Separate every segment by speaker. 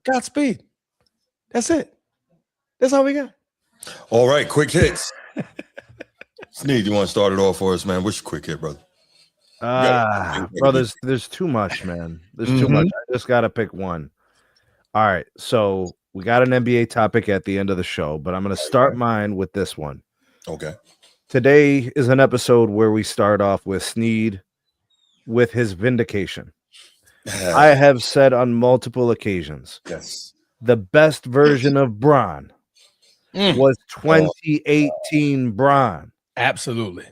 Speaker 1: Godspeed. That's it. That's all we got.
Speaker 2: All right, quick hits. Sneed, you want to start it off for us, man? What's your quick hit, brother?
Speaker 3: Bro, there's too much, man. There's too much. I just gotta pick one. All right, so we got an NBA topic at the end of the show, but I'm gonna start mine with this one.
Speaker 2: Okay.
Speaker 3: Today is an episode where we start off with Sneed with his vindication. I have said on multiple occasions,
Speaker 2: yes,
Speaker 3: the best version of Bron was 2018 Bron.
Speaker 1: Absolutely.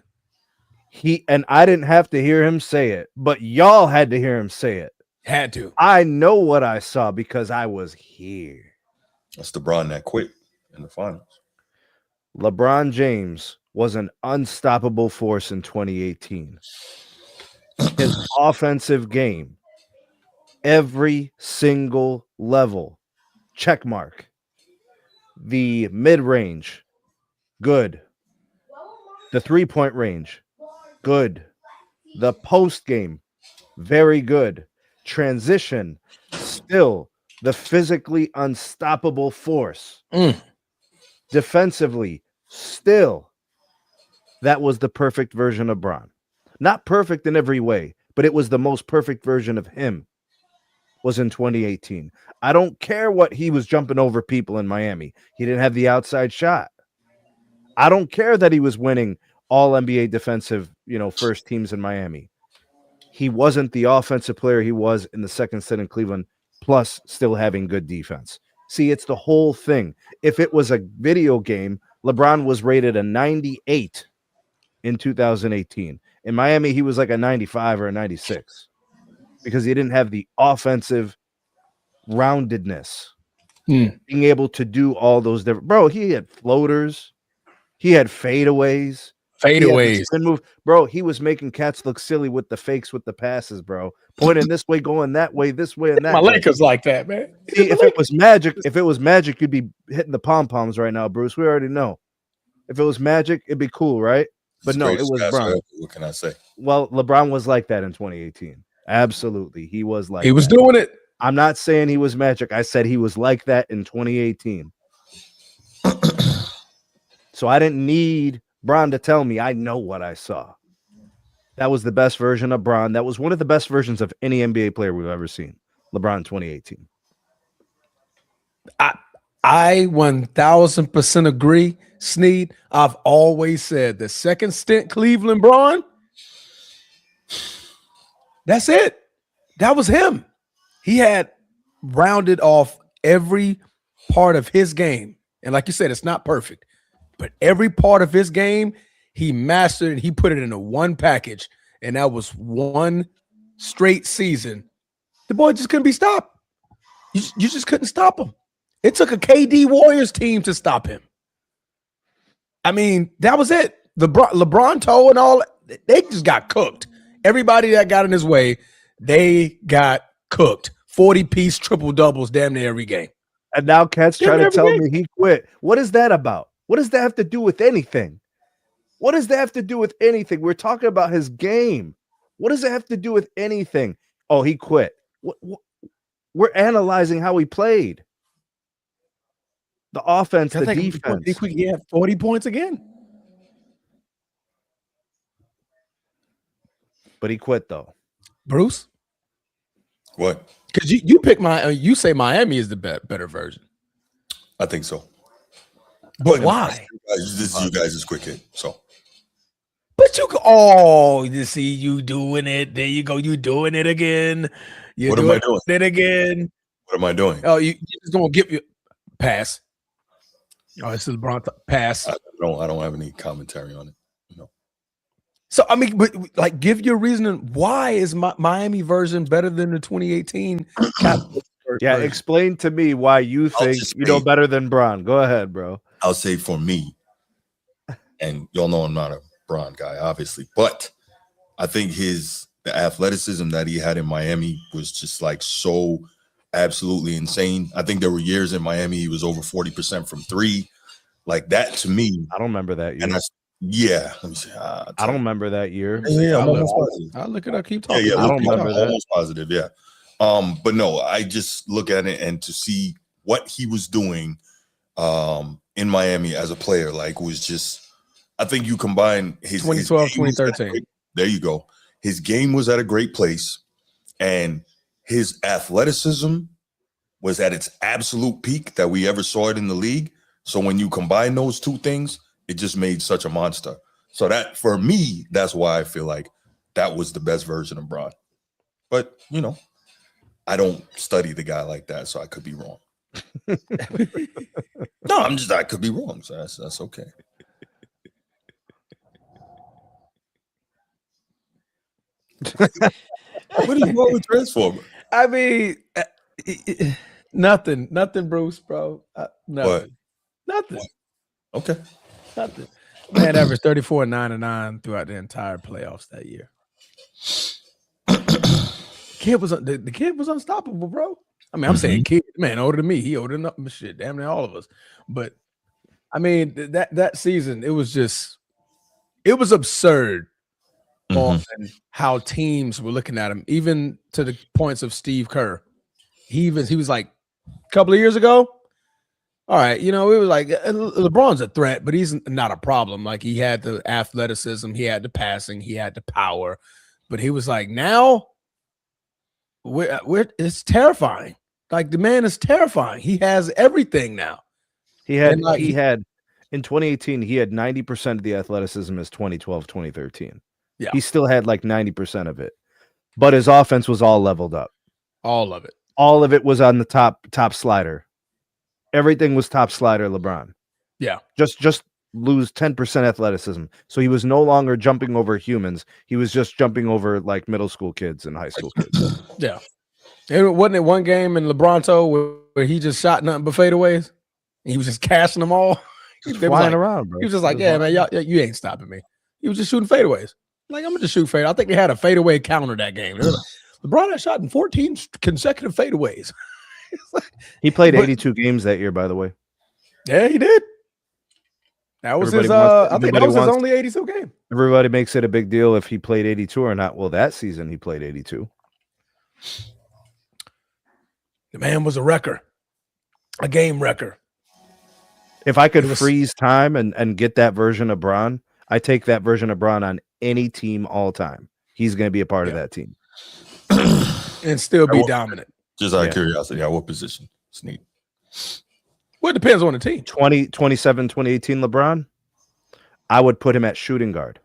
Speaker 3: And I didn't have to hear him say it, but y'all had to hear him say it.
Speaker 1: Had to.
Speaker 3: I know what I saw because I was here.
Speaker 2: That's the Bron that quit in the finals.
Speaker 3: LeBron James was an unstoppable force in 2018. His offensive game, every single level, check mark. The mid-range, good. The three-point range, good. The post game, very good. Transition, still the physically unstoppable force. Defensively, still, that was the perfect version of Bron. Not perfect in every way, but it was the most perfect version of him. Was in 2018. I don't care what he was jumping over people in Miami. He didn't have the outside shot. I don't care that he was winning all NBA defensive, first teams in Miami. He wasn't the offensive player he was in the second set in Cleveland, plus still having good defense. See, it's the whole thing. If it was a video game, LeBron was rated a 98 in 2018. In Miami, he was like a 95 or a 96 because he didn't have the offensive roundedness, being able to do all those different. Bro, he had floaters. He had fadeaways. Spin move. Bro, he was making cats look silly with the fakes, with the passes, bro. Pointing this way, going that way, this way, and that.
Speaker 1: My Lakers like that, man.
Speaker 3: See, if it was magic, you'd be hitting the pom-poms right now, Bruce. We already know. If it was magic, it'd be cool, right? But no, it was Bron.
Speaker 2: What can I say?
Speaker 3: Well, LeBron was like that in 2018. Absolutely. He was like
Speaker 1: he was doing it.
Speaker 3: I'm not saying he was magic. I said he was like that in 2018. So I didn't need Bron to tell me. I know what I saw. That was the best version of Bron. That was one of the best versions of any NBA player we've ever seen. LeBron 2018.
Speaker 1: I 1000% agree, Sneed. I've always said the second stint Cleveland Bron, that's it. That was him. He had rounded off every part of his game. And like you said, it's not perfect, but every part of his game, he mastered it. He put it into one package, and that was one straight season. The boy just couldn't be stopped. You just couldn't stop him. It took a KD Warriors team to stop him. I mean, that was it. LeBron Toe and all, they just got cooked. Everybody that got in his way, they got cooked. 40-piece triple doubles damn near every game.
Speaker 3: And now cats try to tell me he quit. What is that about? What does that have to do with anything? What does that have to do with anything? We're talking about his game. What does it have to do with anything? Oh, he quit. We're analyzing how he played. The offense, the defense.
Speaker 1: He had 40 points again.
Speaker 3: But he quit, though.
Speaker 1: Bruce?
Speaker 2: What?
Speaker 1: Because you pick you say Miami is the better version.
Speaker 2: I think so.
Speaker 1: But why?
Speaker 2: This is you guys' quick hit. So.
Speaker 1: But you see you doing it. There you go. You doing it again.
Speaker 2: What am I doing?
Speaker 1: It again.
Speaker 2: What am I doing?
Speaker 1: Oh, you just gonna give you pass. Oh, this is LeBron pass.
Speaker 2: I don't have any commentary on it. No.
Speaker 1: So I mean, but like, give your reasoning. Why is Miami version better than the 2018?
Speaker 3: Yeah, explain to me why you think you know better than Bron. Go ahead, bro.
Speaker 2: I'll say for me, and y'all know I'm not a Bron guy, obviously, but I think the athleticism that he had in Miami was just like so absolutely insane. I think there were years in Miami he was over 40% from three. Like that to me.
Speaker 3: I don't remember that year.
Speaker 2: And let me see.
Speaker 3: I don't remember that year.
Speaker 2: Yeah, I'm almost positive.
Speaker 1: I'll look it up. Keep talking.
Speaker 2: Yeah,
Speaker 3: I don't remember that.
Speaker 2: Almost positive, yeah. But no, I just look at it and to see what he was doing in Miami as a player, like was just, I think you combine his
Speaker 1: 2012,
Speaker 2: his game was at a
Speaker 1: 2013.
Speaker 2: great- there you go. His game was at a great place, and his athleticism was at its absolute peak that we ever saw it in the league. So when you combine those two things, it just made such a monster. So that for me, that's why I feel like that was the best version of Bron. But you know, I don't study the guy like that, so I could be wrong. No, I could be wrong. So that's okay. What is wrong with Transformer?
Speaker 1: I mean, nothing, Bruce, bro. Nothing.
Speaker 2: Okay.
Speaker 1: Nothing. Man averaged 34, 9-9 throughout the entire playoffs that year. The kid was unstoppable, bro. I mean, I'm saying kid, man, older than me. He older than shit, damn near all of us. But I mean, that season, it was absurd on how teams were looking at him, even to the points of Steve Kerr. He was like a couple of years ago. All right, it was like LeBron's a threat, but he's not a problem. Like he had the athleticism, he had the passing, he had the power, but he was like, now it's terrifying. Like the man is terrifying. He has everything now.
Speaker 3: He had in 2018, he had 90% of the athleticism as 2012, 2013.
Speaker 1: Yeah.
Speaker 3: He still had like 90% of it, but his offense was all leveled up.
Speaker 1: All of it.
Speaker 3: All of it was on the top slider. Everything was top slider LeBron.
Speaker 1: Yeah.
Speaker 3: Just lose 10% athleticism. So he was no longer jumping over humans. He was just jumping over like middle school kids and high school kids.
Speaker 1: Yeah. Wasn't it one game in LeBronto where he just shot nothing but fadeaways? He was just cashing them all.
Speaker 3: He was flying around, bro.
Speaker 1: He was just like, yeah, man, you ain't stopping me. He was just shooting fadeaways. Like, I'm going to just shoot fade. I think they had a fadeaway counter that game. Like, LeBron had shot in 14 consecutive fadeaways.
Speaker 3: He played 82 games that year, by the way.
Speaker 1: Yeah, he did. That was I think that was his only 82 game.
Speaker 3: Everybody makes it a big deal if he played 82 or not. Well, that season he played 82.
Speaker 1: The man was a wrecker, a game wrecker.
Speaker 3: If I could freeze time and get that version of Bron, I take that version of Bron on any team all time. He's going to be a part of that team.
Speaker 1: And still be dominant.
Speaker 2: Just out of curiosity, at what position? Sneak.
Speaker 1: Well, it depends on the team.
Speaker 3: 2017, 2018 LeBron, I would put him at shooting guard.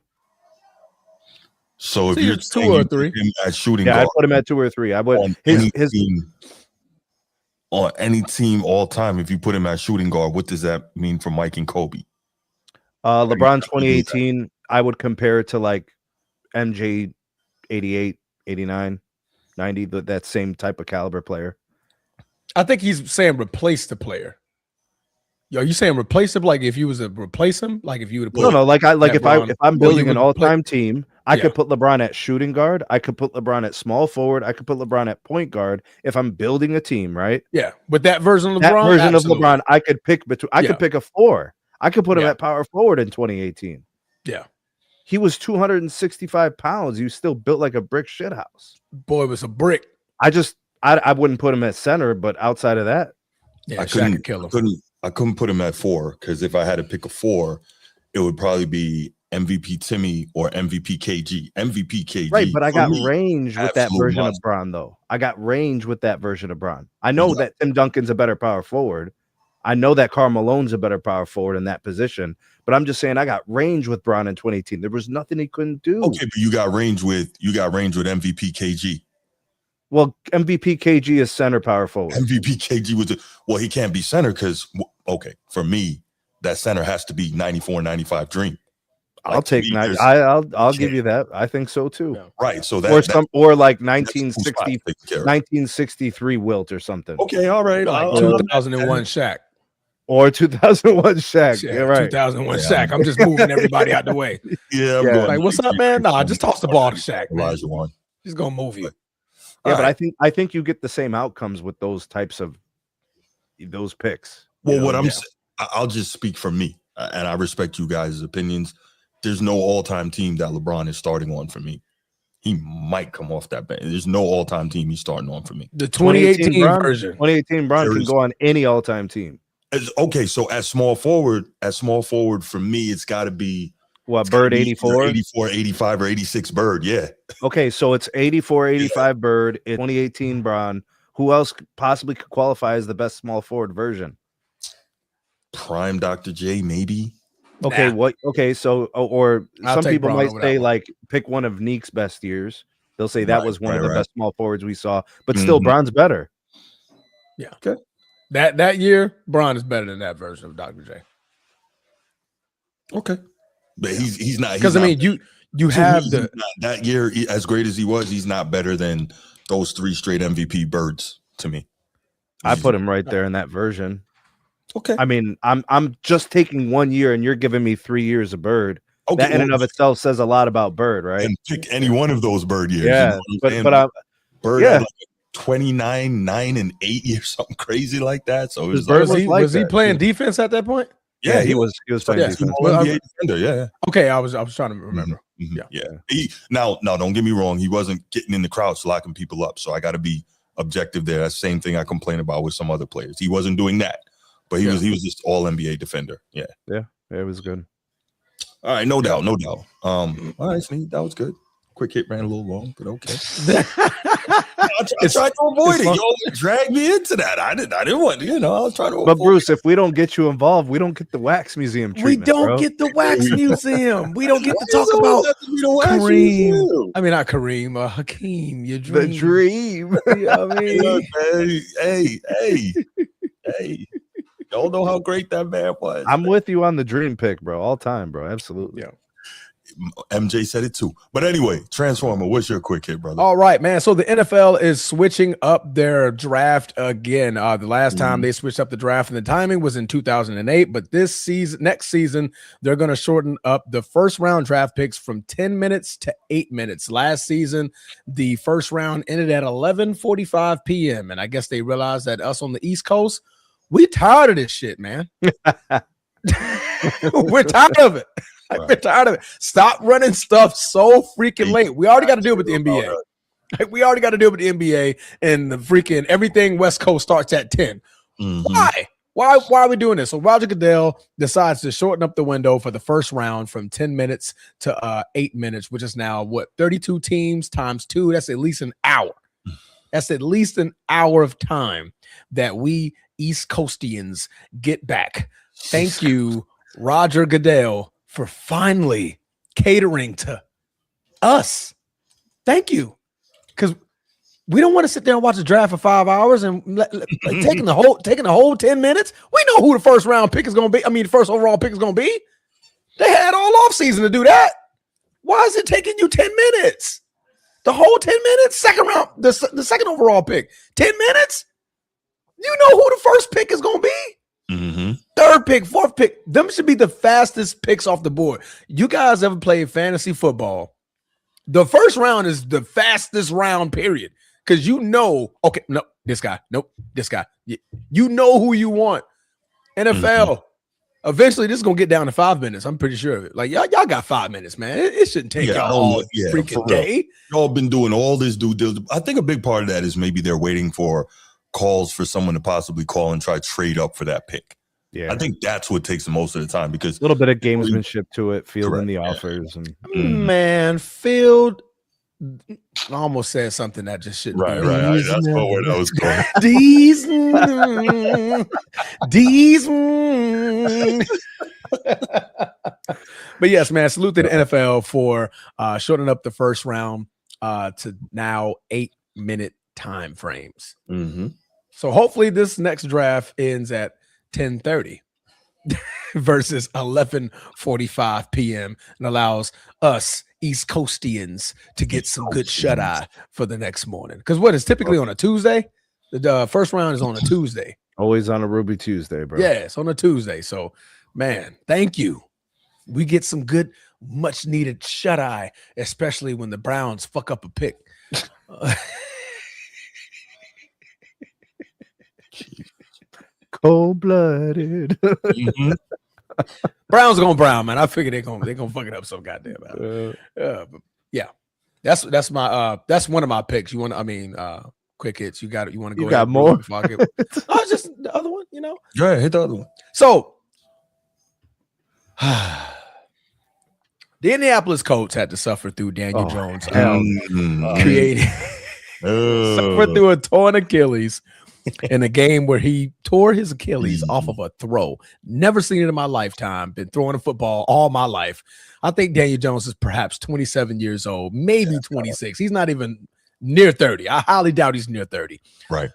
Speaker 2: So if you're
Speaker 1: 2 or 3
Speaker 2: at shooting guard,
Speaker 3: I put him at 2 or 3. I would
Speaker 2: on any team all time. If you put him at shooting guard, what does that mean for Mike and Kobe?
Speaker 3: LeBron 2018, I would compare it to like MJ 88, 89, 90, that same type of caliber player.
Speaker 1: I think he's saying replace the player. Are you saying replace him? Like if you was to replace him, like if you would
Speaker 3: no, if I'm building an all-time team, I could put LeBron at shooting guard. I could put LeBron at small forward. I could put LeBron at point guard. If I'm building a team, right?
Speaker 1: Yeah, with that version of LeBron,
Speaker 3: of LeBron, I could pick between. I could pick a 4. I could put him at power forward in 2018.
Speaker 1: Yeah,
Speaker 3: he was 265 pounds. He was still built like a brick shit house.
Speaker 1: Boy, was a brick.
Speaker 3: I wouldn't put him at center, but outside of that,
Speaker 2: I couldn't kill him. I couldn't put him at 4 because if I had to pick a 4, it would probably be MVP Timmy or MVP KG. MVP KG.
Speaker 3: Right, but I got range with that version of Bron, though. I got range with that version of Bron. I know that Tim Duncan's a better power forward. I know that Karl Malone's a better power forward in that position. But I'm just saying I got range with Bron in 2018. There was nothing he couldn't do.
Speaker 2: Okay, but you got range with MVP KG.
Speaker 3: Well, MVP KG is center power forward.
Speaker 2: MVP KG he can't be center because for me, that center has to be 94, 95 Dream.
Speaker 3: I'll take 90. I'll give you that. I think so too.
Speaker 2: Yeah. Right. So
Speaker 3: or like 1963 Wilt or something.
Speaker 2: Okay, all right.
Speaker 1: 2001 Shaq.
Speaker 3: Or 2001 Shaq. Yeah, right.
Speaker 1: 2001 Shaq. I'm just moving everybody out the way.
Speaker 2: Yeah.
Speaker 1: Like, what's up, man? Nah, just toss the ball to Shaq.
Speaker 2: Elijah one.
Speaker 1: He's gonna move you.
Speaker 3: Yeah, but I think you get the same outcomes with those types of those picks.
Speaker 2: Well, what I'm saying, I'll just speak for me, and I respect you guys' opinions. There's no all-time team that LeBron is starting on for me. he might come off that bench. There's no all-time team he's starting on for me.
Speaker 1: The 2018
Speaker 3: Bron,
Speaker 1: version.
Speaker 3: 2018 Bron can go on any all-time team.
Speaker 2: Okay, so at small forward for me, it's got to be
Speaker 3: what, Bird 84?
Speaker 2: 84, 85, or 86 Bird, yeah.
Speaker 3: Okay, so it's 84, 85 Bird, it's 2018 Bron. Who else possibly could qualify as the best small forward version?
Speaker 2: Prime Dr. J, maybe.
Speaker 3: Okay, what? Okay, so or
Speaker 1: I'll
Speaker 3: some
Speaker 1: take
Speaker 3: people
Speaker 1: Bron
Speaker 3: might
Speaker 1: over
Speaker 3: say
Speaker 1: that one.
Speaker 3: like pick one of Neek's best years. They'll say that
Speaker 2: Right,
Speaker 3: was one of
Speaker 2: right,
Speaker 3: the
Speaker 2: right.
Speaker 3: best small forwards we saw, but still, Bron's better.
Speaker 1: Yeah. Okay. That year, Bron is better than that version of Dr. J.
Speaker 2: Okay, but he's not,
Speaker 1: Because I mean, you have the
Speaker 2: that year, as great as he was, he's not better than those 3 straight MVP Birds to me.
Speaker 3: I put him right there in that version.
Speaker 2: Okay,
Speaker 3: I mean, I'm just taking 1 year, and you're giving me 3 years of Bird.
Speaker 2: okay,
Speaker 3: That in and of itself says a lot about Bird, right?
Speaker 2: and pick any one of those Bird years.
Speaker 3: Yeah, but I'm
Speaker 2: Bird
Speaker 3: yeah.
Speaker 2: had like 29, 9, and 8 years, something crazy like that. So it was
Speaker 3: Bird
Speaker 2: like,
Speaker 3: was
Speaker 1: was he
Speaker 3: that,
Speaker 1: playing
Speaker 3: too.
Speaker 1: defense at that point?
Speaker 3: Yeah, he was playing
Speaker 1: Yeah.
Speaker 3: defense.
Speaker 2: All NBA defender, yeah.
Speaker 1: Okay, I was trying to remember.
Speaker 2: Yeah. Now, don't get me wrong. He wasn't getting in the crouch, locking people up. So I got to be objective there. That's the same thing I complain about with some other players. He wasn't doing that, but he was just all NBA defender. Yeah.
Speaker 3: It was good.
Speaker 2: All right, no doubt. All right, Sneak, that was good. Quick hit ran a little long, but okay. I tried to avoid it. Yo, drag me into that. I didn't want to, I was trying to avoid
Speaker 3: But Bruce, if we don't get you involved, we don't get the Wax Museum treatment.
Speaker 1: We don't
Speaker 3: bro.
Speaker 1: get the Wax Museum. We don't get to talk about Kareem. I mean, not Kareem, Hakeem. Your dream.
Speaker 3: The dream.
Speaker 1: You know what I mean?
Speaker 2: Look, hey. Y'all know how great that man was.
Speaker 3: I'm with you on the dream pick, bro. All time, bro. Absolutely.
Speaker 1: Yeah.
Speaker 2: MJ said it too. But anyway, Transformer, what's your quick hit, brother?
Speaker 1: All right, man. So the NFL is switching up their draft again. The last time they switched up the draft and the timing was in 2008, but next season, they're going to shorten up the first round draft picks from 10 minutes to 8 minutes. Last season, the first round ended at 11:45 p.m. And I guess they realized that us on the East Coast, we tired of this shit, man. We're tired of it. We're tired of it. Stop running stuff so freaking late. We already got to deal with the NBA. We already got to deal with the NBA and the freaking everything West Coast starts at 10. Why? Why are we doing this? So Roger Goodell decides to shorten up the window for the first round from 10 minutes to 8 minutes, which is now 32 teams times 2. That's at least an hour. That's at least an hour of time that we East Coastians get back. Thank you, Roger Goodell, for finally catering to us. Thank you. Because we don't want to sit there and watch the draft for 5 hours and taking the whole 10 minutes. We know who the first round pick is going to be. I mean, the first overall pick is going to be. They had all off season to do that. Why is it taking you 10 minutes? The whole 10 minutes? Second round, the second overall pick. 10 minutes? You know who the first pick is going to be? Third pick, fourth pick. Them should be the fastest picks off the board. You guys ever played fantasy football? The first round is the fastest round, period. Because okay, no, this guy. Nope, this guy. You know who you want. NFL. Eventually, this is going to get down to 5 minutes. I'm pretty sure of it. Like, y'all got 5 minutes, man. It shouldn't take y'all all freaking day.
Speaker 2: Y'all been doing all this due diligence. I think a big part of that is maybe they're waiting for calls for someone to possibly call and try to trade up for that pick. Yeah, I think that's what takes the most of the time because
Speaker 3: a little bit of gamesmanship to it, fielding the offers. And
Speaker 1: man, field. I almost said something that just shouldn't be.
Speaker 2: Right. That's not where that was going.
Speaker 1: But yes, man, salute to the NFL for shortening up the first round to now 8-minute time frames. So hopefully this next draft ends at 10:30 versus 11:45 p.m. and allows us East Coastians to get some good shut-eye for the next morning. Because what is typically on a Tuesday? The first round is on a Tuesday.
Speaker 3: Always on a Ruby Tuesday, bro.
Speaker 1: Yeah, it's on a Tuesday. So, man, thank you. We get some good, much-needed shut-eye, especially when the Browns fuck up a pick.
Speaker 3: Cold-blooded.
Speaker 1: Browns are gonna brown, man. I figure they're gonna fuck it up so goddamn bad. But yeah. That's my that's one of my picks. You want to, I mean, quick hits. You want to go
Speaker 3: You
Speaker 1: ahead
Speaker 3: got
Speaker 1: Bruce,
Speaker 3: more?
Speaker 1: before I get oh, just the other one, you know.
Speaker 2: Go ahead, hit the other one.
Speaker 1: So the Indianapolis Colts had to suffer through Daniel
Speaker 3: Oh,
Speaker 1: Jones
Speaker 3: hell
Speaker 1: creating suffer through a torn Achilles in a game where he tore his Achilles off of a throw. Never seen it in my lifetime. Been throwing a football all my life. I think Daniel Jones is perhaps 27 years old, maybe 26. He's not even near 30. I highly doubt he's near 30.
Speaker 2: Right.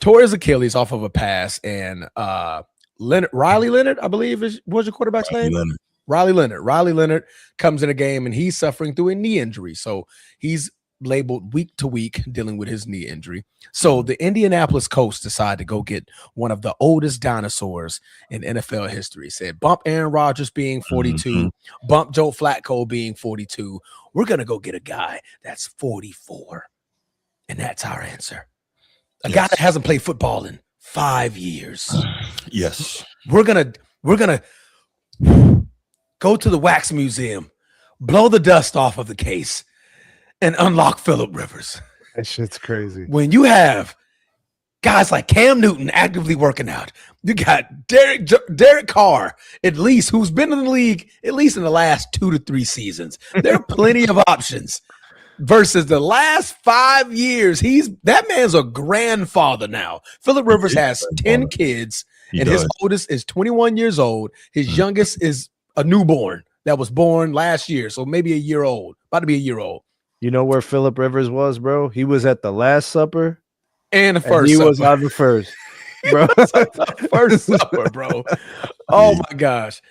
Speaker 1: Tore his Achilles off of a pass, and Riley Leonard, I believe, was your quarterback's name?
Speaker 2: Leonard.
Speaker 1: Riley Leonard. Riley Leonard comes in a game, and he's suffering through a knee injury. So he's labeled week to week dealing with his knee injury. So the Indianapolis Colts decide to go get one of the oldest dinosaurs in NFL history. Said bump Aaron Rodgers being 42, bump Joe Flacco being 42. We're going to go get a guy that's 44. And that's our answer. A guy that hasn't played football in 5 years.
Speaker 2: Yes.
Speaker 1: We're going to go to the Wax Museum, blow the dust off of the case, and unlock Phillip Rivers.
Speaker 3: That shit's crazy.
Speaker 1: When you have guys like Cam Newton actively working out, you got Derek Carr, at least, who's been in the league at least in the last 2 to 3 seasons. There are plenty of options. Versus the last 5 years, that man's a grandfather now. Phillip Rivers has 10 kids, and his oldest is 21 years old. His youngest is a newborn that was born last year, so maybe a year old, about to be a year old.
Speaker 3: You know where Phillip Rivers was, bro? He was at the Last Supper
Speaker 1: and the first.
Speaker 3: He
Speaker 1: supper.
Speaker 3: was on the first, bro.
Speaker 1: First supper, bro. Oh my gosh.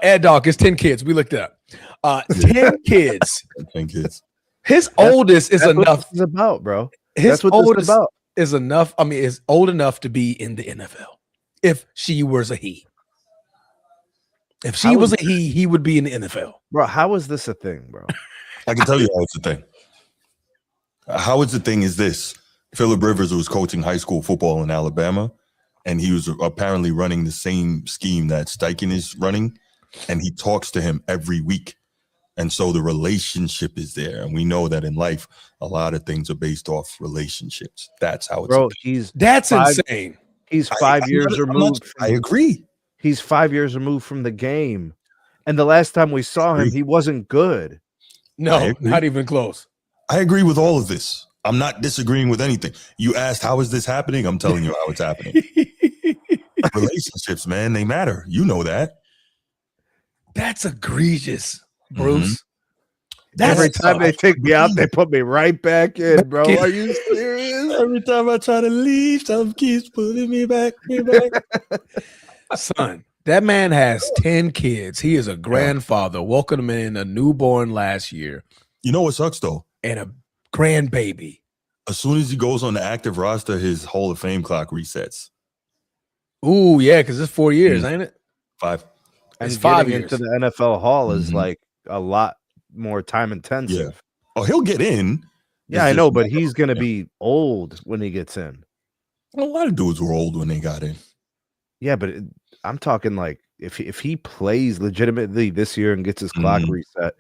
Speaker 1: Ed Dog is 10 kids. We looked up. 10 kids.
Speaker 2: 10 kids.
Speaker 1: His oldest is enough.
Speaker 3: What it's about, bro.
Speaker 1: His
Speaker 3: what
Speaker 1: oldest
Speaker 3: about.
Speaker 1: is enough. I mean, is old enough to be in the NFL. If she was a he. If she was a he would be in the NFL.
Speaker 3: Bro, how is this a thing, bro?
Speaker 2: I can tell you how it's a thing. How it's a thing is this. Phillip Rivers was coaching high school football in Alabama, and he was apparently running the same scheme that Steichen is running, and he talks to him every week. And so the relationship is there. And we know that in life, a lot of things are based off relationships. That's how it's.
Speaker 3: Bro,
Speaker 1: that's insane.
Speaker 3: He's 5 years removed.
Speaker 2: I agree.
Speaker 3: He's 5 years removed from the game. And the last time we saw him, he wasn't good.
Speaker 1: No, not even close.
Speaker 2: I agree with all of this. I'm not disagreeing with anything. You asked, how is this happening? I'm telling you how it's happening. Relationships, man, they matter. You know that.
Speaker 1: That's egregious, Bruce.
Speaker 3: Every time they take me out, they put me right back in, bro. Are you serious?
Speaker 2: Every time I try to leave, some keeps putting me back.
Speaker 1: Son, that man has 10 kids. He is a grandfather. Welcomed him in a newborn last year.
Speaker 2: You know what sucks, though?
Speaker 1: And a grandbaby.
Speaker 2: As soon as he goes on the active roster, his Hall of Fame clock resets.
Speaker 1: Ooh, yeah, because it's 4 years, ain't it?
Speaker 2: 5.
Speaker 1: It's 5
Speaker 3: years. Into the NFL Hall is like a lot more time intensive.
Speaker 2: Yeah. Oh, he'll get in.
Speaker 3: Yeah, I know, but he's going to be old when he gets in.
Speaker 2: A lot of dudes were old when they got in.
Speaker 3: Yeah, but I'm talking like if he plays legitimately this year and gets his clock reset,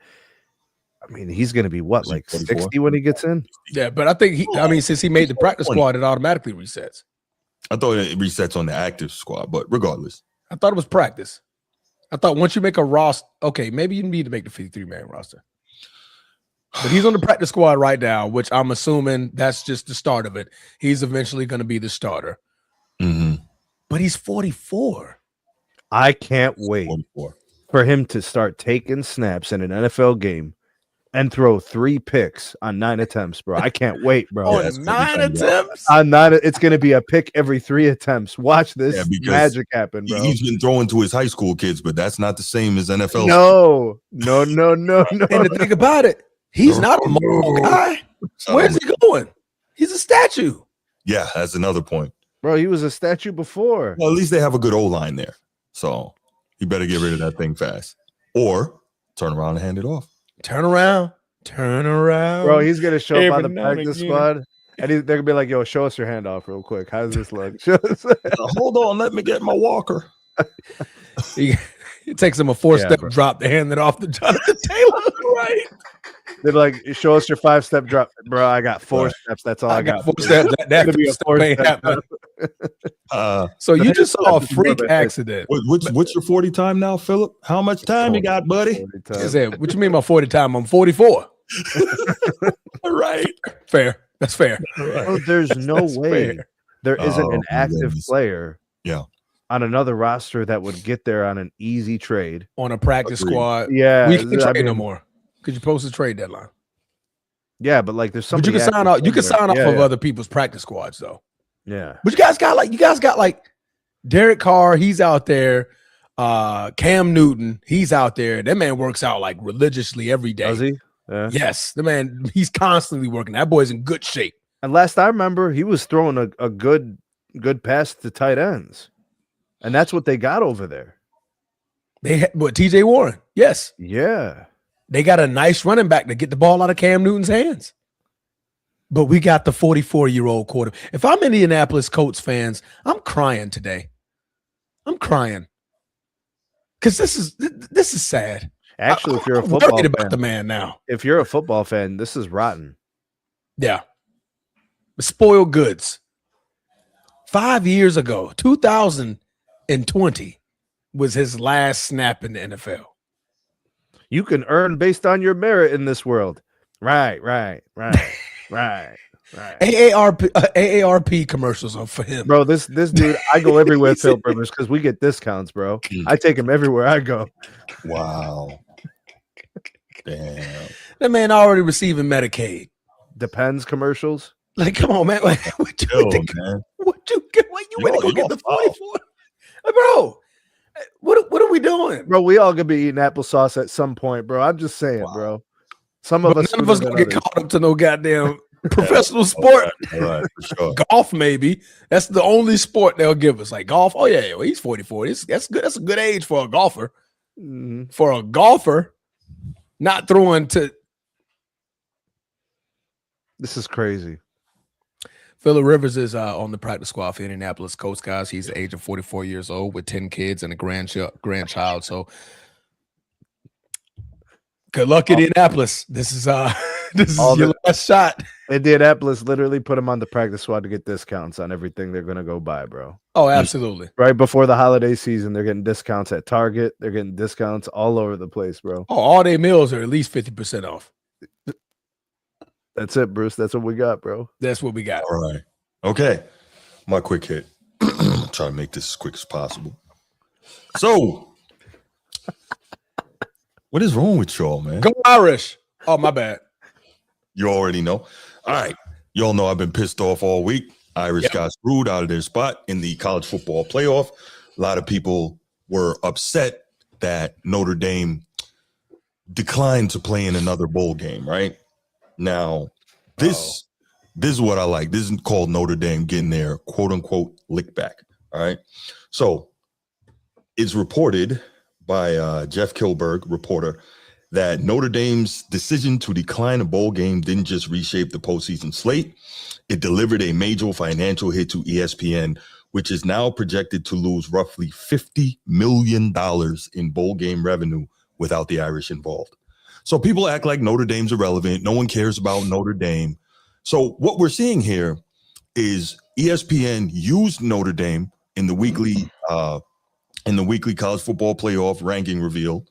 Speaker 3: I mean, he's going to be what, like 60 when he gets in?
Speaker 1: Yeah, but I think since he made the practice squad, it automatically resets.
Speaker 2: I thought it resets on the active squad, but regardless.
Speaker 1: I thought it was practice. I thought once you make a roster, okay, maybe you need to make the 53-man roster. But he's on the practice squad right now, which I'm assuming that's just the start of it. He's eventually going to be the starter. But he's 44.
Speaker 3: I can't wait
Speaker 2: 44.
Speaker 3: for him to start taking snaps in an NFL game and throw 3 picks on 9 attempts, bro. I can't wait, bro.
Speaker 1: On 9 attempts?
Speaker 3: On 9, it's going to be a pick every 3 attempps. Watch this magic happen, bro.
Speaker 2: He's been throwing to his high school kids, but that's not the same as NFL.
Speaker 3: No.
Speaker 1: And the thing about it, he's not a mobile guy. Where's he going? He's a statue.
Speaker 2: Yeah, that's another point.
Speaker 3: Bro, he was a statue before.
Speaker 2: Well, at least they have a good O-line there. So you better get rid of that thing fast. Or turn around and hand it off.
Speaker 1: Turn around.
Speaker 3: Bro, he's going to show up on the practice squad. And they're going to be like, yo, show us your handoff real quick. How does this look?
Speaker 2: Hold on, let me get my walker.
Speaker 1: It takes him a 4-step drop to hand it off to Jonathan Taylor. Right.
Speaker 3: They're like, show us your 5-step drop, bro. I got 4
Speaker 2: Right.
Speaker 3: steps. That's all I got.
Speaker 1: 4 steps. That
Speaker 3: It's gonna be a
Speaker 1: fifth step ain't
Speaker 3: 4-step
Speaker 1: happening.
Speaker 2: Uh,
Speaker 1: So you just saw a
Speaker 3: That's more of
Speaker 1: freak
Speaker 3: a hit.
Speaker 1: accident.
Speaker 2: what's your 40 time now, Philip? How much time you got, buddy?
Speaker 3: 40
Speaker 1: I
Speaker 3: times.
Speaker 1: said, what you mean by 40 time? I'm 44.
Speaker 2: Right.
Speaker 1: Fair. That's fair.
Speaker 3: Bro, there's no
Speaker 1: That's
Speaker 3: way
Speaker 1: fair.
Speaker 3: there isn't
Speaker 2: Oh,
Speaker 3: an
Speaker 2: my
Speaker 3: active
Speaker 2: goodness.
Speaker 3: player
Speaker 2: Yeah.
Speaker 3: on another roster that would get there on an easy trade.
Speaker 1: On a practice
Speaker 2: Agreed.
Speaker 1: squad.
Speaker 3: Yeah,
Speaker 1: We can't
Speaker 3: I
Speaker 1: trade no
Speaker 3: mean,
Speaker 1: more. Because you post a trade deadline.
Speaker 3: yeah, but like there's
Speaker 1: But
Speaker 3: somebody
Speaker 1: you can sign
Speaker 3: active
Speaker 1: out. You can
Speaker 3: somewhere.
Speaker 1: sign off
Speaker 3: Yeah,
Speaker 1: of
Speaker 3: yeah.
Speaker 1: other people's practice squads, though.
Speaker 3: Yeah.
Speaker 1: But you guys got like Derek Carr, he's out there. Cam Newton, he's out there. That man works out like religiously every day.
Speaker 3: Does he? Yeah.
Speaker 1: Yes, the man, he's constantly working. That boy's in good shape.
Speaker 3: And last I remember, he was throwing a good pass to tight ends. And that's what they got over there.
Speaker 1: They had what, TJ Warren? Yes.
Speaker 3: Yeah.
Speaker 1: They got a nice running back to get the ball out of Cam Newton's hands. But we got the 44-year-old quarter. If I'm Indianapolis Colts fans, I'm crying today. I'm crying. Because this is sad.
Speaker 3: Actually, if you're a
Speaker 1: I'm
Speaker 3: football
Speaker 1: worried about
Speaker 3: fan,
Speaker 1: the man now.
Speaker 3: if you're a football fan, this is rotten.
Speaker 1: Yeah. Spoiled goods. 5 years ago, 2020 was his last snap in the NFL.
Speaker 3: You can earn based on your merit in this world. Right.
Speaker 1: AARP commercials are for him.
Speaker 3: Bro, this dude, I go everywhere with Phil Rivers because we get discounts, bro. I take him everywhere I go.
Speaker 2: Wow. Damn.
Speaker 1: That man already receiving Medicaid.
Speaker 3: Depends commercials.
Speaker 1: Like, come on, man. Like, what you
Speaker 2: Yo,
Speaker 1: think?
Speaker 2: man.
Speaker 1: What you get? What you went to go
Speaker 2: Yo,
Speaker 1: get the
Speaker 2: wow.
Speaker 1: 44? Like, bro, what are we doing?
Speaker 3: Bro, we all gonna be eating applesauce at some point, bro. I'm just saying,
Speaker 2: Wow.
Speaker 3: bro. Some of
Speaker 1: But
Speaker 3: us
Speaker 1: none of us
Speaker 3: sooner
Speaker 1: gonna
Speaker 3: than
Speaker 1: get
Speaker 3: others.
Speaker 1: caught up to no goddamn professional sport.
Speaker 2: All right, for sure.
Speaker 1: Golf, maybe. That's the only sport they'll give us. Like golf. Oh yeah, well, he's 44. That's good. That's a good age for a golfer.
Speaker 3: Mhm.
Speaker 1: For a golfer, not throwing to
Speaker 3: This is crazy.
Speaker 1: Phillip Rivers is on the practice squad for Indianapolis Colts, guys. He's the age of 44 years old with 10 kids and a grandchild. So good luck, Indianapolis. This is your last shot.
Speaker 3: Indianapolis literally put him on the practice squad to get discounts on everything they're gonna go buy, bro.
Speaker 1: Oh, absolutely.
Speaker 3: Right before the holiday season, they're getting discounts at Target. They're getting discounts all over the place, bro.
Speaker 1: Oh, all their meals are at least 50% off.
Speaker 3: That's it, Bruce. That's what we got, bro.
Speaker 1: That's what we got.
Speaker 2: All right. Okay. My quick hit. Try to make this as quick as possible. So, what is wrong with y'all, man?
Speaker 1: Go Irish. Oh, my bad.
Speaker 2: You already know. All right. Y'all know I've been pissed off all week. Irish got screwed out of their spot in the college football playoff. A lot of people were upset that Notre Dame declined to play in another bowl game, right? Now, this is what I like. This is called Notre Dame getting their quote unquote lick back. All right. So it's reported by Jeff Kilberg, reporter, that Notre Dame's decision to decline a bowl game didn't just reshape the postseason slate. It delivered a major financial hit to ESPN, which is now projected to lose roughly $50 million in bowl game revenue without the Irish involved. So people act like Notre Dame's irrelevant. No one cares about Notre Dame. So what we're seeing here is ESPN used Notre Dame in the weekly college football playoff ranking reveal.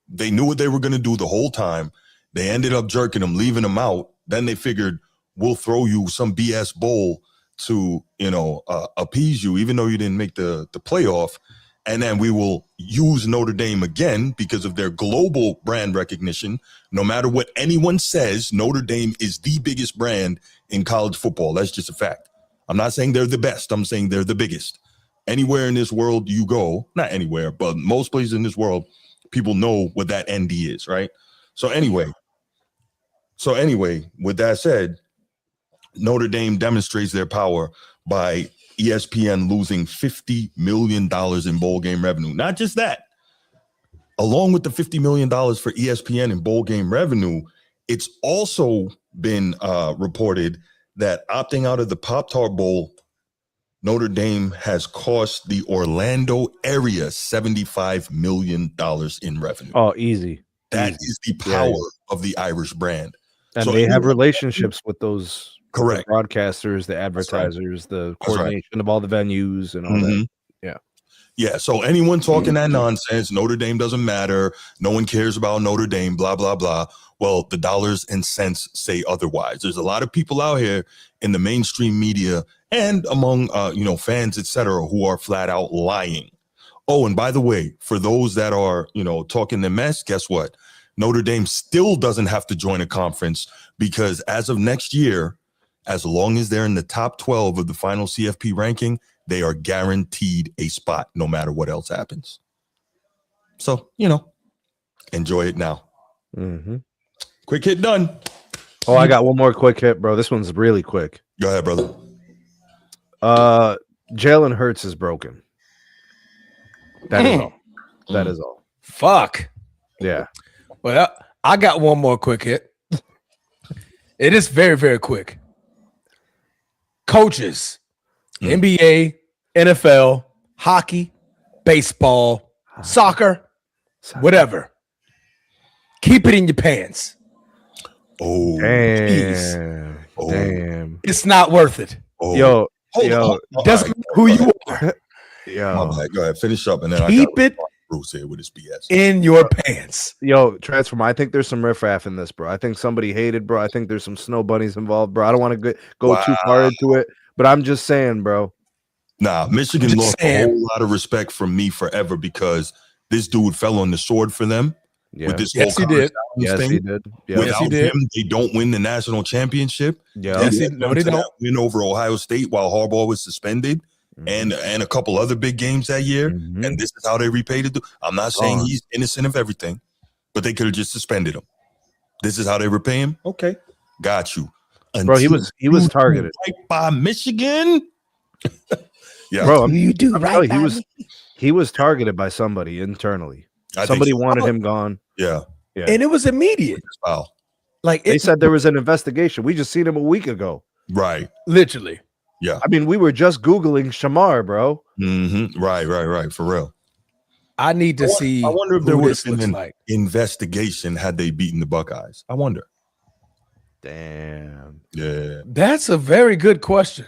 Speaker 2: They knew what they were going to do the whole time. They ended up jerking them, leaving them out. Then they figured, we'll throw you some BS bowl to, appease you, even though you didn't make the playoff. And then we will use Notre Dame again because of their global brand recognition. No matter what anyone says, Notre Dame is the biggest brand in college football. That's just a fact. I'm not saying they're the best. I'm saying they're the biggest. Anywhere in this world you go, not anywhere, but most places in this world, people know what that ND is, right? So anyway, with that said, Notre Dame demonstrates their power by ESPN losing $50 million in bowl game revenue. Not just that. Along with the $50 million for ESPN in bowl game revenue, it's also been reported that opting out of the Pop-Tart Bowl, Notre Dame has cost the Orlando area $75 million in revenue.
Speaker 3: Oh, easy.
Speaker 2: That
Speaker 3: Easy.
Speaker 2: is the power of the Irish brand.
Speaker 3: And
Speaker 2: So
Speaker 3: they have
Speaker 2: anyone-
Speaker 3: relationships with those
Speaker 2: Correct.
Speaker 3: the broadcasters, the advertisers, the
Speaker 2: That's right.
Speaker 3: coordination of all the venues and all that.
Speaker 2: Mhm.
Speaker 3: Yeah.
Speaker 2: Yeah. So anyone talking that nonsense, Notre Dame doesn't matter. No one cares about Notre Dame, blah, blah, blah. Well, the dollars and cents say otherwise. There's a lot of people out here in the mainstream media and among, fans, etc., who are flat out lying. Oh, and by the way, for those that are, talking the mess, guess what? Notre Dame still doesn't have to join a conference because as of next year, as long as they're in the top 12 of the final CFP ranking, they are guaranteed a spot no matter what else happens. So, enjoy it now.
Speaker 3: Mm-hmm.
Speaker 2: Quick hit done.
Speaker 3: Oh, I got one more quick hit, bro. This one's really quick.
Speaker 2: Go ahead, brother.
Speaker 3: Jalen Hurts is broken. That is all. That is all.
Speaker 1: Fuck.
Speaker 3: Yeah.
Speaker 1: Well, I got one more quick hit. It is very, very quick. Coaches, NBA, NFL, hockey, baseball, soccer, whatever. Keep it in your pants.
Speaker 2: Oh,
Speaker 3: Damn.
Speaker 2: Oh.
Speaker 3: Damn.
Speaker 1: It's not worth it.
Speaker 2: oh.
Speaker 3: Yo,
Speaker 2: Hold
Speaker 3: yo,
Speaker 2: on.
Speaker 1: Doesn't matter who you are.
Speaker 3: yo.
Speaker 2: My bad. Go ahead, finish up, and then
Speaker 1: Keep
Speaker 2: I got
Speaker 1: it
Speaker 2: Bruce here with his BS.
Speaker 1: in your pants.
Speaker 3: Yo, Transform. I think there's some riffraff in this, bro. I think somebody hated, bro. I think there's some snow bunnies involved, bro. I don't want to go too far into it, but I'm just saying, bro.
Speaker 2: Nah, Michigan
Speaker 1: Just
Speaker 2: lost
Speaker 1: saying.
Speaker 2: a whole lot of respect from me forever because this dude fell on the sword for them
Speaker 3: Yeah.
Speaker 2: with this
Speaker 1: Yes,
Speaker 2: whole
Speaker 1: he did.
Speaker 3: Yes,
Speaker 2: thing.
Speaker 3: he did. Yeah.
Speaker 1: Yes,
Speaker 2: Without
Speaker 1: he did.
Speaker 2: him, they don't win the national championship.
Speaker 3: Yeah.
Speaker 1: Yes, he-
Speaker 2: led
Speaker 1: no,
Speaker 2: them
Speaker 1: they
Speaker 2: to
Speaker 1: don't.
Speaker 2: that win over Ohio State while Harbaugh was suspended, and a couple other big games that year.
Speaker 3: Mhm.
Speaker 2: And this is how they repaid it. I'm not saying
Speaker 3: Gone.
Speaker 2: he's innocent of everything, but they could have just suspended him. This is how they repay him. Okay, got you.
Speaker 3: Bro, he was
Speaker 2: Until
Speaker 3: targeted.
Speaker 2: right by Michigan. Yeah,
Speaker 3: Bro,
Speaker 1: You do
Speaker 3: I'm telling you, he was targeted by somebody internally.
Speaker 2: I think
Speaker 3: Somebody
Speaker 2: so.
Speaker 3: wanted him gone.
Speaker 2: Yeah,
Speaker 1: And it was immediate.
Speaker 2: foul.
Speaker 1: Like
Speaker 3: They
Speaker 1: it
Speaker 3: said there was an investigation. We just seen him a week ago.
Speaker 2: Right.
Speaker 1: literally.
Speaker 2: Yeah.
Speaker 3: I mean, we were just Googling Shamar, bro.
Speaker 2: Right. For real.
Speaker 1: I need to see.
Speaker 2: I wonder if there
Speaker 1: who
Speaker 2: would
Speaker 1: this
Speaker 2: have been
Speaker 1: looks
Speaker 2: an
Speaker 1: like.
Speaker 2: investigation had they beaten the Buckeyes. I wonder.
Speaker 3: Damn.
Speaker 2: Yeah.
Speaker 1: That's a very good question.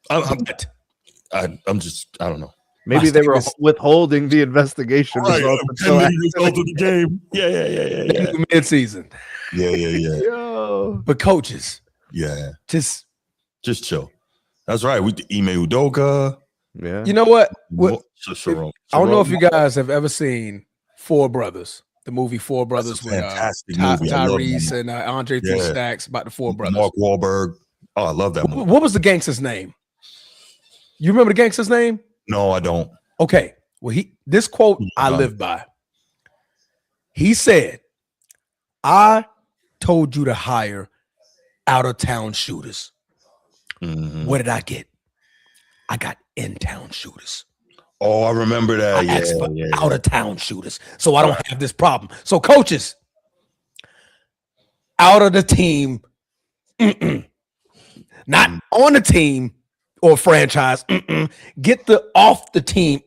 Speaker 2: I'm just, I don't know.
Speaker 3: Maybe
Speaker 1: My
Speaker 3: they were
Speaker 1: statement is-
Speaker 3: withholding the investigation results until
Speaker 2: result of the game. Yeah.
Speaker 1: Mid-season.
Speaker 2: Yeah.
Speaker 3: Yo.
Speaker 1: But coaches,
Speaker 2: Yeah.
Speaker 1: just
Speaker 2: Just chill. That's right. We Ime Udoka.
Speaker 3: Yeah.
Speaker 1: you know what?
Speaker 2: Sharon.
Speaker 1: I don't know if you guys have ever seen Four Brothers, the movie Four Brothers
Speaker 2: That's a
Speaker 1: with
Speaker 2: fantastic movie. I love that
Speaker 1: Tyrese
Speaker 2: movie.
Speaker 1: and Andre 3
Speaker 2: Yeah.
Speaker 1: Stacks about the Four Brothers.
Speaker 2: Mark Wahlberg. Oh, I love that movie.
Speaker 1: What was the gangster's name? You remember the gangster's name?
Speaker 2: No, I don't.
Speaker 1: Okay. Well, this quote I live by. He said, I told you to hire out of town shooters.
Speaker 2: Mhm.
Speaker 1: What did I get? I got in town shooters.
Speaker 2: Oh, I remember that.
Speaker 1: I
Speaker 2: Yeah,
Speaker 1: asked for
Speaker 2: yeah.
Speaker 1: out of town shooters. So I don't have this problem. So coaches, out of the team, not on the team or franchise, get the off the team.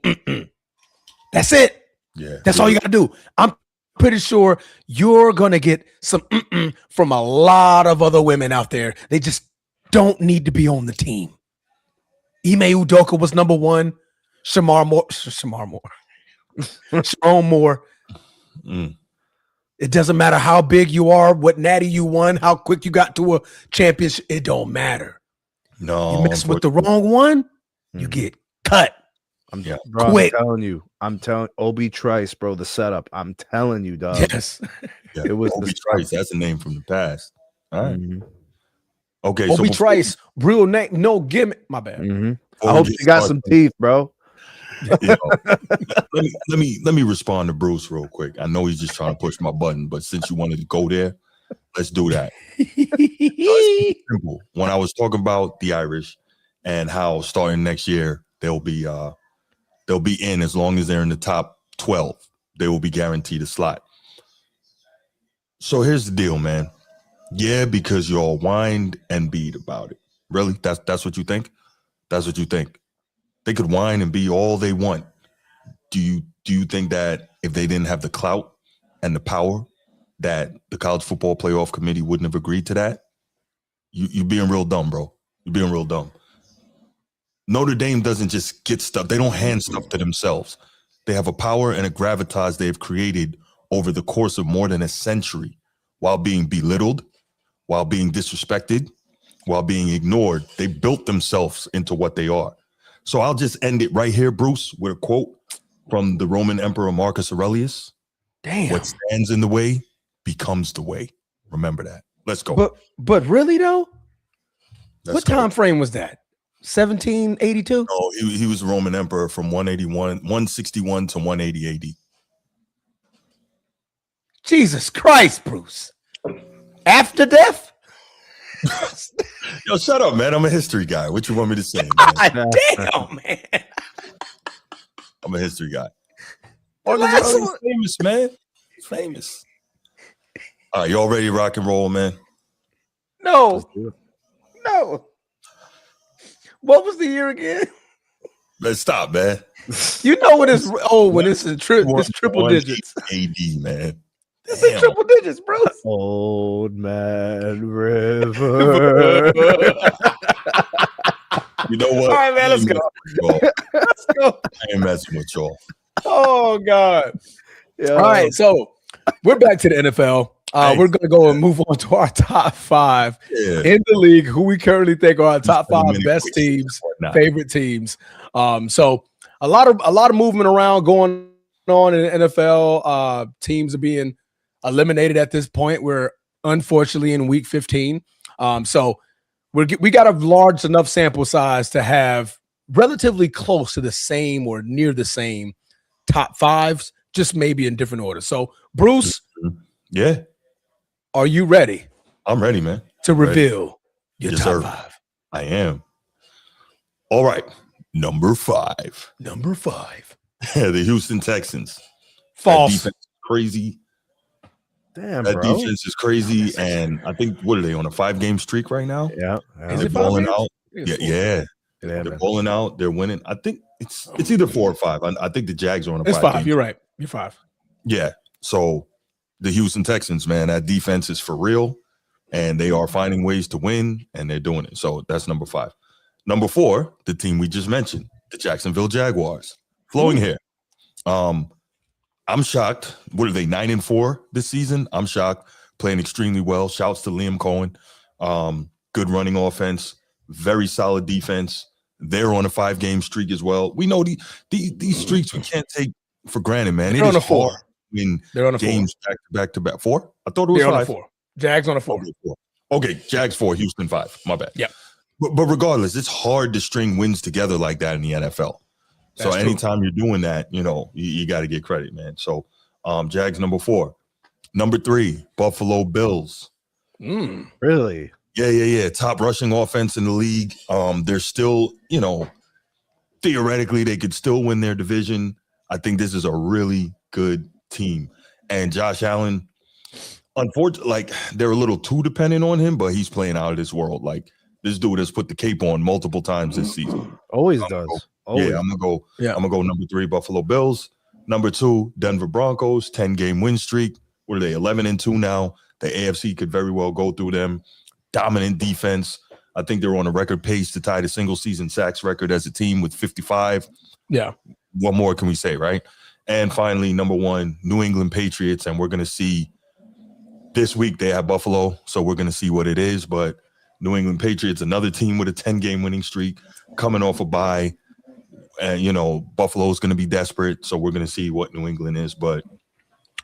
Speaker 1: That's it.
Speaker 2: Yeah.
Speaker 1: That's all you got to do. I'm pretty sure you're going to get some from a lot of other women out there. They just don't need to be on the team. Ime Udoka was number one. Sharon Moore.
Speaker 2: Mm.
Speaker 1: It doesn't matter how big you are, what natty you won, how quick you got to a championship. It don't matter.
Speaker 2: No.
Speaker 1: You mess with the wrong one, you get cut.
Speaker 3: Bro,
Speaker 1: Quick.
Speaker 3: I'm telling Obi Trice, bro, the setup. I'm telling you, dog.
Speaker 1: Yes.
Speaker 2: Yeah.
Speaker 3: It was
Speaker 2: Obi
Speaker 3: the
Speaker 2: Trice. That's a name from the past. All right.
Speaker 3: Mhm.
Speaker 2: Okay.
Speaker 1: Obi
Speaker 2: before-
Speaker 1: Trice, real name, no gimmick. My bad.
Speaker 3: Mhm.
Speaker 2: before
Speaker 3: I
Speaker 2: we
Speaker 3: hope
Speaker 2: get
Speaker 3: you got
Speaker 2: started,
Speaker 3: some teeth, bro.
Speaker 2: you know, let me respond to Bruce real quick. I know he's just trying to push my button, but since you wanted to go there, let's do that. Simple. When I was talking about the Irish and how starting next year they'll be in as long as they're in the top 12, they will be guaranteed a slot. So here's the deal, man. Yeah, because you're all whined and beat about it. Really? That's what you think? That's what you think? They could whine and be all they want. Do you think that if they didn't have the clout and the power that the College Football Playoff Committee wouldn't have agreed to that, you're being real dumb, bro. You're being real dumb. Notre Dame doesn't just get stuff. They don't hand stuff to themselves. They have a power and a gravitas they have created over the course of more than a century while being belittled, while being disrespected, while being ignored. They built themselves into what they are. So I'll just end it right here, Bruce, with a quote from the Roman Emperor Marcus Aurelius.
Speaker 1: Damn.
Speaker 2: What stands in the way becomes the way. Remember that. Let's go.
Speaker 1: But really though,
Speaker 2: Let's
Speaker 1: what time frame was that? 1782?
Speaker 2: No, he was Roman Emperor from 161 to 180 AD.
Speaker 1: Jesus Christ, Bruce. After death?
Speaker 2: Yo, shut up, man. I'm a history guy. What you want me to say, man?
Speaker 1: God damn, man.
Speaker 2: I'm a history guy.
Speaker 1: Last
Speaker 2: He's
Speaker 1: one-
Speaker 2: famous, man. He's famous. All right, y'all ready to rock and roll, man?
Speaker 1: No. No. What was the year again?
Speaker 2: Let's stop, man.
Speaker 1: You know when it's when it's in it's triple digits.
Speaker 2: AD, man.
Speaker 1: It's in triple digits, bro.
Speaker 3: Old Man River.
Speaker 2: You know what?
Speaker 1: All right, man, let's go. Let's go.
Speaker 2: I ain't messing with y'all.
Speaker 1: Oh God.
Speaker 3: Yo.
Speaker 1: All right, so we're back to the NFL. We're gonna go and move on to our top 5 in the league, who we currently think are our top 5 best teams, favorite teams. So a lot of movement around going on in the NFL. Teams are being eliminated at this point. We're unfortunately in week 15. So we got a large enough sample size to have relatively close to the same or near the same top 5s, just maybe in different order. So Bruce,
Speaker 2: yeah,
Speaker 1: are you ready?
Speaker 2: I'm ready, man.
Speaker 1: To reveal your
Speaker 2: Yes,
Speaker 1: top
Speaker 2: sir.
Speaker 1: 5.
Speaker 2: I am. All right, number 5.
Speaker 1: Number 5.
Speaker 2: The Houston Texans.
Speaker 1: False.
Speaker 2: That defense is crazy.
Speaker 3: Damn,
Speaker 2: That
Speaker 3: bro.
Speaker 2: defense is crazy, and I think what are they on a 5-game streak right now?
Speaker 3: Yeah.
Speaker 1: Is
Speaker 2: They're
Speaker 1: it 5
Speaker 2: balling
Speaker 1: games?
Speaker 2: out. Yeah. They're balling out. They're winning. I think it's either 4 or 5. I think the Jags are on a 5.
Speaker 1: It's 5. You're right. You're 5.
Speaker 2: Yeah. So the Houston Texans, man, that defense is for real, and they are finding ways to win, and they're doing it. So that's number 5. Number 4, the team we just mentioned, the Jacksonville Jaguars. Flowing here. I'm shocked. What are they, 9-4 this season? I'm shocked. Playing extremely well. Shouts to Liam Cohen. Good running offense. Very solid defense. They're on a 5-game streak as well. We know these streaks we can't take for granted, man.
Speaker 1: They're on a 4.
Speaker 2: They're on a games 4. back to back. 4? I thought it was
Speaker 1: They're
Speaker 2: 5.
Speaker 1: on a 4. Jags on a 4.
Speaker 2: Okay, Jags 4, Houston 5. My bad.
Speaker 1: Yeah.
Speaker 2: But regardless, it's hard to string wins together like that in the NFL. So
Speaker 1: That's
Speaker 2: anytime you're doing that, you got to get credit, man. So Jags number 4. Number 3, Buffalo Bills.
Speaker 3: Really?
Speaker 2: Yeah. Top rushing offense in the league. They're still, theoretically, they could still win their division. I think this is a really good team. And Josh Allen, unfortunately, they're a little too dependent on him, but he's playing out of this world. This dude has put the cape on multiple times this season.
Speaker 3: Always does. Always.
Speaker 2: Yeah, I'm gonna go number 3, Buffalo Bills. Number 2, Denver Broncos, 10-game win streak. What are they, 11-2 now? The AFC could very well go through them. Dominant defense. I think they're on a record pace to tie the single-season sacks record as a team with 55.
Speaker 1: Yeah.
Speaker 2: What more can we say, right? And finally, number 1, New England Patriots. And we're going to see this week they have Buffalo, so we're going to see what it is. But New England Patriots, another team with a 10-game winning streak, coming off a bye. And, Buffalo's going to be desperate, so we're going to see what New England is. But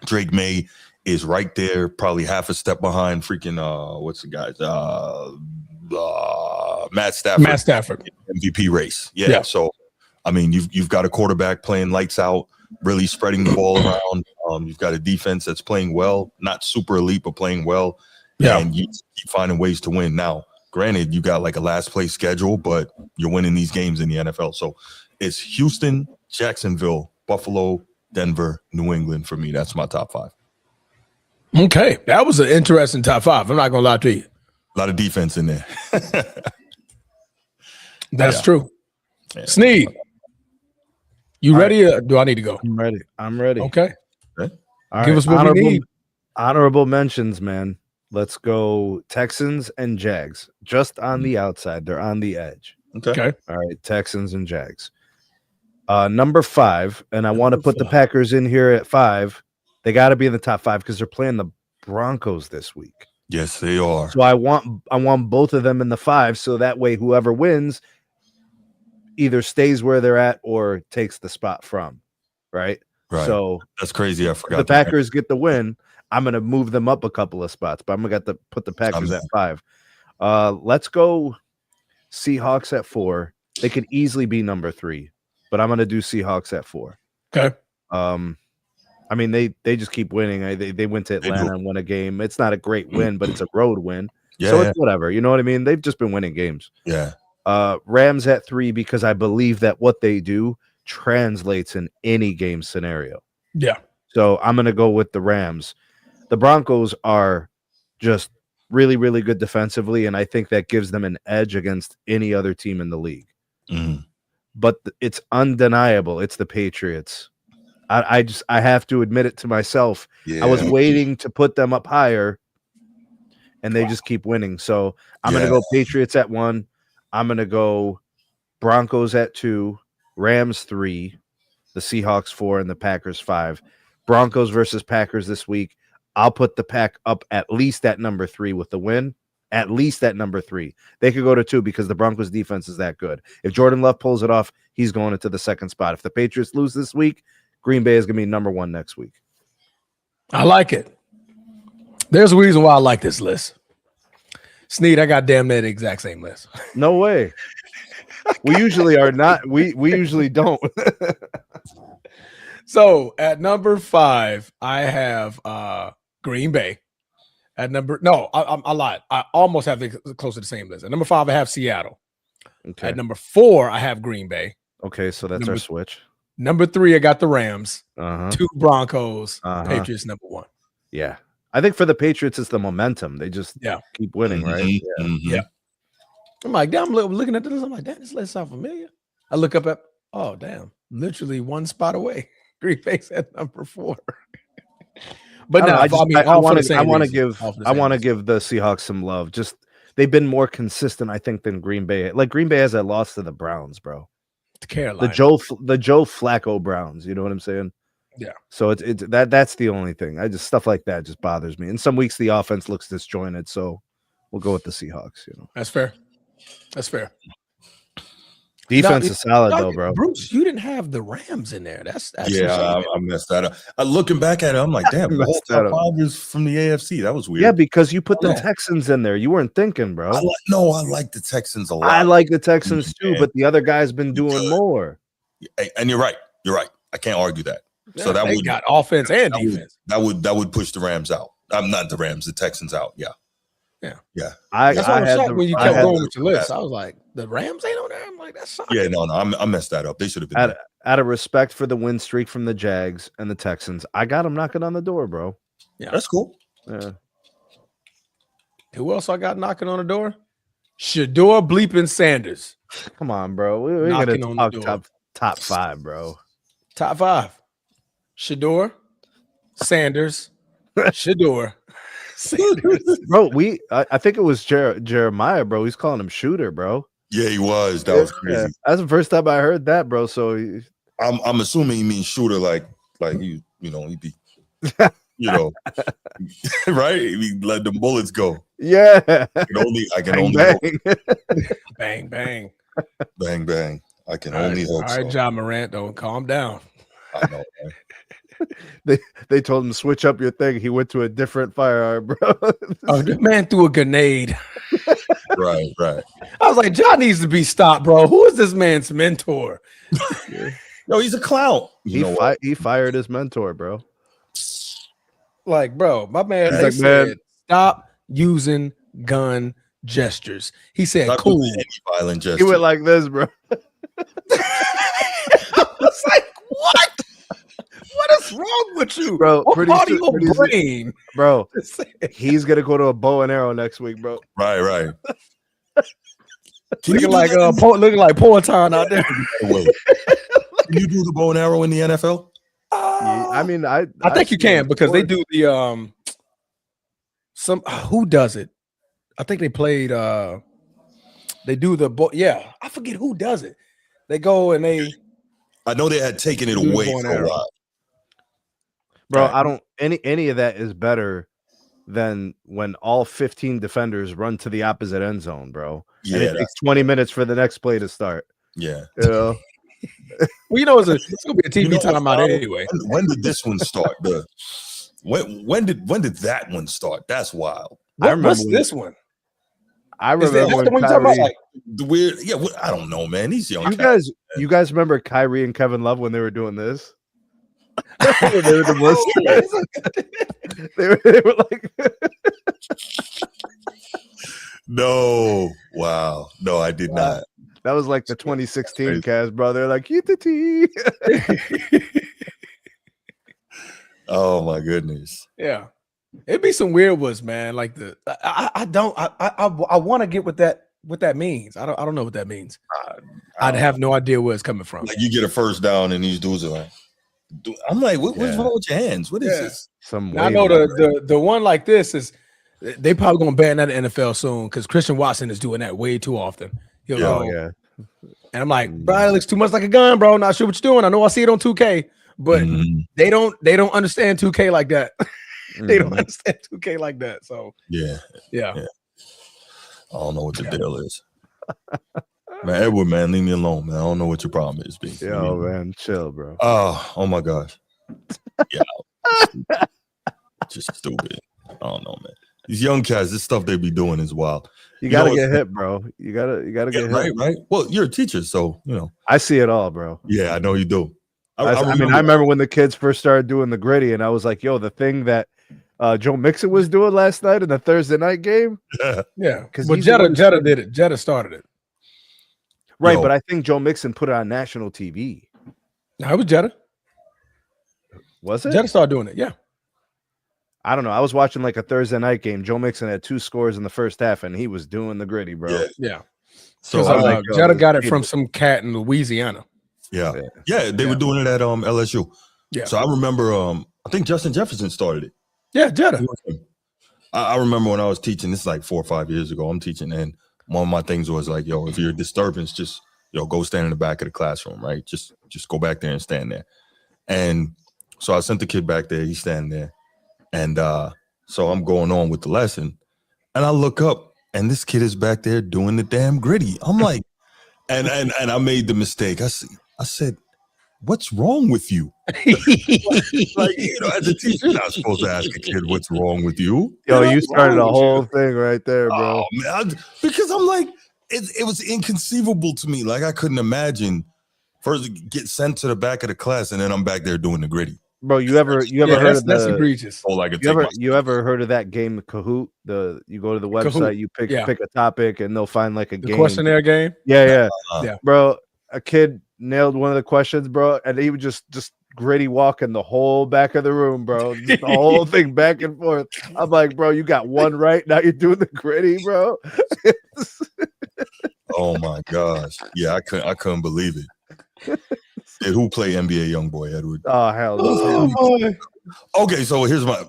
Speaker 2: Drake May is right there, probably half a step behind freaking, what's the guy's? Matt Stafford. MVP race. Yeah. So, I mean, you've got a quarterback playing lights out, really spreading the ball around. You've got a defense that's playing well, not super elite, but playing well. Yeah. And you keep finding ways to win. Now, granted, you got a last place schedule, but you're winning these games in the NFL. So it's Houston, Jacksonville, Buffalo, Denver, New England for me. That's my top 5.
Speaker 1: Okay. That was an interesting top 5. I'm not going to lie to you.
Speaker 2: A lot of defense in there.
Speaker 1: That's true. Yeah. Sneed, you ready? Or do I need to go?
Speaker 3: I'm ready.
Speaker 1: Okay.
Speaker 2: Okay.
Speaker 3: All
Speaker 1: Give us what we need.
Speaker 3: Honorable mentions, man. Let's go Texans and Jags. Just on the outside. They're on the edge.
Speaker 1: Okay.
Speaker 3: All right, Texans and Jags. Number 5, and I want to put the Packers in here at 5. They got to be in the top 5 because they're playing the Broncos this week.
Speaker 2: Yes, they are.
Speaker 3: So I want both of them in the 5, so that way whoever wins either stays where they're at or takes the spot from. Right. So
Speaker 2: that's crazy. I forgot.
Speaker 3: The Packers get the win. I'm gonna move them up a couple of spots, but I'm gonna put the Packers at 5. Let's go Seahawks at 4. They could easily be number 3, but I'm gonna do Seahawks at 4.
Speaker 1: Okay.
Speaker 3: I mean they just keep winning. They went to Atlanta and won a game. It's not a great win, but it's a road win.
Speaker 2: Yeah.
Speaker 3: So it's whatever. You know what I mean? They've just been winning games.
Speaker 2: Yeah.
Speaker 3: Rams at 3 because I believe that what they do translates in any game scenario.
Speaker 1: Yeah.
Speaker 3: So I'm gonna go with the Rams. The Broncos are just really, really good defensively, and I think that gives them an edge against any other team in the league.
Speaker 2: Mm.
Speaker 3: But it's undeniable. It's the Patriots. I have to admit it to myself.
Speaker 2: Yeah.
Speaker 3: I was waiting to put them up higher, and they just keep winning. So I'm going to go Patriots at 1. I'm going to go Broncos at 2, Rams 3, the Seahawks 4, and the Packers 5. Broncos versus Packers this week. I'll put the Pack up at least at number 3 with the win. At least at number 3. They could go to 2 because the Broncos defense is that good. If Jordan Love pulls it off, he's going into the second spot. If the Patriots lose this week, Green Bay is going to be number 1 next week.
Speaker 1: I like it. There's a reason why I like this list. Sneed, I got damn near the exact same list.
Speaker 3: No way. We usually are not. We usually don't.
Speaker 1: So at number 5, I have Green Bay. At I lied. I almost have close to the same list. At number 5, I have Seattle.
Speaker 3: Okay.
Speaker 1: At number 4, I have Green Bay.
Speaker 3: Okay, so that's our switch.
Speaker 1: Number 3, I got the Rams.
Speaker 3: Uh-huh.
Speaker 1: 2 Broncos. Patriots number 1.
Speaker 3: Yeah. I think for the Patriots, it's the momentum. They just keep winning, right?
Speaker 2: Mm-hmm.
Speaker 3: Yeah.
Speaker 2: Mm-hmm.
Speaker 1: Yeah. I'm like, damn, I'm looking at this. I'm like, damn, this list sound familiar. I look up at, oh, damn, literally 1 spot away. Green Bay's at number 4. But no,
Speaker 3: I want to give the Seahawks some love. Just they've been more consistent, I think, than Green Bay. Like Green Bay has a loss to the Browns, bro.
Speaker 1: To Carolina.
Speaker 3: The Joe Flacco Browns. You know what I'm saying?
Speaker 1: Yeah. So
Speaker 3: that's the only thing. Stuff like that just bothers me. And some weeks the offense looks disjointed, so we'll go with the Seahawks. You know,
Speaker 1: that's fair. That's fair.
Speaker 3: Defense is solid though, bro.
Speaker 1: Bruce, you didn't have the Rams in there. That's
Speaker 2: I messed that up. Looking back at it, I'm like, damn, the whole top 5 is from the AFC. That was weird.
Speaker 3: Yeah, because you put the Texans in there. You weren't thinking, bro.
Speaker 2: I like the Texans a lot.
Speaker 3: I like the Texans too, but the other guy's been doing more.
Speaker 2: And you're right. I can't argue that.
Speaker 1: Yeah,
Speaker 2: so that
Speaker 1: would got offense and defense.
Speaker 2: That would push the Rams out. I'm not the Rams, the Texans out. Yeah.
Speaker 1: That's why I was shocked when you kept going with your list. I was like, the Rams ain't on there. I'm like, that's shocking.
Speaker 2: Yeah, no, I messed that up. They should have been
Speaker 3: out of respect for the win streak from the Jags and the Texans. I got them knocking on the door, bro.
Speaker 1: Yeah,
Speaker 2: that's cool.
Speaker 3: Yeah.
Speaker 1: Who else I got knocking on the door? Shador bleeping Sanders.
Speaker 3: Come on, bro. We're gonna talk top 5, bro.
Speaker 1: Top 5. Shador, Sanders, Shador.
Speaker 3: Bro, I think it was Jeremiah, bro. He's calling him Shooter, bro.
Speaker 2: Yeah, he was. That was crazy.
Speaker 3: Yeah. That's the first time I heard that, bro. So
Speaker 2: I'm assuming he means shooter, like he'd be, right? He let the bullets go.
Speaker 3: Yeah.
Speaker 2: I can only
Speaker 1: bang bang,
Speaker 2: bang bang. I can only hope.
Speaker 1: All right, John Morant, don't calm down.
Speaker 2: I know, right?
Speaker 3: They told him to switch up your thing. He went to a different firearm, bro.
Speaker 1: Oh, the man threw a grenade.
Speaker 2: Right.
Speaker 1: I was like, John needs to be stopped, bro. Who is this man's mentor?
Speaker 2: No, he's a clown.
Speaker 3: He fired his mentor, bro.
Speaker 1: Like, bro, my man said, stop using gun gestures. He said,
Speaker 2: not
Speaker 1: cool.
Speaker 2: Violent gesture.
Speaker 3: He went like this, bro.
Speaker 1: I was like, what? What is wrong with you,
Speaker 3: bro?
Speaker 1: What part of your brain,
Speaker 3: bro? He's gonna go to a bow and arrow next week, bro.
Speaker 2: Right.
Speaker 1: Looking like Poetan out there.
Speaker 2: Can you do the bow and arrow in the NFL?
Speaker 3: I mean, I
Speaker 1: think you can because they do the some who does it? I think they played. They do the I forget who does it. They go and they.
Speaker 2: I know they had taken it
Speaker 1: Do the
Speaker 2: away
Speaker 1: bow and
Speaker 2: for a
Speaker 1: arrow.
Speaker 2: while.
Speaker 3: Bro,
Speaker 2: Right.
Speaker 3: I don't any of that is better than when all 15 defenders run to the opposite end zone, bro.
Speaker 2: Yeah,
Speaker 3: And it takes 20 minutes for the next play to start.
Speaker 2: yeah.
Speaker 3: You know?
Speaker 1: Well, you know, it's gonna be a TV
Speaker 2: You know what,
Speaker 1: timeout
Speaker 2: Sal?
Speaker 1: anyway.
Speaker 2: When did this one start? When did that one start? That's wild.
Speaker 1: What's this one?
Speaker 3: I
Speaker 1: Is that
Speaker 3: remember when
Speaker 1: the one you talking about?
Speaker 3: Kyrie,
Speaker 1: Like,
Speaker 2: The weird, yeah. I don't know, man. These young
Speaker 3: you guys remember Kyrie and Kevin Love when they were doing this? When they were the most, they were like
Speaker 2: No, wow, no, I did not.
Speaker 3: that was like the 2016 cast, bro. They're like, eat the tea.
Speaker 2: Oh my goodness.
Speaker 1: yeah, it'd be some weird ones, man. Like I want to get what that means. I don't know what that means. I'd have no idea where it's coming from.
Speaker 2: Like you get a first down and these dudes are like, I'm like, what's wrong with your hands? What is this?
Speaker 1: Now, I know the one like this is they probably gonna ban that in the NFL soon because Christian Watson is doing that way too often. He'll go, and I'm like, bro, it looks too much like a gun, bro. Not sure what you're doing. I know I see it on 2K, but they don't understand 2K like that. They don't understand 2K like that. So yeah.
Speaker 2: I don't know what the deal is. Man, Edward, man, leave me alone, man. I don't know what your problem is, B.
Speaker 3: Yo, man, chill, bro.
Speaker 2: Oh my gosh. Yeah. Just stupid. I don't know, man. These young cats, this stuff they be doing is wild.
Speaker 3: You gotta get hit, bro. You gotta get hit.
Speaker 2: Right. Well, you're a teacher, so you know.
Speaker 3: I see it all, bro.
Speaker 2: Yeah, I know you do.
Speaker 3: I remember when the kids first started doing the gritty, and I was like, yo, the thing that Joe Mixon was doing last night in the Thursday night game.
Speaker 1: Yeah, because Jetta did it. Jetta started it.
Speaker 3: Right, but I think Joe Mixon put it on national TV.
Speaker 1: No, it was Jetta.
Speaker 3: Was it?
Speaker 1: Jetta started doing it, yeah.
Speaker 3: I don't know. I was watching like a Thursday night game. Joe Mixon had 2 scores in the first half, and he was doing the gritty, bro.
Speaker 1: Yeah.
Speaker 2: So
Speaker 1: Jetta got it from some cat in Louisiana.
Speaker 2: Yeah, they were doing it at LSU.
Speaker 1: Yeah.
Speaker 2: So I remember I think Justin Jefferson started it.
Speaker 1: Yeah, Jetta.
Speaker 2: I remember when I was teaching, this is like 4 or 5 years ago, I'm teaching, and one of my things was like, yo, if you're a disturbance, just go stand in the back of the classroom, right? Just go back there and stand there. And so I sent the kid back there, he's standing there. And so I'm going on with the lesson, and I look up, and this kid is back there doing the damn gritty. I'm like, and I made the mistake. I said, what's wrong with you? Like, as a teacher, you're not supposed to ask a kid what's wrong with you.
Speaker 3: Yo, you started a whole thing right there, bro.
Speaker 2: Oh, man, because I'm like, it was inconceivable to me. Like, I couldn't imagine first get sent to the back of the class, and then I'm back there doing the gritty.
Speaker 3: Bro, you ever heard of
Speaker 1: that's egregious.
Speaker 2: Oh, like
Speaker 3: you ever heard of that game Kahoot? You go to the website, you pick a topic, and they'll find like a game.
Speaker 1: Questionnaire game.
Speaker 3: Yeah. Bro, a kid nailed one of the questions, bro, and he would just gritty walking the whole back of the room, bro. Just the whole thing back and forth. I'm like, bro, you got one right. Now you're doing the gritty, bro.
Speaker 2: Oh my gosh. Yeah, I couldn't believe it. Hey, who played NBA Youngboy, Edward?
Speaker 3: Oh, hell no.
Speaker 2: Okay, so here's my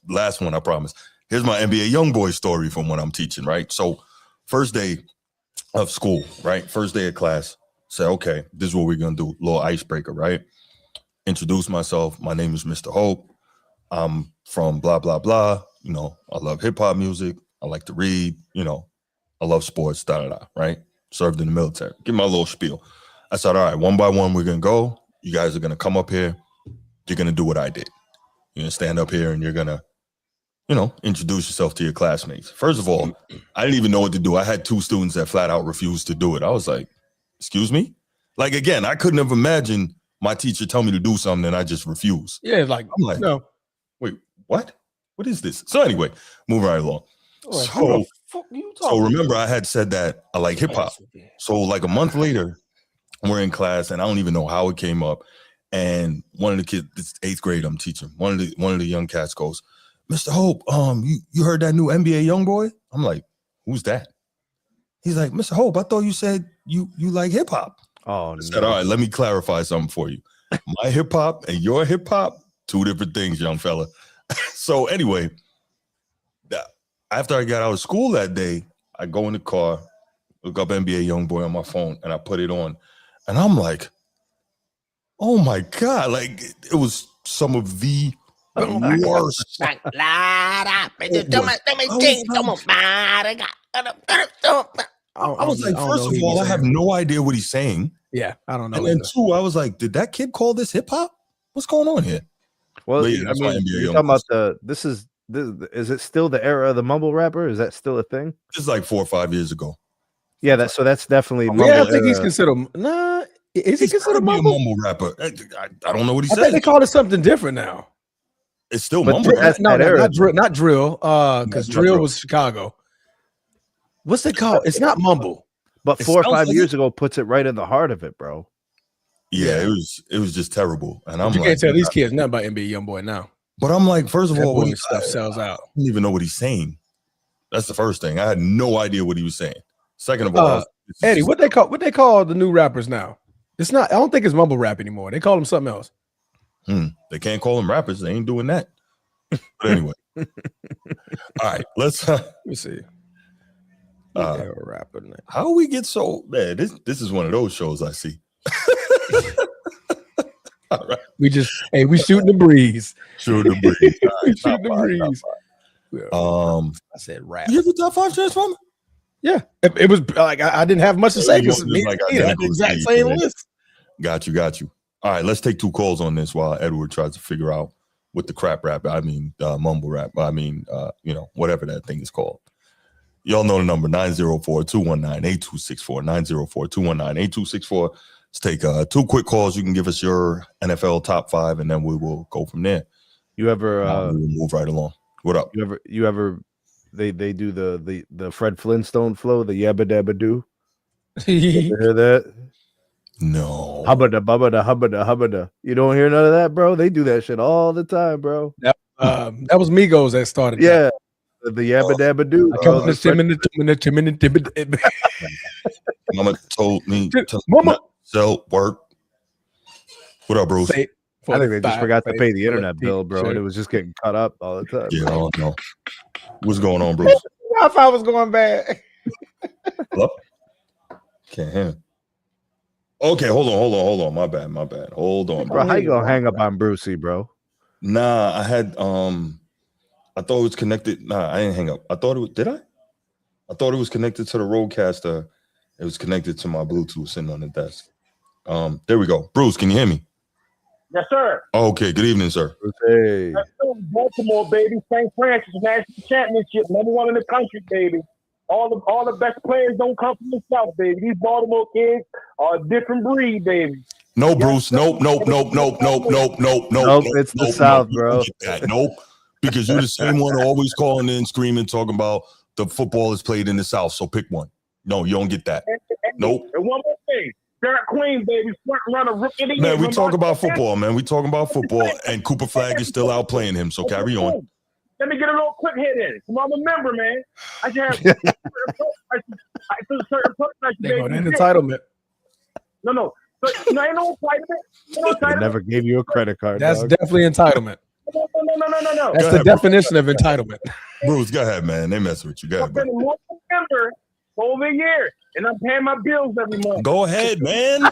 Speaker 2: last one, I promise. Here's my NBA Youngboy story from when I'm teaching, right? So first day of school, right? First day of class. Say, okay, this is what we're going to do. Little icebreaker, right? Introduce myself. My name is Mr. Hope. I'm from blah, blah, blah. I love hip hop music. I like to read. I love sports, right? Served in the military. Give my little spiel. I said, all right, one by one, we're going to go. You guys are going to come up here. You're going to do what I did. You're going to stand up here and you're going to, introduce yourself to your classmates. First of all, I didn't even know what to do. I had 2 students that flat out refused to do it. I was like, excuse me? Like, again, I couldn't have imagined my teacher tell me to do something and I just refuse.
Speaker 1: Yeah, I'm like, no.
Speaker 2: Wait, what? What is this? So anyway, moving right along. So remember, I had said that I like hip hop. So like a month later, we're in class, and I don't even know how it came up. And one of the kids, it's 8th grade, I'm teaching. One of the young cats goes, Mr. Hope, you heard that new NBA Youngboy? I'm like, who's that? He's like, Mr. Hope, I thought you said you like hip hop.
Speaker 3: Oh,
Speaker 2: I said, all right, let me clarify something for you. My hip hop and your hip hop, 2 different things, young fella. So anyway, after I got out of school that day, I go in the car, look up NBA YoungBoy on my phone, and I put it on. And I'm like, oh my God. Like, it was some of the worst. I was like, first of all, I have no idea what he's saying.
Speaker 1: Yeah, I don't know.
Speaker 2: And then two, I was like, did that kid call this hip hop? What's going on here?
Speaker 3: Well,
Speaker 2: But yeah,
Speaker 3: I
Speaker 2: that's why
Speaker 3: mean,
Speaker 2: NBA
Speaker 3: you're talking about is it still the era of the mumble rapper? Is that still a thing?
Speaker 2: This is like 4 or 5 years ago.
Speaker 3: Yeah, that's definitely mumble.
Speaker 1: Yeah, I think he's considered. Nah, is he considered
Speaker 2: a mumble rapper? I don't know what he said.
Speaker 1: I think they call it something different now.
Speaker 2: It's still
Speaker 3: But
Speaker 2: mumble.
Speaker 3: that's
Speaker 1: No,
Speaker 3: that era.
Speaker 1: not drill. Because drill was Chicago. What's it called? It's not mumble.
Speaker 3: But 4 or 5 years ago puts it right in the heart of it, bro.
Speaker 2: Yeah, it was just terrible. And I'm
Speaker 1: you
Speaker 2: like,
Speaker 1: can't tell these kids nothing about NBA YoungBoy now.
Speaker 2: But I'm like, first of all,
Speaker 1: when stuff sells out.
Speaker 2: I don't even know what he's saying. That's the first thing. I had no idea what he was saying. Second of all,
Speaker 1: Eddie, what they call the new rappers now? It's not. I don't think it's mumble rap anymore. They call them something else.
Speaker 2: They can't call them rappers. They ain't doing that. But anyway, all right. Let
Speaker 1: me see.
Speaker 2: Rapper. How we get so man? This is one of those shows I see. All right.
Speaker 1: We shooting the breeze.
Speaker 2: Shooting the breeze. Right,
Speaker 1: shooting the breeze.
Speaker 2: I
Speaker 1: said rap.
Speaker 2: You ever top 5 Transformer?
Speaker 1: Yeah. It was like I didn't have much to say because
Speaker 2: like
Speaker 1: the exact same list.
Speaker 2: Got you. All right, let's take 2 calls on this while Edward tries to figure out what the crap rap. I mean, mumble rap. I mean, whatever that thing is called. Y'all know the number 904-219-8264. 904-219-8264. Let's take 2 quick calls. You can give us your NFL top 5, and then we will go from there.
Speaker 3: You ever
Speaker 2: we'll move right along. What up?
Speaker 3: You ever they do the Fred Flintstone flow, the yabba dabba doo. You hear that?
Speaker 2: No.
Speaker 3: Hubbada bubbada hubbada hubbada. You don't hear none of that, bro? They do that shit all the time, bro.
Speaker 1: That was Migos that started.
Speaker 3: Yeah. The yabba dabba doo.
Speaker 2: Mama told me to sell work. What up, Bruce?
Speaker 3: I think they just forgot to pay the internet bill, bro, and it was just getting cut up all the time.
Speaker 2: Yeah, I don't know. What's going on, Bruce?
Speaker 1: Wi-Fi was going bad.
Speaker 2: Hello? Can't hear. Okay, hold on. My bad. Hold on,
Speaker 3: bro. How you gonna hang up on Brucey, bro?
Speaker 2: Nah, I had I thought it was connected. Nah, I didn't hang up. I thought it was. Did I? I thought it was connected to the Rodecaster. It was connected to my Bluetooth sitting on the desk. There we go. Bruce, can you hear me?
Speaker 4: Yes, sir.
Speaker 2: Okay, good evening, sir.
Speaker 3: Hey.
Speaker 4: Baltimore, baby. St. Francis National Championship, #1 in the country, baby. All the best players don't come from the South, baby. These Baltimore kids are a different breed, baby.
Speaker 2: No, Bruce. Nope.
Speaker 3: It's the South, bro.
Speaker 2: Nope. Because you're the same one always calling in, screaming, talking about the football is played in the South. So pick one. No, you don't get that. Nope.
Speaker 4: And one more thing. Derek Queen, baby, front runner, rookie of the year.
Speaker 2: Man, we talk about football, man. We talking about football, and Cooper Flag is still out playing him. So carry on.
Speaker 4: Let me get a little quick hit in. Come on, remember, man. I should have certain person.
Speaker 1: They go that entitlement.
Speaker 4: No. Ain't no entitlement.
Speaker 3: They never gave you a credit card.
Speaker 1: That's
Speaker 3: dog.
Speaker 1: definitely entitlement.
Speaker 4: No.
Speaker 1: That's the definition of entitlement.
Speaker 2: Bruce, go ahead, man. They mess with you. Go ahead,
Speaker 4: bro. More than a member over a year, and I'm paying my bills every month.
Speaker 2: Go ahead, man.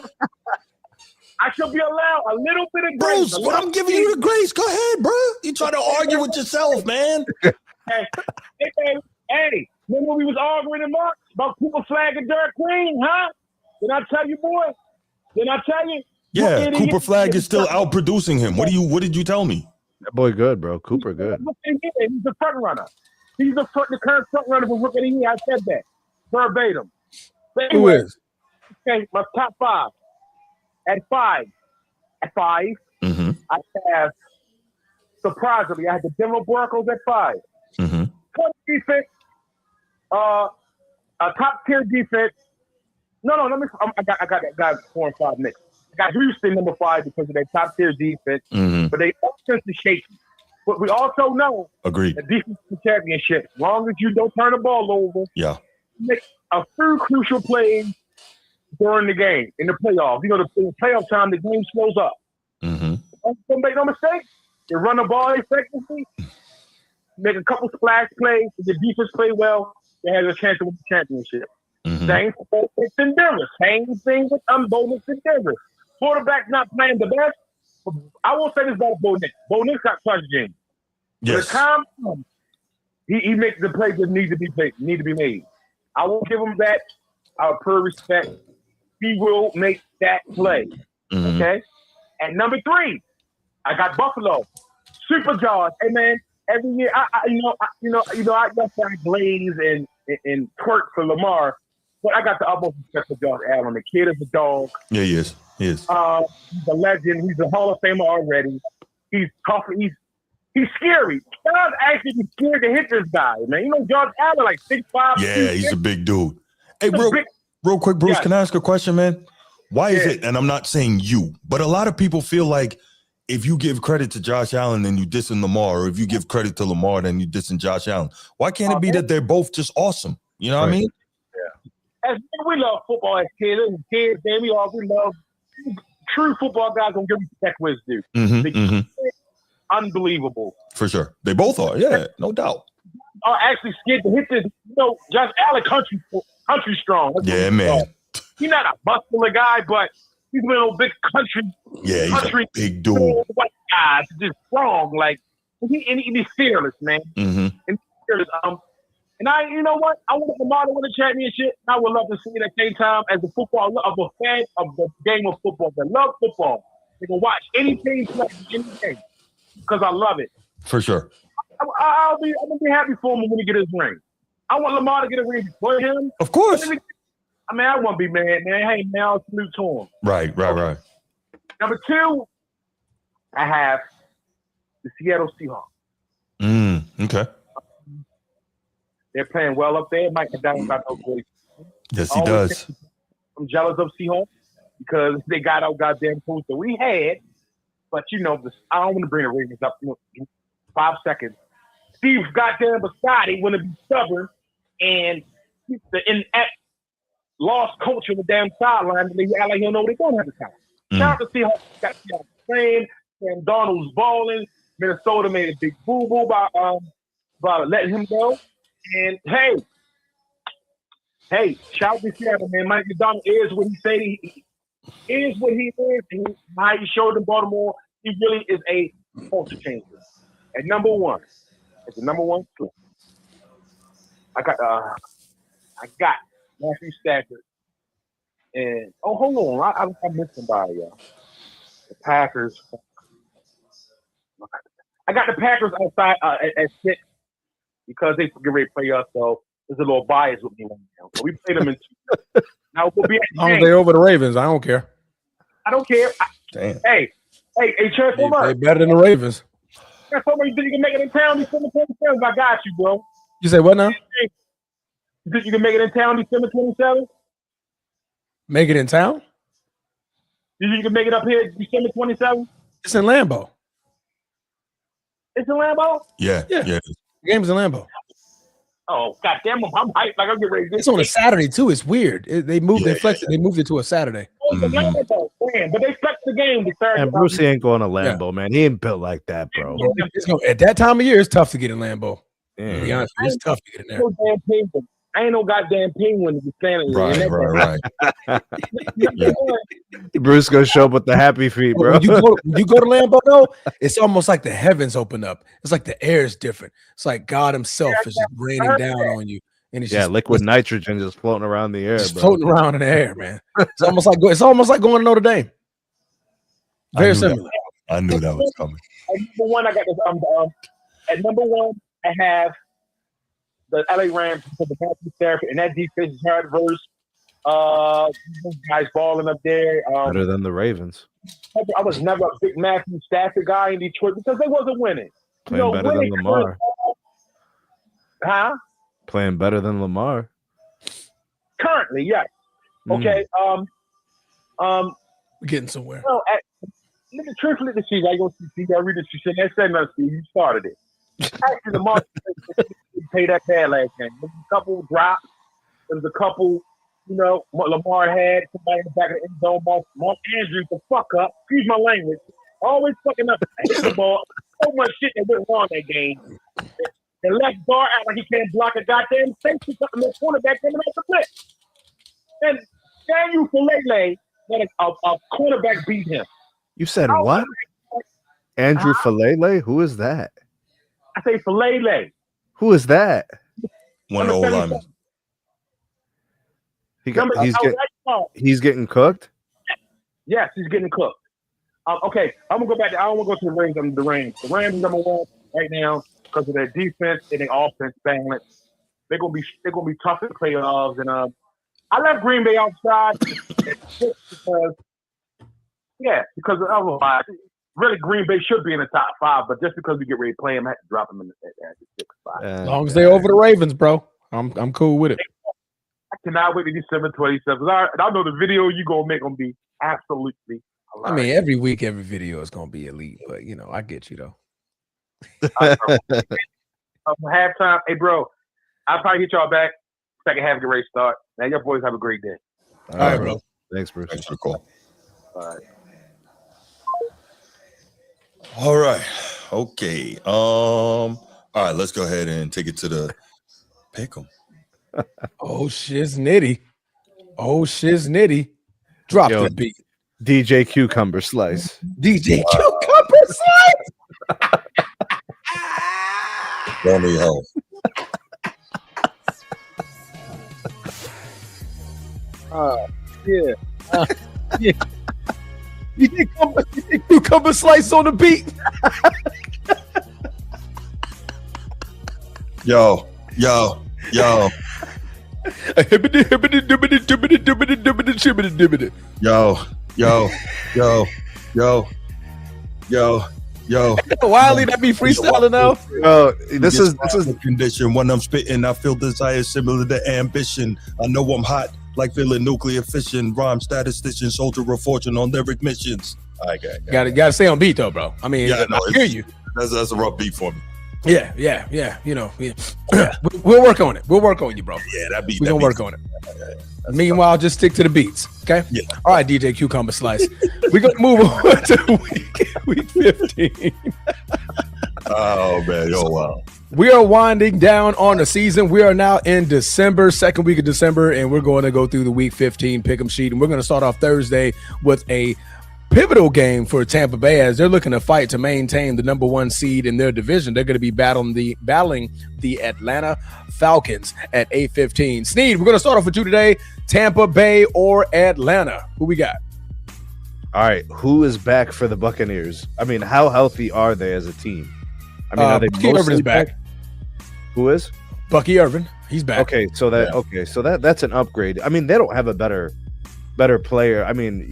Speaker 4: I should be allowed a little bit of
Speaker 2: grace. Bruce, I'm giving you the grace. Go ahead, bro. You try to argue with yourself, man.
Speaker 4: Hey, remember we was arguing in March about Cooper Flag and Derek Queen, huh? Did I tell you, boy? Did I tell you?
Speaker 2: Yeah, Cooper Flag is still out producing him. What did you tell me?
Speaker 3: That boy good, bro. Cooper good.
Speaker 4: He's the front runner. He's the current front runner for rookie of the year. I said that verbatim. But anyway,
Speaker 1: who is?
Speaker 4: Okay, my top 5. At 5,
Speaker 2: mm-hmm.
Speaker 4: I have, surprisingly, I had the Denver Broncos at 5.
Speaker 2: Mm-hmm.
Speaker 4: Defense, a top tier defense. No, I got that guy 4 and 5 next. I got Houston number 5 because of their top tier defense, but they offense is shaky. But we also know,
Speaker 2: agreed,
Speaker 4: the defense is the championship. As long as you don't turn the ball over, make a few crucial plays during the game, in the playoffs. You know, the playoff time, the game slows up.
Speaker 2: Mm-hmm.
Speaker 4: Don't make no mistake. They run the ball effectively. make a couple splash plays, if the defense play well, they have a chance to win the championship. Same thing with Denver. Same thing with Bo Nix in Denver. Quarterback not playing the best. I won't say this about Bo Nix. Bo Nix got clutch games.
Speaker 2: Yes.
Speaker 4: The time comes, he makes the plays that need to be made. I will give him that. Per respect, he will make that play. Okay. And number 3, I got Buffalo. Super Jaws. Hey man, every year I got that glaze and twerk for Lamar, but I got the utmost respect for Josh Allen. The kid is a dog.
Speaker 2: Yeah, he is. He's
Speaker 4: a legend. He's a Hall of Famer already. He's tough. He's scary. Josh actually be scared to hit this guy, man. You know, Josh Allen like 6'5".
Speaker 2: Yeah, he's a big dude. Hey, real quick, Bruce, can I ask a question, man? Why is it, and I'm not saying you, but a lot of people feel like if you give credit to Josh Allen, then you dissing Lamar, or if you give credit to Lamar, then you dissing Josh Allen. Why can't it be that they're both just awesome? You know what I mean?
Speaker 4: Yeah. As we love football as kids, man, we love true football guys don't give respect where it's due. Unbelievable.
Speaker 2: For sure. They both are, yeah, no doubt.
Speaker 4: Are actually scared to hit this. You know, Josh Allen country strong.
Speaker 2: Yeah, man.
Speaker 4: He's not a muscular guy, but he's a little big country.
Speaker 2: Yeah, he's a big dude.
Speaker 4: White guy, just strong. Like he's fearless, man. And fearless. And you know what? I want Lamar to win a championship. I would love to see it at the same time as a fan of the game of football. That love football. They can watch any team play any game because I love it.
Speaker 2: For sure.
Speaker 4: I'm gonna be happy for him when he get his ring. I want Lamar to get a ring before him.
Speaker 2: Of course.
Speaker 4: I mean, I won't be mad, man. Hey, man, I'll salute to him.
Speaker 2: Right.
Speaker 4: Number 2, I have the Seattle Seahawks.
Speaker 2: Okay.
Speaker 4: They're playing well up there. Mike McDonald got no great.
Speaker 2: Yes, he does.
Speaker 4: I'm jealous of Seahawks because they got our goddamn tools that we had. But, you know, I don't want to bring the Ravens up. 5 seconds. Steve goddamn Biscotti want to be stubborn and lost culture on the damn sideline. They act like he don't know what they're doing at the time. Shout out to Seahawks. Got Seahawks playing. And Donald's balling. Minnesota made a big boo-boo by letting him go. And, hey, shout out to Seattle, man. Mike McDonald is what he said he is what he is. And how he showed in Baltimore, he really is a culture changer. At number 1, it's the number 1 slip. I got Matthew Stafford. And hold on, I missed somebody, y'all. The Packers. I got the Packers outside at 6 because they get ready to play us. So there's a little bias with me right now. So we played them in 2. Now we'll be at the game.
Speaker 1: They over the Ravens. I don't care.
Speaker 4: I don't care.
Speaker 2: Damn.
Speaker 4: Hey, Transformer.
Speaker 1: They better than the Ravens.
Speaker 4: Transformer, you think you can make it in town December 27th? I got you, bro.
Speaker 1: You say what now?
Speaker 4: You think you can make it in town December 27th?
Speaker 1: Make it in town?
Speaker 4: You think you can make it up here December 27th?
Speaker 1: It's in Lambeau.
Speaker 4: It's in Lambeau?
Speaker 2: Yeah.
Speaker 1: The game's in Lambeau.
Speaker 4: Oh, goddamn! I'm hyped. Like I'm getting ready.
Speaker 1: It's on a Saturday too. It's weird. They moved. They flexed it. They moved it to a Saturday.
Speaker 4: But they flexed the game.
Speaker 3: And Brucey ain't going to Lambeau, man. He ain't built like that, bro.
Speaker 1: At that time of year, it's tough to get in Lambeau.
Speaker 3: Yeah.
Speaker 1: To be honest, it's tough to get in there.
Speaker 4: I ain't no goddamn penguin to be standing there.
Speaker 2: Right.
Speaker 3: Bruce gonna show up with the happy feet, bro.
Speaker 1: When you go to Lambeau, though, it's almost like the heavens open up. It's like the air is different. It's like God Himself is just raining down on you, and it's just
Speaker 3: liquid nitrogen just floating around the air,
Speaker 1: just
Speaker 3: bro.
Speaker 1: floating around in the air, man. It's almost like going to Notre Dame. Very similar.
Speaker 2: I knew that was coming.
Speaker 4: At number 1, I got this. At number 1, I have the LA Rams for the Matthew Stafford, and that defense is hard verse. Guys balling up there.
Speaker 3: Better than the Ravens.
Speaker 4: I was never a big Matthew Stafford guy in Detroit because they wasn't winning.
Speaker 3: Playing better than Lamar.
Speaker 4: Huh?
Speaker 3: Playing better than Lamar.
Speaker 4: Currently, yes. Okay.
Speaker 1: We're getting somewhere.
Speaker 4: Well, truthfully, the season, I go see. I read the season. That said nothing. You started it. Actually, the Mark pay that bad last game. There was a couple drops. There was a couple, Lamar had somebody in the back of the end zone. Mark Andrews, the fuck up. Excuse my language. Always fucking up. I hit the ball. So much shit that went wrong that game. The left guard act like he can't block a goddamn safety. Something the cornerback coming out the blitz. And Daniel Falele let a cornerback beat him.
Speaker 3: You said what? Andrew Falele? Who is that?
Speaker 4: I say Falele.
Speaker 3: Who is that?
Speaker 2: One of the old linemen.
Speaker 3: He's getting cooked?
Speaker 4: Yes, he's getting cooked. Okay, I'm gonna go back. I don't want to go to the Rams. The Rams are number one right now because of their defense and their offense balance. They're gonna be tough in playoffs. And I left Green Bay outside because otherwise, really Green Bay should be in the top 5. But just because we get ready to play them, I have to drop them in the 6 spot.
Speaker 1: As long as they're over the Ravens, bro, I'm cool with it.
Speaker 4: I cannot wait to December 27th. And I know the video you gonna make gonna be absolutely.
Speaker 1: I mean, every week, every video is gonna be elite, but I get you though.
Speaker 4: Halftime, hey bro, I'll probably hit y'all back second half of the race start. Now your boys have a great day.
Speaker 1: All right, bro.
Speaker 3: Thanks, Bruce.
Speaker 2: Thanks for the call.
Speaker 4: All right.
Speaker 2: All right. Okay. All right. Let's go ahead and take it to the pick 'em.
Speaker 1: Oh shiznitty. Drop the beat.
Speaker 3: DJ Cucumber Slice.
Speaker 1: DJ Cucumber Slice.
Speaker 2: Don't need help.
Speaker 4: Yeah.
Speaker 1: Yeah. DJ Cucumber Slice on the beat.
Speaker 2: Yo.
Speaker 1: Wiley, that be freestyling now.
Speaker 3: Oh, this is
Speaker 2: the condition. When I'm spitting, I feel desire similar to ambition. I know I'm hot, like feeling nuclear fission. Rhyme statistician, soldier of fortune on lyric missions. All right,
Speaker 1: Gotta stay on beat though, bro. I mean, I hear you.
Speaker 2: That's a rough beat for me.
Speaker 1: Yeah. We'll work on it. We'll work on you, bro.
Speaker 2: Yeah,
Speaker 1: we're gonna work on it. Meanwhile, just stick to the beats. Okay.
Speaker 2: Yeah.
Speaker 1: All right, DJ Cucumber Slice. We're gonna move on to week 15.
Speaker 2: Oh man, wow.
Speaker 1: We are winding down on the season. We are now in December, second week of December, and we're going to go through the week 15 pick'em sheet. And we're going to start off Thursday with a pivotal game for Tampa Bay as they're looking to fight to maintain the number 1 seed in their division. They're going to be battling the Atlanta Falcons at 8:15. Sneed, we're going to start off with you today. Tampa Bay or Atlanta? Who we got?
Speaker 3: All right. Who is back for the Buccaneers? I mean, how healthy are they as a team? I mean, are they
Speaker 1: Bucky Irvin is back.
Speaker 3: Who is?
Speaker 1: Bucky Irvin. He's back.
Speaker 3: Okay, so that's an upgrade. I mean, they don't have a better player. I mean,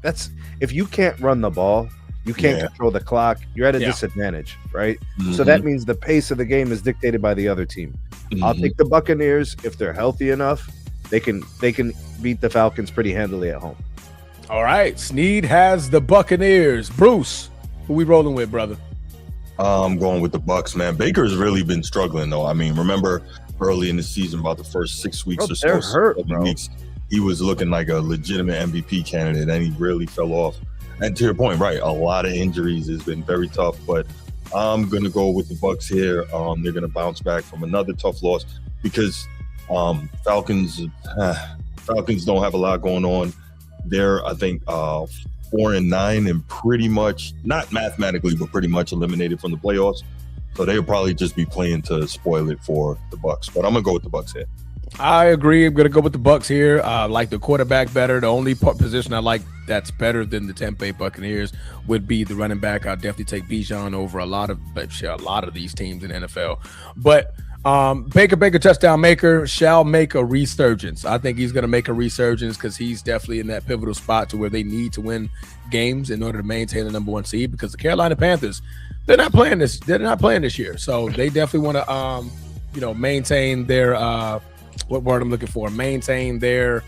Speaker 3: that's if you can't run the ball, you can't control the clock, you're at a disadvantage, right? Mm-hmm. So that means the pace of the game is dictated by the other team. Mm-hmm. I'll take the Buccaneers if they're healthy enough. They can beat the Falcons pretty handily at home.
Speaker 1: All right, Sneed has the Buccaneers. Bruce, who we rolling with, brother?
Speaker 2: I'm going with the Bucs, man. Baker's really been struggling, though. I mean, remember early in the season, about the first 6 weeks or so,
Speaker 3: they're hurt,
Speaker 2: weeks, he was looking like a legitimate MVP candidate, and he really fell off. And to your point, right, a lot of injuries has been very tough, but I'm going to go with the Bucs here. They're going to bounce back from another tough loss because Falcons don't have a lot going on. They're, I think, 4-9 and pretty much, not mathematically, but pretty much eliminated from the playoffs. So they'll probably just be playing to spoil it for the Bucs. But I'm going to go with the Bucs here.
Speaker 1: I agree. I'm going to go with the Bucs here. I like the quarterback better. The only position I like that's better than the Tampa Bay Buccaneers would be the running back. I'll definitely take Bijan over a lot of these teams in the NFL. But Baker touchdown maker shall make a resurgence. I think he's going to make a resurgence because he's definitely in that pivotal spot to where they need to win games in order to maintain the number 1 seed, because the Carolina Panthers, they're not playing this year. So they definitely want to maintain their what word I'm looking for? Maintain their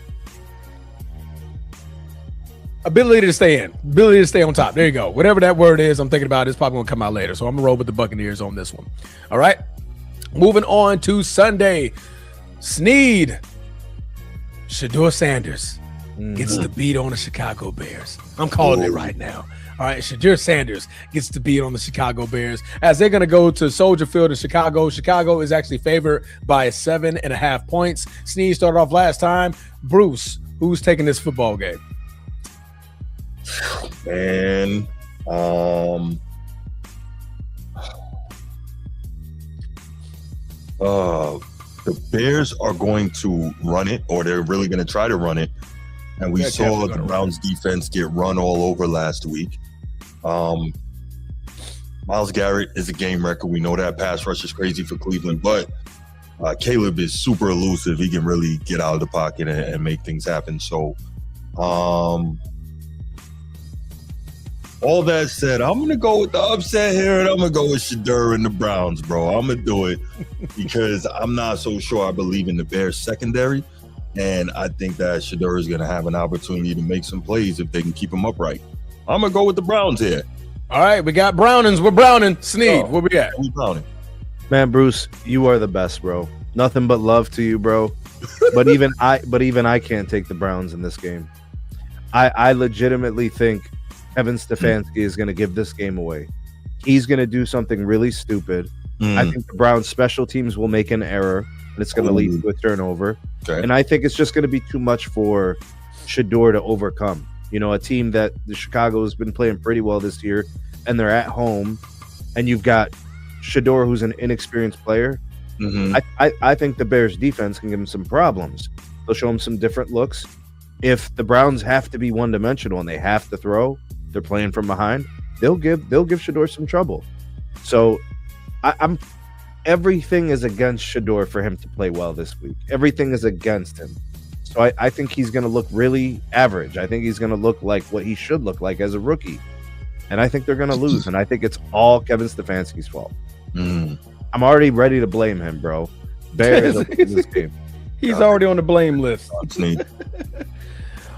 Speaker 1: ability to stay on top. There you go. Whatever that word is I'm thinking about, it's probably going to come out later. So I'm going to roll with the Buccaneers on this one. All right. Moving on to Sunday. Sneed. Shedeur Sanders gets the beat on the Chicago Bears. I'm calling it right now. All right, Shadir Sanders gets to be on the Chicago Bears as they're going to go to Soldier Field in Chicago. Chicago is actually favored by 7.5 points. Sneeze started off last time. Bruce, who's taking this football game?
Speaker 2: Man, the Bears are going to run it, or they're really going to try to run it. And we saw the Browns defense get run all over last week. Myles Garrett is a game record. We know that pass rush is crazy for Cleveland, but Caleb is super elusive. He can really get out of the pocket and make things happen. So, all that said, I'm going to go with the upset here, and I'm going to go with Shadur and the Browns, bro. I'm going to do it because I'm not so sure I believe in the Bears secondary. And I think that Shadur is going to have an opportunity to make some plays if they can keep him upright. I'm going to go with the Browns here.
Speaker 1: All right, we got Brownings. We're Browning. Sneed, where we at?
Speaker 2: We Browning.
Speaker 3: Man, Bruce, you are the best, bro. Nothing but love to you, bro. But even I can't take the Browns in this game. I legitimately think Kevin Stefanski is going to give this game away. He's going to do something really stupid. I think the Browns special teams will make an error, and it's going to lead to a turnover.
Speaker 2: Okay.
Speaker 3: And I think it's just going to be too much for Shador to overcome. You know, a team that the Chicago has been playing pretty well this year, and they're at home, and you've got Shador, who's an inexperienced player. I think the Bears defense can give him some problems. They'll show him some different looks. If the Browns have to be one-dimensional and they have to throw, they're playing from behind, they'll give Shador some trouble. So I'm everything is against Shador for him to play well this week. Everything is against him. So I think he's going to look really average. I think he's going to look like what he should look like as a rookie. And I think they're going to lose. And I think it's all Kevin Stefanski's fault. I'm already ready to blame him, bro. Bears in this game.
Speaker 1: He's already on the blame list.
Speaker 2: Me.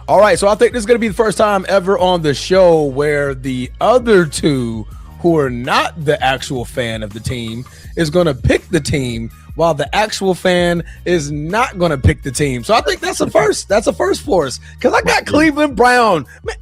Speaker 1: All right, so I think this is going to be the first time ever on the show where the other two who are not the actual fan of the team is going to pick the team while the actual fan is not going to pick the team. So I think that's a first. That's a first for us because I got Cleveland Brown. Man.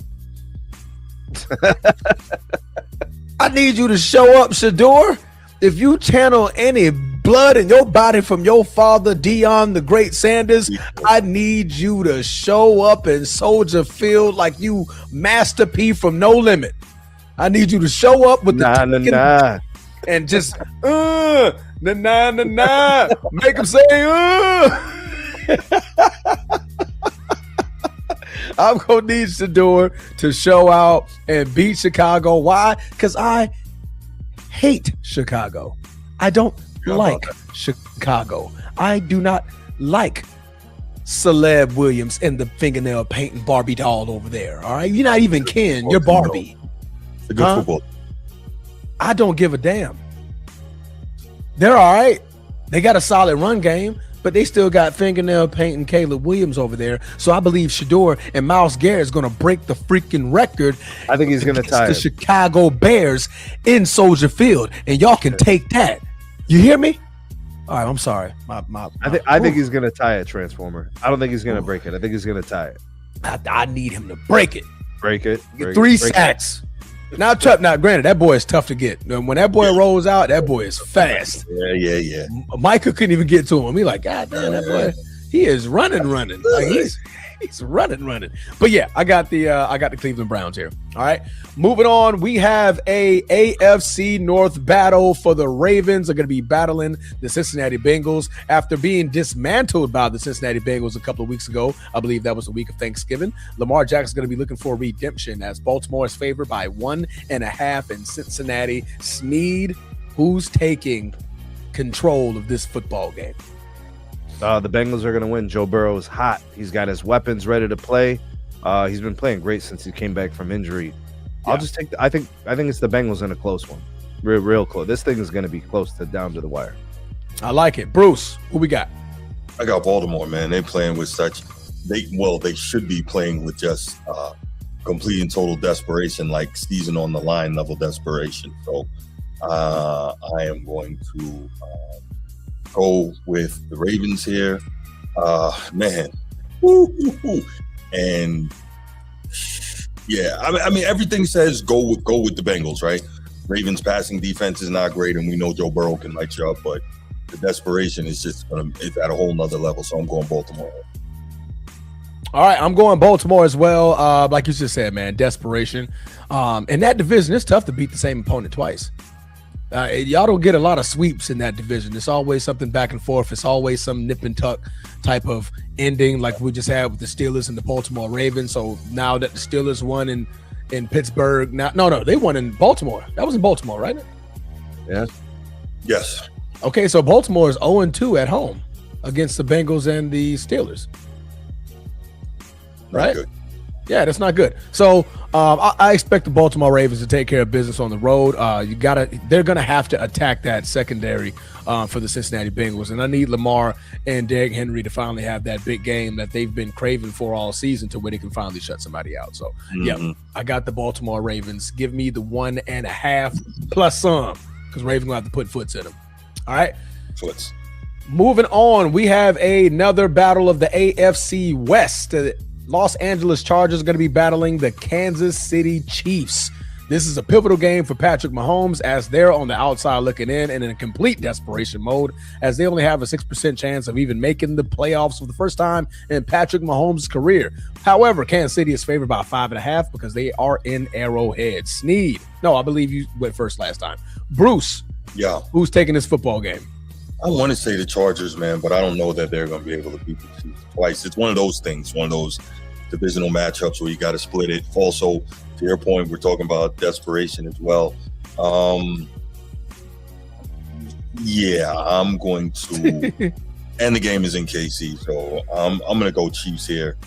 Speaker 1: I need you to show up, Shador. If you channel any blood in your body from your father, Deion the Great Sanders, I need you to show up in Soldier Field like you Master P from No Limit. I need you to show up with the and just make him say I'm gonna need Shador to show out and beat Chicago. Why? Because I hate Chicago. I don't like Chicago. I do not like Celeb Williams and the fingernail painting Barbie doll over there. All right, you're not even Ken. You're Barbie.
Speaker 2: It's a good football.
Speaker 1: I don't give a damn. They're all right. They got a solid run game, but they still got fingernail painting Caleb Williams over there. So I believe Shador and Myles Garrett is going to break the freaking record.
Speaker 3: I think he's going to tie
Speaker 1: the Chicago Bears in Soldier Field, and y'all can take that. You hear me? All right, I'm sorry.
Speaker 3: I think he's going to tie it, Transformer. I don't think he's going to break it. I think he's going to tie it.
Speaker 1: I need him to break it.
Speaker 3: Break it.
Speaker 1: Get 3 sacks. Now, granted, that boy is tough to get. When that boy rolls out, that boy is fast.
Speaker 2: Yeah.
Speaker 1: Micah couldn't even get to him. He like, God damn, that boy, he is running. Like he's running. But yeah, I got the Cleveland Browns here. All right, moving on. We have a AFC North battle for the Ravens are going to be battling the Cincinnati Bengals after being dismantled by the Cincinnati Bengals a couple of weeks ago. I believe that was the week of Thanksgiving. Lamar Jackson is going to be looking for redemption as Baltimore is favored by 1.5 in Cincinnati. Sneed, who's taking control of this football game?
Speaker 3: The Bengals are going to win. Joe Burrow is hot. He's got his weapons ready to play. He's been playing great since he came back from injury. Yeah. I'll just take. I think it's the Bengals in a close one, real close. This thing is going to be close to down to the wire.
Speaker 1: I like it, Bruce. Who we got?
Speaker 2: I got Baltimore, man. They're playing with they should be playing with just complete and total desperation, like season on the line level desperation. So I am going to go with the Ravens here. Man. And Yeah, I mean, everything says go with the Bengals, right? Ravens passing defense is not great, and we know Joe Burrow can light you up, but the desperation is just it's at a whole nother level. So I'm going Baltimore.
Speaker 1: All right, I'm going Baltimore as well. Like you just said, man, desperation. In that division, it's tough to beat the same opponent twice. Y'all don't get a lot of sweeps in that division. It's always something back and forth. It's always some nip and tuck type of ending, like we just had with the Steelers and the Baltimore Ravens. So now that the Steelers won in Pittsburgh, no, they won in Baltimore. That was in Baltimore, right?
Speaker 3: Yeah.
Speaker 2: Yes.
Speaker 1: Okay, so Baltimore is 0-2 at home against the Bengals and the Steelers.
Speaker 2: Not
Speaker 1: Right?
Speaker 2: good.
Speaker 1: Yeah, that's not good. So I expect the Baltimore Ravens to take care of business on the road. They're gonna have to attack that secondary for the Cincinnati Bengals, and I need Lamar and Derrick Henry to finally have that big game that they've been craving for all season, to where they can finally shut somebody out. So yeah, I got the Baltimore Ravens. Give me the 1.5 plus some, because Ravens gonna have to put foots in them. All right.
Speaker 2: Foots.
Speaker 1: Moving on, we have another battle of the AFC West. Los Angeles Chargers are going to be battling the Kansas City Chiefs. This is a pivotal game for Patrick Mahomes, as they're on the outside looking in and in a complete desperation mode, as they only have a 6% chance of even making the playoffs for the first time in Patrick Mahomes' career. However, Kansas City is favored by 5.5 because they are in Arrowhead. Sneed. No, I believe you went first last time. Bruce.
Speaker 2: Yeah.
Speaker 1: Who's taking this football game?
Speaker 2: I want to say the Chargers, man, but I don't know that they're going to be able to beat the Chiefs twice. It's one of those things, one of those divisional matchups where you got to split it. Also, to your point, we're talking about desperation as well. Yeah, I'm going to, and the game is in KC, so I'm going to go Chiefs here,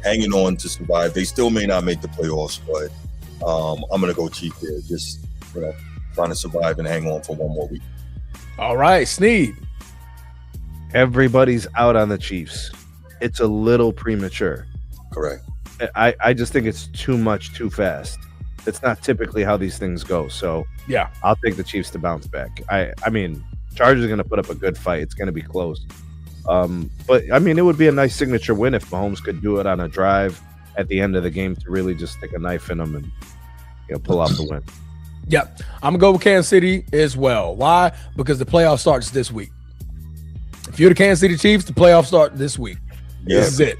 Speaker 2: hanging on to survive. They still may not make the playoffs, but I'm going to go Chiefs here, just trying to survive and hang on for one more week.
Speaker 1: All right, Sneed.
Speaker 3: Everybody's out on the Chiefs. It's a little premature.
Speaker 2: Correct.
Speaker 3: I just think it's too much too fast. It's not typically how these things go. So
Speaker 1: yeah,
Speaker 3: I'll take the Chiefs to bounce back. I mean, Chargers are going to put up a good fight. It's going to be close. But I mean, it would be a nice signature win if Mahomes could do it on a drive at the end of the game to really just stick a knife in them and pull off the win.
Speaker 1: Yeah, I'm gonna go with Kansas City as well. Why? Because the playoff starts this week. If you're the Kansas City Chiefs, the playoffs start this week.
Speaker 2: Yeah.
Speaker 1: This is it.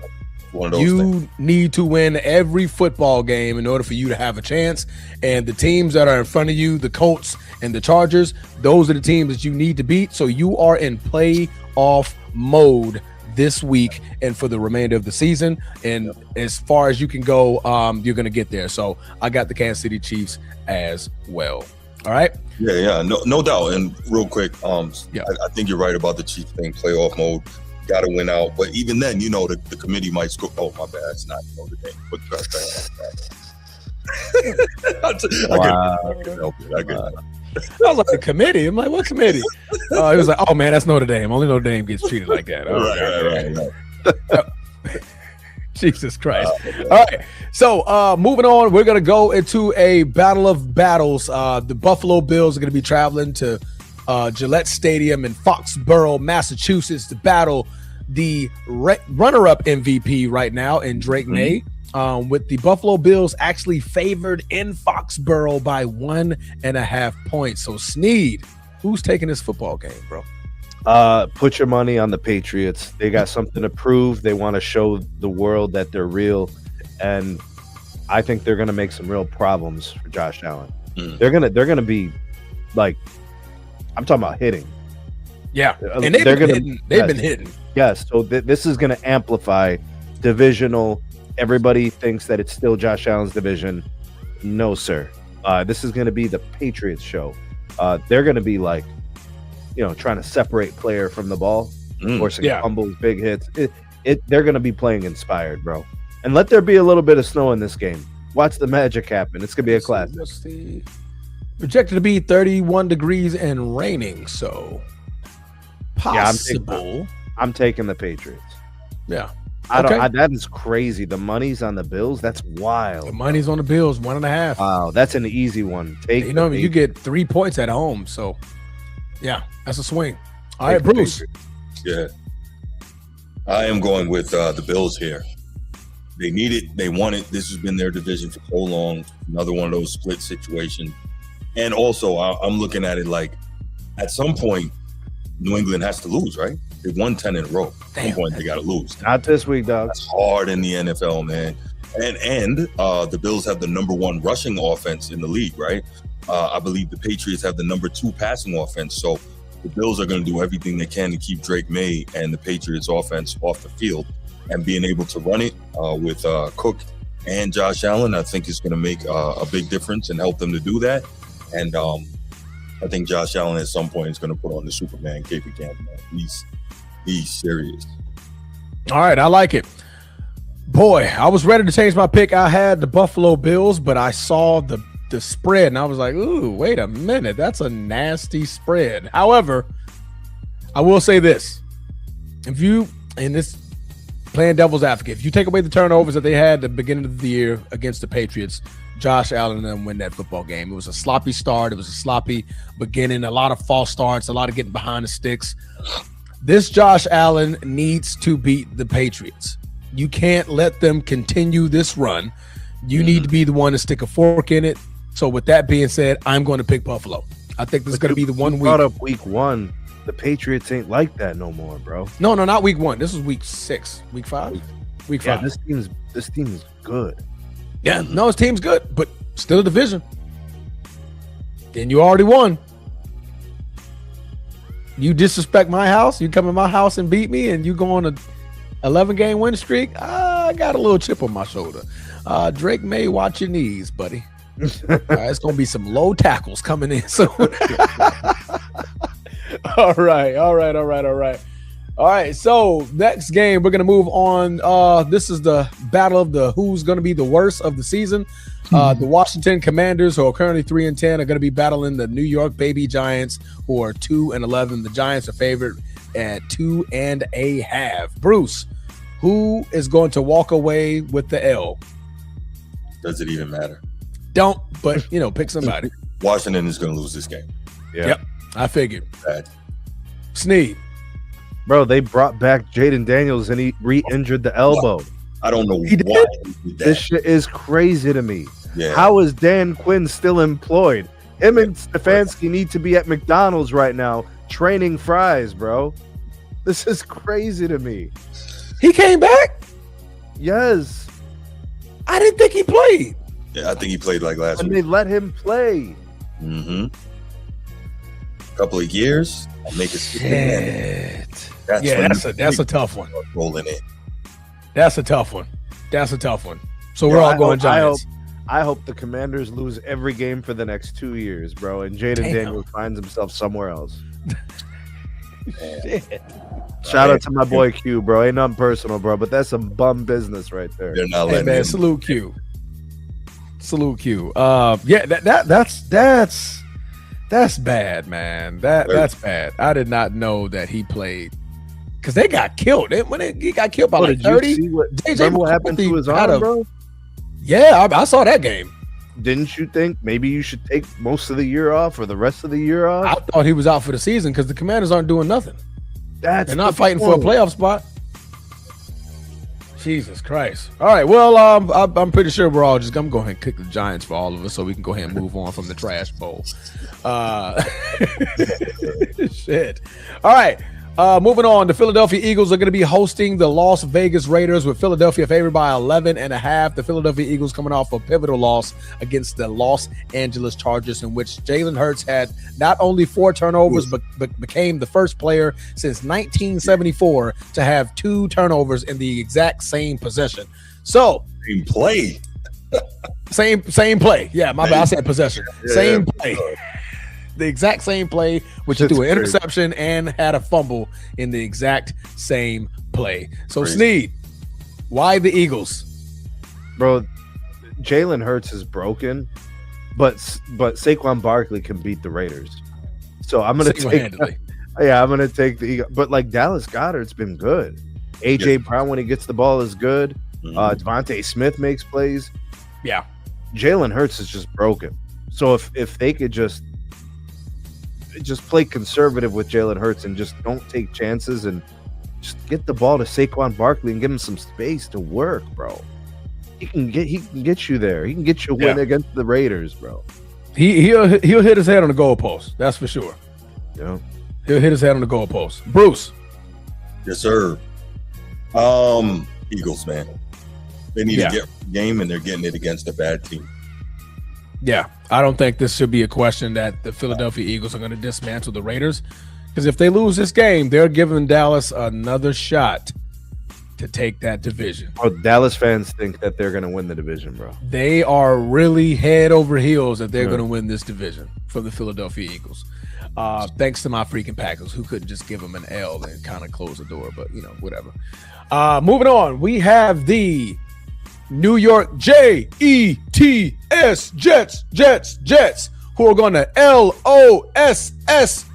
Speaker 2: One of those
Speaker 1: You
Speaker 2: things.
Speaker 1: need to win every football game in order for you to have a chance. And the teams that are in front of you, the Colts and the Chargers, those are the teams that you need to beat. So you are in playoff mode this week and for the remainder of the season. And as far as you can go, you're going to get there. So I got the Kansas City Chiefs as well. All right.
Speaker 2: Yeah, no doubt. And real quick,
Speaker 1: Yeah.
Speaker 2: I think you're right about the Chiefs thing, playoff mode. Got to win out, but even then, the committee might score. Oh, my bad, it's not Notre Dame. But I can help it. I
Speaker 1: I was like, the committee. I'm like, what committee? He was like, oh man, that's Notre Dame. Only Notre Dame gets treated like that. Right. Jesus Christ. All right. So moving on, we're going to go into a battle of battles. The Buffalo Bills are going to be traveling to Gillette Stadium in Foxborough, Massachusetts, to battle the runner-up MVP right now in Drake May, with the Buffalo Bills actually favored in Foxborough by 1.5 points. So Sneed, who's taking this football game, bro?
Speaker 3: Put your money on the Patriots. They got something to prove. They want to show the world that they're real, and I think they're going to make some real problems for Josh Allen. They're gonna be like, I'm talking about hitting.
Speaker 1: Yeah, and they've been hitting.
Speaker 3: Yes, so this is going to amplify divisional. Everybody thinks that it's still Josh Allen's division. No, sir. This is going to be the Patriots show. They're going to be like, trying to separate player from the ball, forcing fumbles, big hits. They're going to be playing inspired, bro. And let there be a little bit of snow in this game. Watch the magic happen. It's going to be a classic.
Speaker 1: Projected to be 31 degrees and raining, so possible.
Speaker 3: I'm taking the Patriots.
Speaker 1: Yeah.
Speaker 3: That is crazy. The money's on the Bills. That's wild.
Speaker 1: The money's on the Bills, 1.5.
Speaker 3: Wow, that's an easy one.
Speaker 1: You get 3 points at home, so yeah, that's a swing. All right, Bruce.
Speaker 2: Yeah, I am going with the Bills here. They need it. They want it. This has been their division for so long. Another one of those split situations. And also, I'm looking at it like, at some point, New England has to lose, right? They won 10 in a row. At some point, they got to lose.
Speaker 3: Not this week, dog.
Speaker 2: That's hard in the NFL, man. And the Bills have the number 1 rushing offense in the league, right? I believe the Patriots have the number 2 passing offense. So the Bills are going to do everything they can to keep Drake May and the Patriots offense off the field. And being able to run it with Cook and Josh Allen, I think is going to make a big difference and help them to do that. And I think Josh Allen at some point is going to put on the Superman cape again. Man. He's serious.
Speaker 1: All right, I like it. Boy, I was ready to change my pick. I had the Buffalo Bills, but I saw the spread, and I was like, ooh, wait a minute. That's a nasty spread. However, I will say this. If you, in this playing devil's advocate, if you take away the turnovers that they had at the beginning of the year against the Patriots, Josh Allen and them win that football game. It was a sloppy start. It was a sloppy beginning, a lot of false starts, a lot of getting behind the sticks. This Josh Allen needs to beat the Patriots. You can't let them continue this run. You need to be the one to stick a fork in it. So with that being said, I'm going to pick Buffalo. I think this is going to be the 1 week.
Speaker 3: Brought up week 1. The Patriots ain't like that no more, bro.
Speaker 1: No, not week 1. This was week 6, week 5, week 5.
Speaker 3: Yeah, this team is good.
Speaker 1: Yeah, no, his team's good, but still a division. And you already won. You disrespect my house. You come in my house and beat me, and you go on a 11-game win streak. I got a little chip on my shoulder. Drake May, watch your knees, buddy. All right, it's gonna be some low tackles coming in soon. All right. So next game, we're gonna move on. This is the battle of the who's gonna be the worst of the season. The Washington Commanders, who are currently 3-10, are gonna be battling the New York Baby Giants, who are 2-11. The Giants are favored at 2.5. Bruce, who is going to walk away with the L?
Speaker 2: Does it even matter?
Speaker 1: Don't, but pick somebody.
Speaker 2: Washington is going to lose this game.
Speaker 3: Yeah.
Speaker 1: Yep, I figured.
Speaker 2: Bad.
Speaker 1: Sneed.
Speaker 3: Bro, they brought back Jaden Daniels and he re-injured the elbow.
Speaker 2: I don't know
Speaker 1: He did?
Speaker 2: why he did that.
Speaker 3: This shit is crazy to me.
Speaker 2: Yeah.
Speaker 3: How is Dan Quinn still employed? Him and Stefanski need to be at McDonald's right now training fries, bro. This is crazy to me.
Speaker 1: He came back?
Speaker 3: Yes.
Speaker 1: I didn't think he played.
Speaker 2: Yeah, I think he played like last
Speaker 3: And
Speaker 2: week.
Speaker 3: they let him play.
Speaker 2: Couple of years, I'll make it.
Speaker 1: Shit.
Speaker 2: That's
Speaker 1: That's a tough one.
Speaker 2: Rolling in.
Speaker 1: That's a tough one. So we're all going Giants.
Speaker 3: I hope the Commanders lose every game for the next 2 years, bro, and Jaden Daniels finds himself somewhere else.
Speaker 1: Shit.
Speaker 3: Shout out to my boy Q, bro. Ain't nothing personal, bro, but that's some bum business right there.
Speaker 2: They're not
Speaker 1: Hey
Speaker 2: letting
Speaker 1: man,
Speaker 2: him.
Speaker 1: salute Q. Yeah, that's bad, man. That's bad. I did not know that he played because they got killed. He got killed by like 30.
Speaker 3: Remember what happened to his arm, bro?
Speaker 1: Yeah, I saw that game.
Speaker 3: Didn't you think maybe you should take most of the year off or the rest of the year off?
Speaker 1: I thought he was out for the season because the Commanders aren't doing nothing.
Speaker 3: They're
Speaker 1: not fighting for a playoff spot. Jesus Christ. All right. Well, I'm pretty sure we're all I'm going to kick the Giants for all of us so we can go ahead and move on from the trash bowl. Shit. All right. Moving on, the Philadelphia Eagles are going to be hosting the Las Vegas Raiders with Philadelphia favored by 11.5. The Philadelphia Eagles coming off a pivotal loss against the Los Angeles Chargers, in which Jalen Hurts had not only 4 turnovers, but became the first player since 1974 to have 2 turnovers in the exact same possession. So,
Speaker 2: Same play.
Speaker 1: same play. Yeah, my bad. I said possession.
Speaker 2: Yeah,
Speaker 1: Same play. The exact same play, which he threw an interception and had a fumble in the exact same play. So, Sneed, why the Eagles?
Speaker 3: Bro, Jalen Hurts is broken, but Saquon Barkley can beat the Raiders. So I'm gonna take the Eagles. But like Dallas Goedert's been good. AJ Brown when he gets the ball is good. Devontae Smith makes plays.
Speaker 1: Yeah.
Speaker 3: Jalen Hurts is just broken. So if they could just play conservative with Jalen Hurts and just don't take chances and just get the ball to Saquon Barkley and give him some space to work, bro. He can get you there. He can get you a win against the Raiders, bro.
Speaker 1: He'll hit his head on the goalpost. That's for sure.
Speaker 3: Yeah.
Speaker 1: He'll hit his head on the goalpost. Bruce.
Speaker 2: Yes, sir. Eagles, man. They need to get the game, and they're getting it against a bad team.
Speaker 1: Yeah, I don't think this should be a question that the Philadelphia Eagles are going to dismantle the Raiders, because if they lose this game, they're giving Dallas another shot to take that division.
Speaker 3: Oh, Dallas fans think that they're going to win the division, bro.
Speaker 1: They are really head over heels that they're going to win this division for the Philadelphia Eagles. Thanks to my freaking Packers, who couldn't just give them an L and kind of close the door, but whatever. Moving on, we have the New York Jets, who are going to LOSS,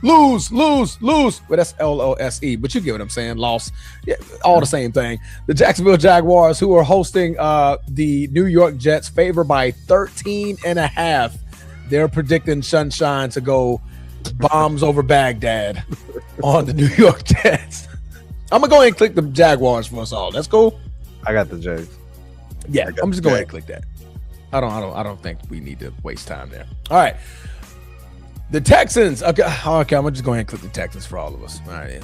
Speaker 1: lose. Well, that's LOSE, but you get what I'm saying, loss. Yeah, all the same thing. The Jacksonville Jaguars, who are hosting the New York Jets, favored by 13.5. They're predicting Sunshine to go bombs over Baghdad on the New York Jets. I'm going to go ahead and click the Jaguars for us all. That's cool.
Speaker 3: I got the Jags.
Speaker 1: Yeah, I'm just going to click that. I don't think we need to waste time there. All right. The Texans. Okay, I'm just going to click the Texans for all of us. All right.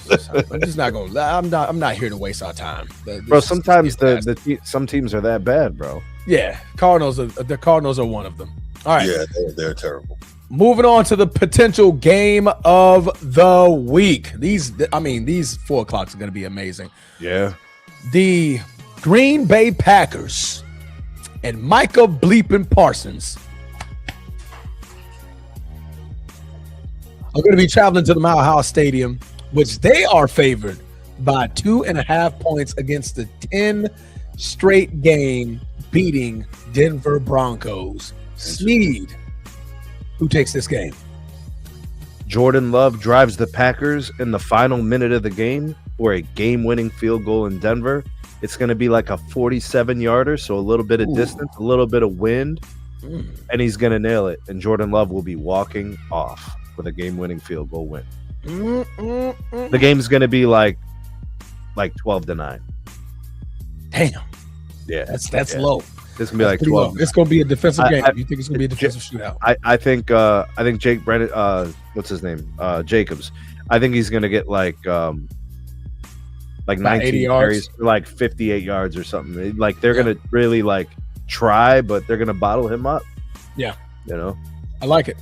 Speaker 1: I'm just not going to. I'm not here to waste our time.
Speaker 3: Bro, sometimes some teams are that bad, bro.
Speaker 1: Yeah, the Cardinals are one of them. All right.
Speaker 2: Yeah, they're terrible.
Speaker 1: Moving on to the potential game of the week. These 4 o'clocks are going to be amazing.
Speaker 3: Yeah.
Speaker 1: The Green Bay Packers and Micah Bleepin Parsons are going to be traveling to the Mile High Stadium, which they are favored by 2.5 points against the 10 straight game beating Denver Broncos. Sneed, who takes this game?
Speaker 3: Jordan Love drives the Packers in the final minute of the game for a game-winning field goal in Denver. It's going to be like a 47-yarder, so a little bit of distance, a little bit of wind, and he's going to nail it. And Jordan Love will be walking off with a game-winning field goal win. The game's going to be like 12-9.
Speaker 1: Damn.
Speaker 3: Yeah,
Speaker 1: that's low.
Speaker 3: It's gonna be like 12.
Speaker 1: It's gonna be a defensive game. You think it's gonna be a defensive shootout?
Speaker 3: I think Jake Brennan, what's his name? Jacobs. I think he's gonna get like 19 carries for like 58 yards or something. Like they're gonna really like try, but they're gonna bottle him up.
Speaker 1: Yeah,
Speaker 3: I
Speaker 1: like it.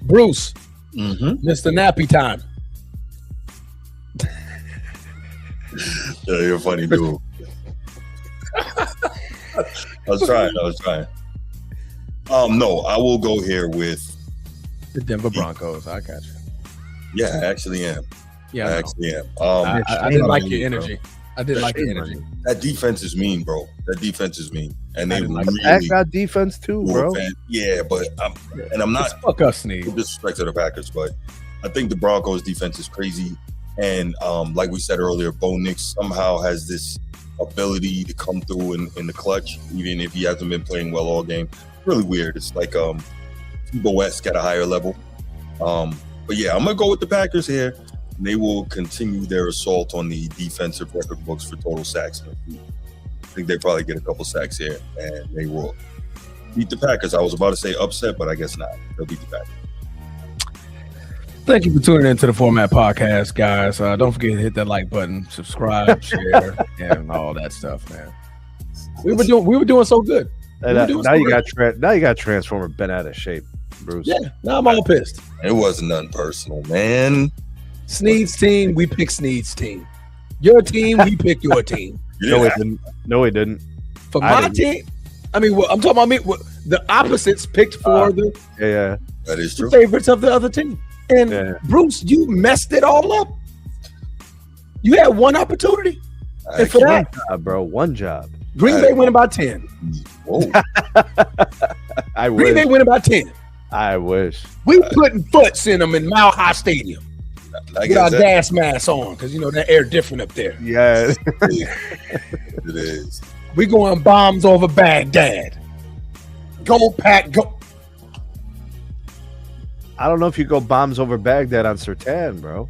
Speaker 1: Bruce, Mr. Nappy Time.
Speaker 2: Yeah, you're a funny dude. I was trying. No, I will go here with
Speaker 1: the Denver Broncos. I got you.
Speaker 2: Yeah, I actually am.
Speaker 1: Yeah,
Speaker 2: I actually am.
Speaker 1: I didn't like your energy. I didn't like your energy.
Speaker 2: That defense is mean, bro. That defense is mean, and they really
Speaker 3: got defense too, bro.
Speaker 2: Yeah, but I'm not.
Speaker 1: Fuck us, Sneed.
Speaker 2: Disrespect to the Packers, but I think the Broncos defense is crazy, and like we said earlier, Bo Nix somehow has this ability to come through in the clutch, even if he hasn't been playing well all game. Really weird. It's like Tebow West at a higher level. But yeah, I'm gonna go with the Packers here. They will continue their assault on the defensive record books for total sacks. I think they probably get a couple sacks here, and they will beat the Packers. I was about to say upset, but I guess not. They'll beat the Packers.
Speaker 1: Thank you for tuning into the Format Podcast, guys. Don't forget to hit that like button, subscribe, share, and all that stuff, man. We were doing so good.
Speaker 3: Now you got Transformer bent out of shape, Bruce.
Speaker 1: Yeah, now I'm all pissed.
Speaker 2: It wasn't nothing personal, man.
Speaker 1: Sneed's team, we pick Sneed's team. Your team, we pick your team.
Speaker 3: No, he didn't.
Speaker 1: For my team, I mean, I'm talking about me. The opposites picked for
Speaker 2: that is true.
Speaker 1: Favorites of the other team. And Bruce, you messed it all up. You had one opportunity. And for that,
Speaker 3: one job.
Speaker 1: Green Bay win about 10.
Speaker 2: Whoa.
Speaker 1: Green Bay win about 10.
Speaker 3: I wish.
Speaker 1: We putting foots in them in Mile High Stadium. With our gas masks on, because that air different up there.
Speaker 3: Yeah.
Speaker 2: It is.
Speaker 1: We going bombs over Baghdad. Go, Pack, go.
Speaker 3: I don't know if you go bombs over Baghdad on Sertan, bro.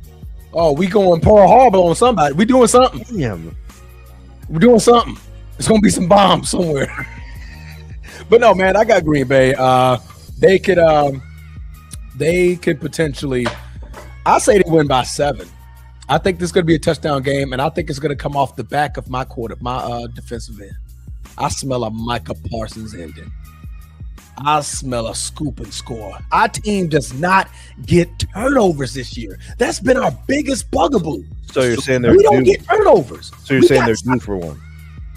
Speaker 1: Oh, we going Pearl Harbor on somebody. We doing something.
Speaker 3: Damn.
Speaker 1: We're doing something. There's going to be some bombs somewhere. But no, man, I got Green Bay. They could potentially. I say they win by 7. I think this is going to be a touchdown game, and I think it's going to come off the back of my defensive end. I smell a Micah Parsons ending. I smell a scoop and score. Our team does not get turnovers this year. That's been our biggest bugaboo.
Speaker 3: So you're saying
Speaker 1: we don't get turnovers.
Speaker 3: So you're saying they're due for one.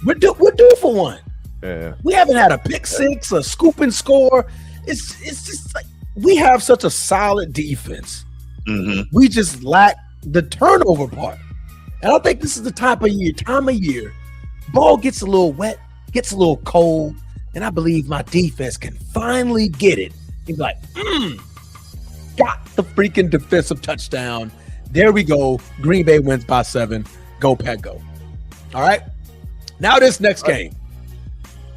Speaker 1: We're due for one.
Speaker 3: Yeah.
Speaker 1: We haven't had a pick six, a scoop and score. It's just like we have such a solid defense.
Speaker 2: Mm-hmm.
Speaker 1: We just lack the turnover part. And I think this is the time of year, ball gets a little wet, gets a little cold, and I believe my defense can finally get it. He's like, got the freaking defensive touchdown. There we go. Green Bay wins by 7. Go, Pack, go. All right. Now this next game,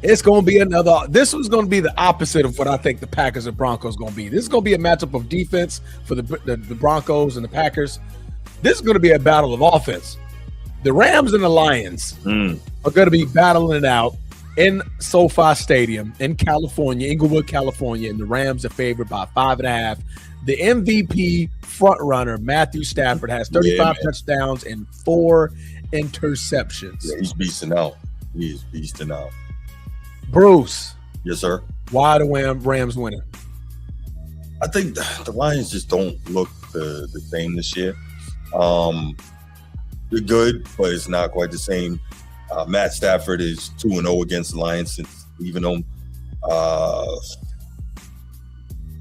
Speaker 1: it's going to be this was going to be the opposite of what I think the Packers and Broncos going to be. This is going to be a matchup of defense for the Broncos and the Packers. This is going to be a battle of offense. The Rams and the Lions are going to be battling it out in SoFi Stadium in California, Inglewood, California, and the Rams are favored by 5.5. The MVP front runner, Matthew Stafford, has 35 touchdowns and 4 interceptions.
Speaker 2: Yeah, he's beasting out. He is beasting out.
Speaker 1: Bruce.
Speaker 2: Yes, sir.
Speaker 1: Why the Rams winning?
Speaker 2: I think the Lions just don't look the same this year. They're good, but it's not quite the same. Matt Stafford is 2-0 against the Lions since leaving them.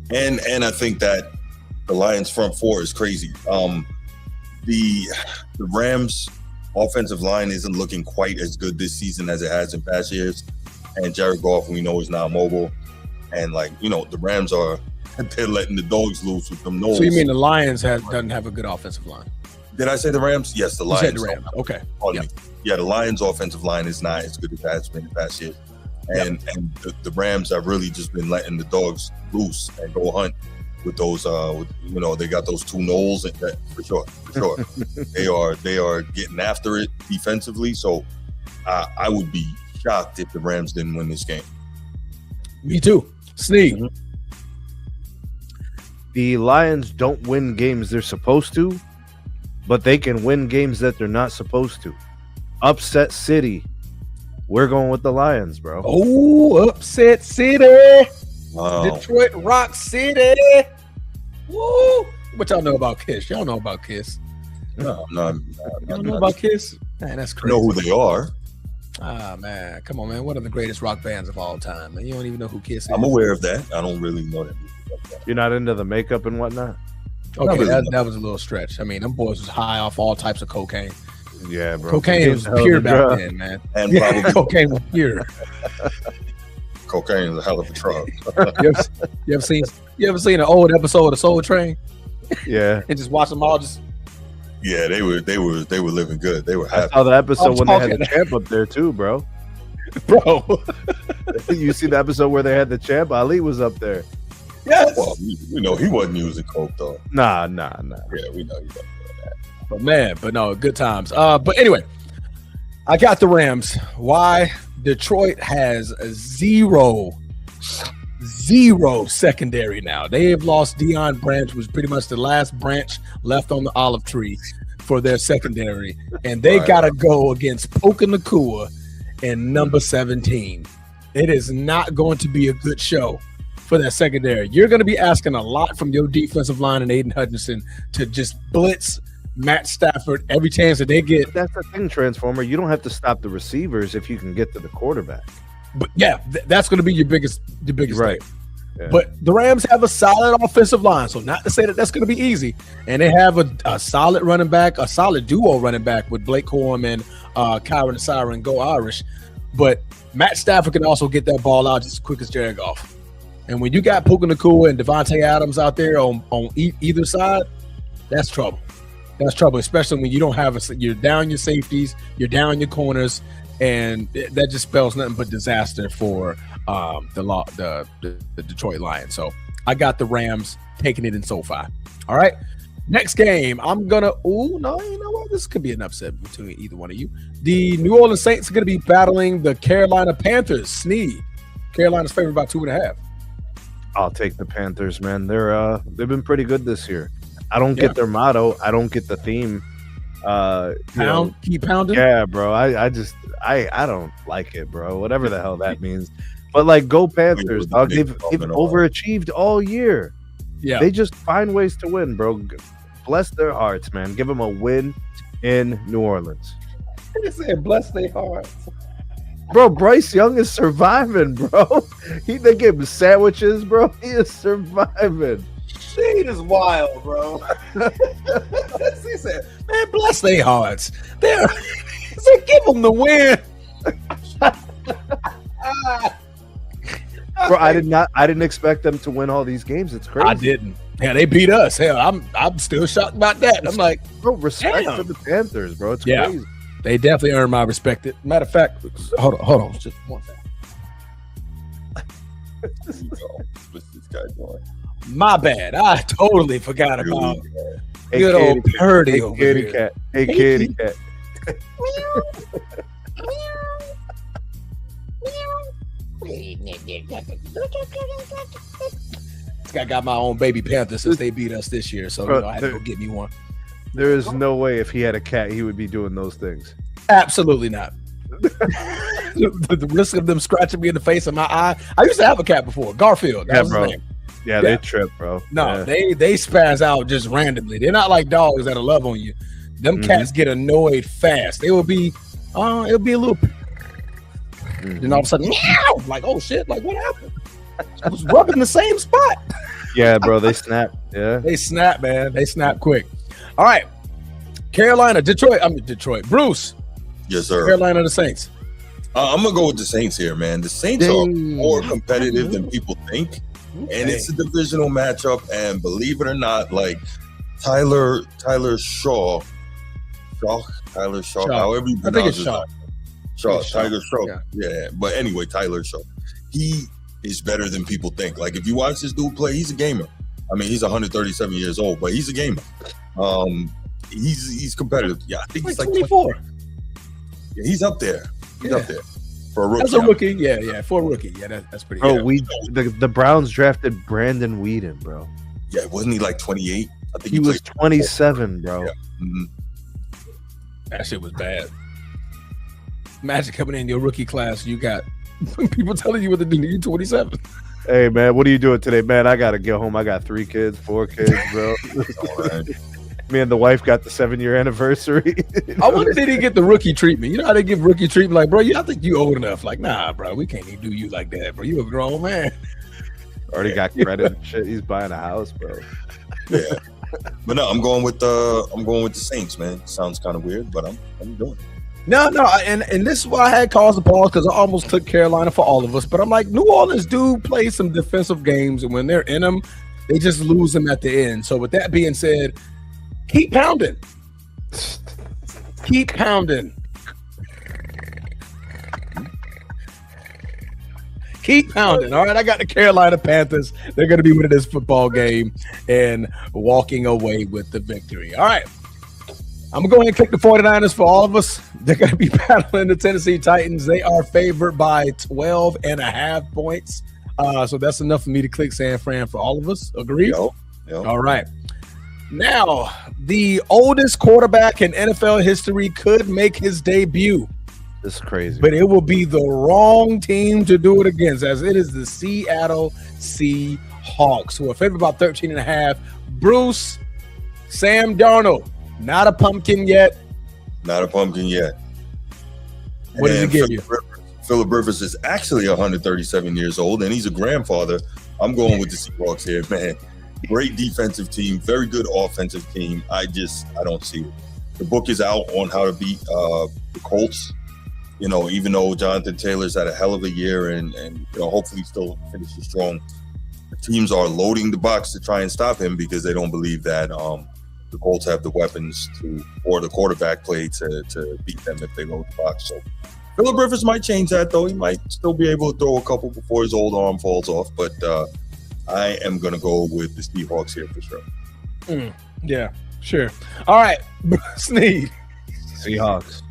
Speaker 2: And I think that the Lions front four is crazy. The Rams offensive line isn't looking quite as good this season as it has in past years. And Jared Goff, we know, is not mobile. And the Rams they're letting the dogs loose with them nose.
Speaker 1: So you mean the Lions doesn't have a good offensive line?
Speaker 2: Did I say the Rams? Yes, the Lions.
Speaker 1: You said the Rams. Okay.
Speaker 2: Pardon me. Yeah, the Lions offensive line is not as good as it has been in past years. And the Rams have really just been letting the dogs loose and go hunt with those they got those two Knowles and for sure. they are getting after it defensively. So I would be shocked if the Rams didn't win this game.
Speaker 1: Me too. Sneak.
Speaker 3: Mm-hmm. The Lions don't win games they're supposed to, but they can win games that they're not supposed to. Upset City. We're going with the Lions, bro.
Speaker 1: Oh, upset city.
Speaker 2: Wow.
Speaker 1: Detroit Rock City. Woo. What y'all know about Kiss? Y'all know about Kiss?
Speaker 2: No, I'm not.
Speaker 1: Y'all know about Kiss? Man, that's
Speaker 2: I
Speaker 1: crazy.
Speaker 2: know who they are.
Speaker 1: Ah, man. Come on, man. One of the greatest rock bands of all time. Man, you don't even know who Kiss is.
Speaker 2: I'm aware of that. I don't really know that.
Speaker 3: You're not into the makeup and whatnot?
Speaker 1: Okay, that was a little stretch. I mean, them boys was high off all types of cocaine.
Speaker 3: Yeah, bro.
Speaker 1: Cocaine was pure back then, man.
Speaker 2: And
Speaker 1: Yeah,
Speaker 2: probably
Speaker 1: cocaine was pure.
Speaker 2: cocaine is a hell of a drug.
Speaker 1: You ever seen an old episode of Soul Train
Speaker 3: Yeah.
Speaker 1: and just watch them all just
Speaker 2: Yeah, they were living good. They were
Speaker 3: I
Speaker 2: happy.
Speaker 3: saw the episode when they had
Speaker 1: talking.
Speaker 3: the champ up there too, bro.
Speaker 1: bro?
Speaker 3: You see the episode where they had the champ? Ali was up there.
Speaker 1: Yes.
Speaker 2: Well, we know he wasn't using coke though.
Speaker 3: Nah.
Speaker 2: Yeah, we know he wasn't doing that.
Speaker 1: But man, but no, good times. But anyway, I got the Rams. Why? Detroit has zero secondary now. They have lost Deion Branch, was pretty much the last branch left on the olive tree for their secondary, and they
Speaker 2: Right.
Speaker 1: gotta go against Puka Nacua and number 17. It is not going to be a good show for that secondary. You're going to be asking a lot from your defensive line and Aiden Hutchinson to just blitz Matt Stafford every chance that they get.
Speaker 3: That's the thing, Transformer. You don't have to stop the receivers if you can get to the quarterback.
Speaker 1: But yeah, that's going to be your biggest
Speaker 3: Right.
Speaker 1: thing.
Speaker 3: Yeah.
Speaker 1: But the Rams have a solid offensive line, so not to say that that's going to be easy. And they have a solid running back, a solid duo running back with Blake Corum and Kyron Siren, go Irish. But Matt Stafford can also get that ball out just as quick as Jared Goff. And when you got Puka Nacua and Devontae Adams out there on either side, that's trouble. That's trouble, especially when you don't have you're down your safeties, you're down your corners, and that just spells nothing but disaster for the Detroit Lions. So I got the Rams taking it in SoFi. All right. Next game, I'm gonna. Oh no, you know what? This could be an upset between either one of you. The New Orleans Saints are gonna be battling the Carolina Panthers. Sneed. Carolina's favored by 2.5.
Speaker 3: I'll take the Panthers, man. They've been pretty good this year. I don't get their motto. I don't get the theme.
Speaker 1: Keep pounding.
Speaker 3: Yeah, bro. I don't like it, bro. Whatever the hell that means. But like, go Panthers, dog. They've overachieved all year.
Speaker 1: Yeah,
Speaker 3: they just find ways to win, bro. Bless their hearts, man. Give them a win in New Orleans.
Speaker 5: They said, "Bless their hearts."
Speaker 3: Bro, Bryce Young is surviving, bro. They gave him sandwiches, bro. He is surviving.
Speaker 5: Shade is wild, bro. He said,
Speaker 1: man, bless their hearts. He said, give them the win.
Speaker 3: Bro, I didn't expect them to win all these games. It's crazy.
Speaker 1: I didn't. Yeah, they beat us. Hell, I'm still shocked about that. I'm like,
Speaker 3: bro, respect
Speaker 1: damn.
Speaker 3: for the Panthers, bro. It's crazy.
Speaker 1: They definitely earned my respect. Matter of fact, hold on, just one second.
Speaker 2: What's this guy doing?
Speaker 1: My bad. I totally forgot about
Speaker 3: Hey,
Speaker 1: good old Purdy over
Speaker 3: kitty
Speaker 1: here.
Speaker 3: cat. Hey, kitty cat.
Speaker 1: I got my own baby Panther since they beat us this year, so
Speaker 3: Bro,
Speaker 1: I had to go get me one.
Speaker 3: There is no way if he had a cat, he would be doing those things.
Speaker 1: Absolutely not. the risk of them scratching me in the face and my eye. I used to have a cat before, Garfield. That was his
Speaker 3: bro.
Speaker 1: name.
Speaker 3: Yeah, they trip, bro.
Speaker 1: No, they spaz out just randomly. They're not like dogs that'll love on you. Them cats get annoyed fast. They will be, it'll be a little, then all of a sudden, meow! Like, oh shit! Like, what happened? I was rubbing the same spot.
Speaker 3: Yeah, bro, they snap. Yeah,
Speaker 1: They snap, man. They snap quick. All right, Carolina, Detroit. Bruce,
Speaker 2: Yes, sir.
Speaker 1: Carolina, the Saints.
Speaker 2: I'm gonna go with the Saints here, man. The Saints are more competitive than people think, and it's a divisional matchup. And believe it or not, like Tyler Shaw, however you
Speaker 1: I think it's
Speaker 2: pronounce
Speaker 1: Shaw.
Speaker 2: it. Shaw,
Speaker 1: It's Shaw.
Speaker 2: Tiger Shaw. Yeah. But anyway, Tyler Shaw. He is better than people think. Like, if you watch this dude play, he's a gamer. I mean, he's 137 years old, but he's a gamer. He's competitive. Yeah, I think he's like
Speaker 1: 24.
Speaker 2: Yeah, he's up there. He's up there for a rookie.
Speaker 1: That's a rookie. Yeah, for a rookie. Yeah, that's pretty
Speaker 3: bro.
Speaker 1: good.
Speaker 3: The Browns drafted Brandon Whedon, bro.
Speaker 2: Yeah, wasn't he like 28? I think
Speaker 3: He was 27, bro.
Speaker 2: Yeah. Mm-hmm.
Speaker 1: That shit was bad. Imagine coming in your rookie class, you got people telling you what to do. You're 27.
Speaker 3: Hey, man, what are you doing today, man? I gotta get home. I got 4 kids, bro.
Speaker 2: All right.
Speaker 3: Me and the wife got the 7-year anniversary.
Speaker 1: I wonder did he get the rookie treatment? You know how they give rookie treatment? Like, bro, I think you old enough. Like, nah, bro, we can't even do you like that, bro. You a grown man.
Speaker 3: Already got credit and shit. He's buying a house, bro.
Speaker 2: Yeah. But no, I'm going with the Saints, man. Sounds kind of weird, but I'm doing it.
Speaker 1: No, and this is why I had cause to pause because I almost took Carolina for all of us. But I'm like, New Orleans do play some defensive games, and when they're in them, they just lose them at the end. So with that being said, keep pounding. Keep pounding. Keep pounding. All right, I got the Carolina Panthers. They're going to be winning this football game and walking away with the victory. All right. I'm going to go ahead and click the 49ers for all of us. They're going to be battling the Tennessee Titans. They are favored by 12.5 points. So that's enough for me to click San Fran for all of us. Agree?
Speaker 2: Yep.
Speaker 1: All right. Now, the oldest quarterback in NFL history could make his debut,
Speaker 3: This is crazy.
Speaker 1: but it will be the wrong team to do it against, as it is the Seattle Seahawks, who are favored by 13.5. Bruce, Sam Darnold, not a pumpkin yet.
Speaker 2: Not a pumpkin yet.
Speaker 1: What does it give you?
Speaker 2: Phillip Rivers is actually 137 years old, and he's a grandfather. I'm going with the Seahawks here, man. Great defensive team, very good offensive team. I don't see it. The book is out on how to beat the Colts. You know, even though Jonathan Taylor's had a hell of a year and hopefully still finishes strong, the teams are loading the box to try and stop him because they don't believe that the Colts have the weapons or the quarterback play to beat them if they load the box. So Phillip Rivers might change that, though. He might still be able to throw a couple before his old arm falls off. But I am going to go with the Seahawks here for sure.
Speaker 1: Yeah, sure. All right, Sneed.
Speaker 3: Seahawks.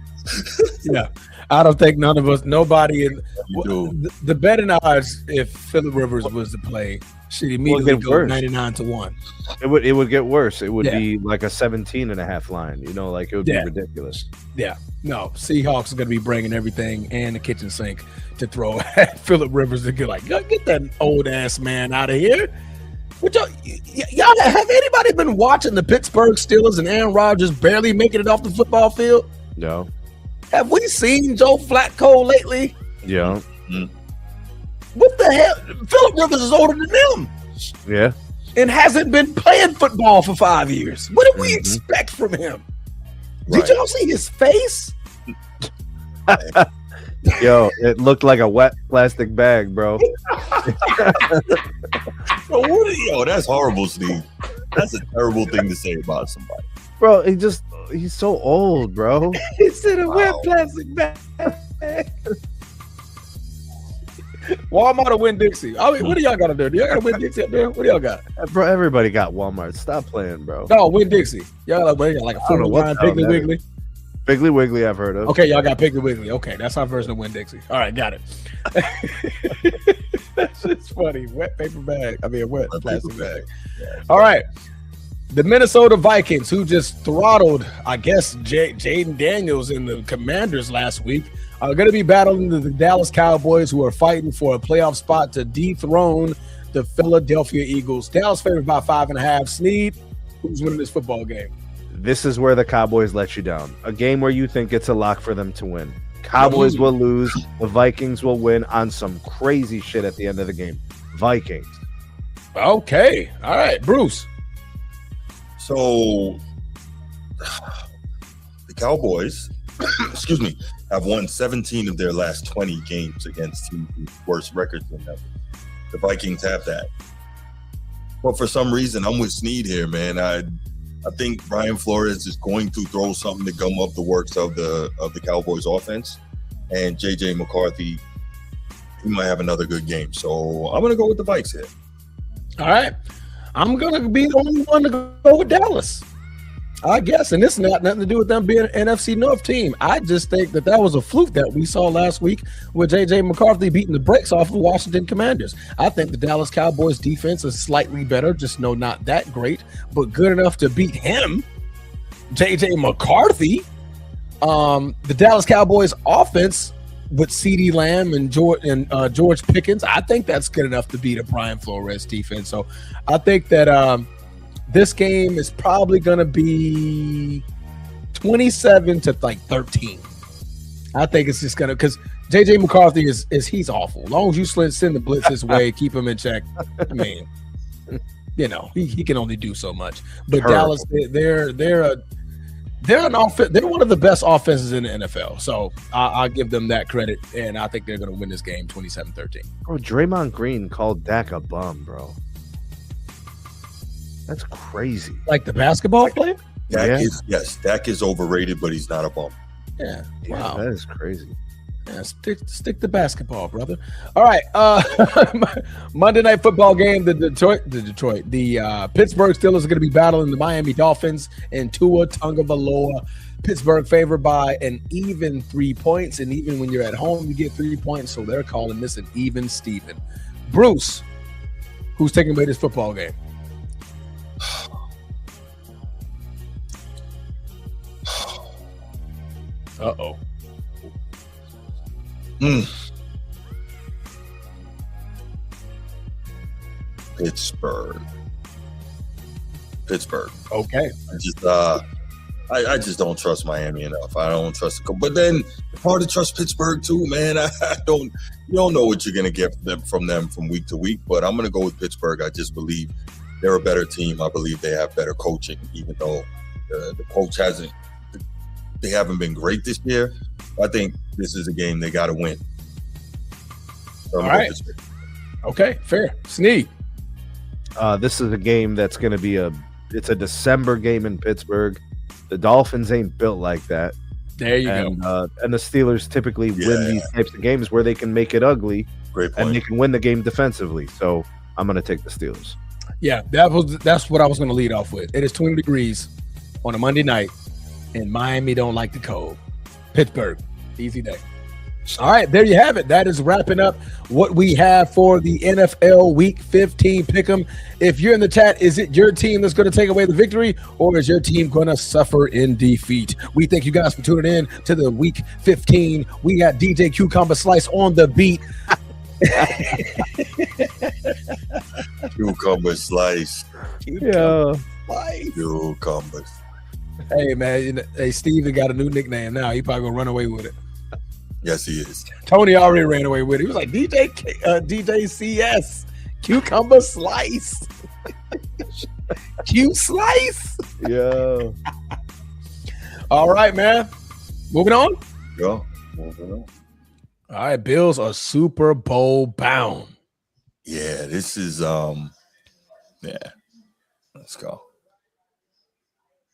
Speaker 1: Yeah, I don't think nobody in
Speaker 2: You do.
Speaker 1: The betting odds, if Phillip Rivers was to play, should immediately
Speaker 3: get
Speaker 1: go
Speaker 3: worse.
Speaker 1: 99-1.
Speaker 3: It would get worse. It would
Speaker 1: Yeah.
Speaker 3: be like a 17.5 line. You know, like it would be
Speaker 1: Yeah.
Speaker 3: ridiculous.
Speaker 1: Yeah, no, Seahawks are going to be bringing everything and the kitchen sink to throw at Phillip Rivers to get like, get that old ass man out of here. What y'all have anybody been watching the Pittsburgh Steelers and Aaron Rodgers barely making it off the football field?
Speaker 3: No.
Speaker 1: Have we seen Joe Flacco lately?
Speaker 3: Yeah.
Speaker 1: What the hell? Phillip Rivers is older than them
Speaker 3: Yeah.
Speaker 1: and hasn't been playing football for 5 years. What do we
Speaker 3: Mhm.
Speaker 1: expect from him?
Speaker 2: Right.
Speaker 1: Did y'all see his face?
Speaker 3: Yo, it looked like a wet plastic bag, bro.
Speaker 2: Bro, yo, that's horrible, Steve. That's a terrible thing to say about somebody.
Speaker 3: Bro, he's so old, bro.
Speaker 1: It's in a wet
Speaker 2: Wow.
Speaker 1: plastic bag. Walmart or Winn Dixie? I mean, what do y'all got to do? Do y'all got to Winn Dixie up there? What do y'all got?
Speaker 3: Bro, everybody got Walmart. Stop playing, bro.
Speaker 1: No, Winn Dixie. Y'all got like a
Speaker 3: I don't know
Speaker 1: full
Speaker 3: what
Speaker 1: line
Speaker 3: the hell
Speaker 1: Piggly
Speaker 3: that
Speaker 1: Wiggly.
Speaker 3: Piggly Wiggly, I've heard of.
Speaker 1: Okay, y'all got Piggly Wiggly. Okay, that's our version of Winn Dixie. All right, got it. That's just funny. Wet paper bag. I mean, a wet plastic bag. All right. The Minnesota Vikings, who just throttled, I guess, Jaden Daniels and the Commanders last week, are going to be battling the Dallas Cowboys, who are fighting for a playoff spot to dethrone the Philadelphia Eagles. Dallas favored by 5.5. Sneed, who's winning this football game?
Speaker 3: This is where the Cowboys let you down. A game where you think it's a lock for them to win. Cowboys will lose. The Vikings will win on some crazy shit at the end of the game. Vikings.
Speaker 1: Okay. All right. Bruce.
Speaker 2: So the Cowboys, excuse me, have won 17 of their last 20 games against teams with worse records than them. The Vikings have that. But for some reason, I'm with Sneed here, man. I think Brian Flores is going to throw something to gum up the works of the Cowboys offense. And JJ McCarthy, he might have another good game. So I'm going to go with the Vikes here.
Speaker 1: All right. I'm going to be the only one to go with Dallas, I guess. And this not nothing to do with them being an NFC North team. I just think that was a fluke that we saw last week with J.J. McCarthy beating the brakes off of Washington Commanders. I think the Dallas Cowboys defense is slightly better, just not that great, but good enough to beat him, J.J. McCarthy. The Dallas Cowboys offense with CeeDee Lamb and George Pickens, I think that's good enough to beat a Brian Flores defense. So I think that this game is probably going to be 27-13. I think it's just going to, because JJ McCarthy is he's awful. As long as you send the blitz his way, keep him in check. I mean, he can only do so much. But
Speaker 3: Terrible.
Speaker 1: Dallas, they're an offense. They're one of the best offenses in the NFL. So I'll give them that credit, and I think they're going to win this game 27-13.
Speaker 3: Bro, Draymond Green called Dak a bum, bro. That's crazy.
Speaker 1: Like the basketball player?
Speaker 3: Yeah.
Speaker 2: Dak is overrated, but he's not a bum.
Speaker 1: Yeah.
Speaker 3: Yeah,
Speaker 1: Wow.
Speaker 3: that is crazy.
Speaker 1: Yeah, stick to basketball, brother. All right. Monday Night Football game. The Pittsburgh Steelers are going to be battling the Miami Dolphins and Tua Tagovailoa. Pittsburgh favored by an even 3 points, and even when you're at home, you get 3 points. So they're calling this an even Steven. Bruce, who's taking away this football game? Uh-oh.
Speaker 2: Pittsburgh.
Speaker 1: Okay.
Speaker 2: I just don't trust Miami enough. I don't trust it. But then it's hard to trust Pittsburgh too, man. You don't know what you're gonna get from them from week to week. But I'm gonna go with Pittsburgh. I just believe they're a better team. I believe they have better coaching, even though the coach they haven't been great this year. I think this is a game they got to win. So
Speaker 1: All right. Okay, fair. Sneak.
Speaker 3: This is a game that's going to be it's a December game in Pittsburgh. The Dolphins ain't built like that.
Speaker 1: There you
Speaker 3: And
Speaker 1: go.
Speaker 3: the Steelers typically win these types of games where they can make it ugly
Speaker 2: Great
Speaker 3: and
Speaker 2: point.
Speaker 3: they can win the game defensively. So I'm going to take the Steelers.
Speaker 1: Yeah, that's what I was going to lead off with. It is 20 degrees on a Monday night, and Miami don't like the cold. Pittsburgh, easy day. All right, there you have it. That is wrapping up what we have for the NFL Week 15 pick'em. If you're in the chat, is it your team that's going to take away the victory, or is your team going to suffer in defeat? We thank you guys for tuning in to the Week 15. We got DJ Cucumber Slice on the beat.
Speaker 2: Cucumber slice.
Speaker 3: Yeah.
Speaker 2: Cucumbers.
Speaker 1: Hey, man. Hey, Steven got a new nickname now. He probably going to run away with it.
Speaker 2: Yes, he is.
Speaker 1: Tony already ran away with it. He was like, DJ CS, Cucumber Slice. Q Slice.
Speaker 3: Yeah.
Speaker 1: All right, man. Moving on.
Speaker 2: Go. Moving on.
Speaker 1: All right, Bills are Super Bowl bound.
Speaker 2: Yeah, this is yeah. Let's go.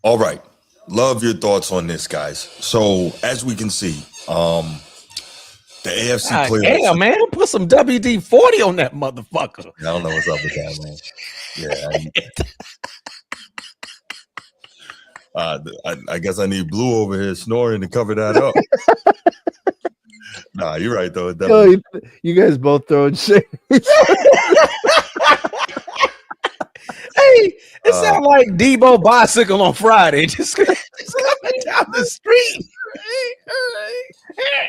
Speaker 2: All right. Love your thoughts on this, guys. So as we can see, the AFC playoffs.
Speaker 1: Damn, man, put some WD-40 on that motherfucker.
Speaker 2: I don't know what's up with that, man. Yeah. I guess I need Blue over here snoring to cover that up. Nah, you're right though.
Speaker 3: Yo, you guys both throwing shit.
Speaker 1: Hey, it sounds like Debo bicycle on Friday. Just coming down the street.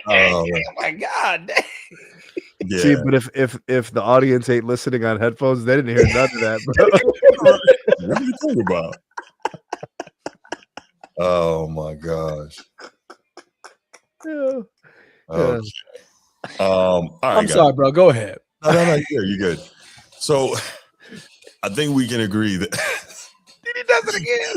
Speaker 1: Oh my God.
Speaker 2: Yeah.
Speaker 3: See, but if the audience ain't listening on headphones, they didn't hear none of that, bro.
Speaker 2: What are you talking about? Oh my gosh.
Speaker 3: Yeah.
Speaker 2: Okay. All right,
Speaker 1: I'm sorry, bro. Go ahead.
Speaker 2: No, you're good. So I think we can agree that
Speaker 1: He does it again.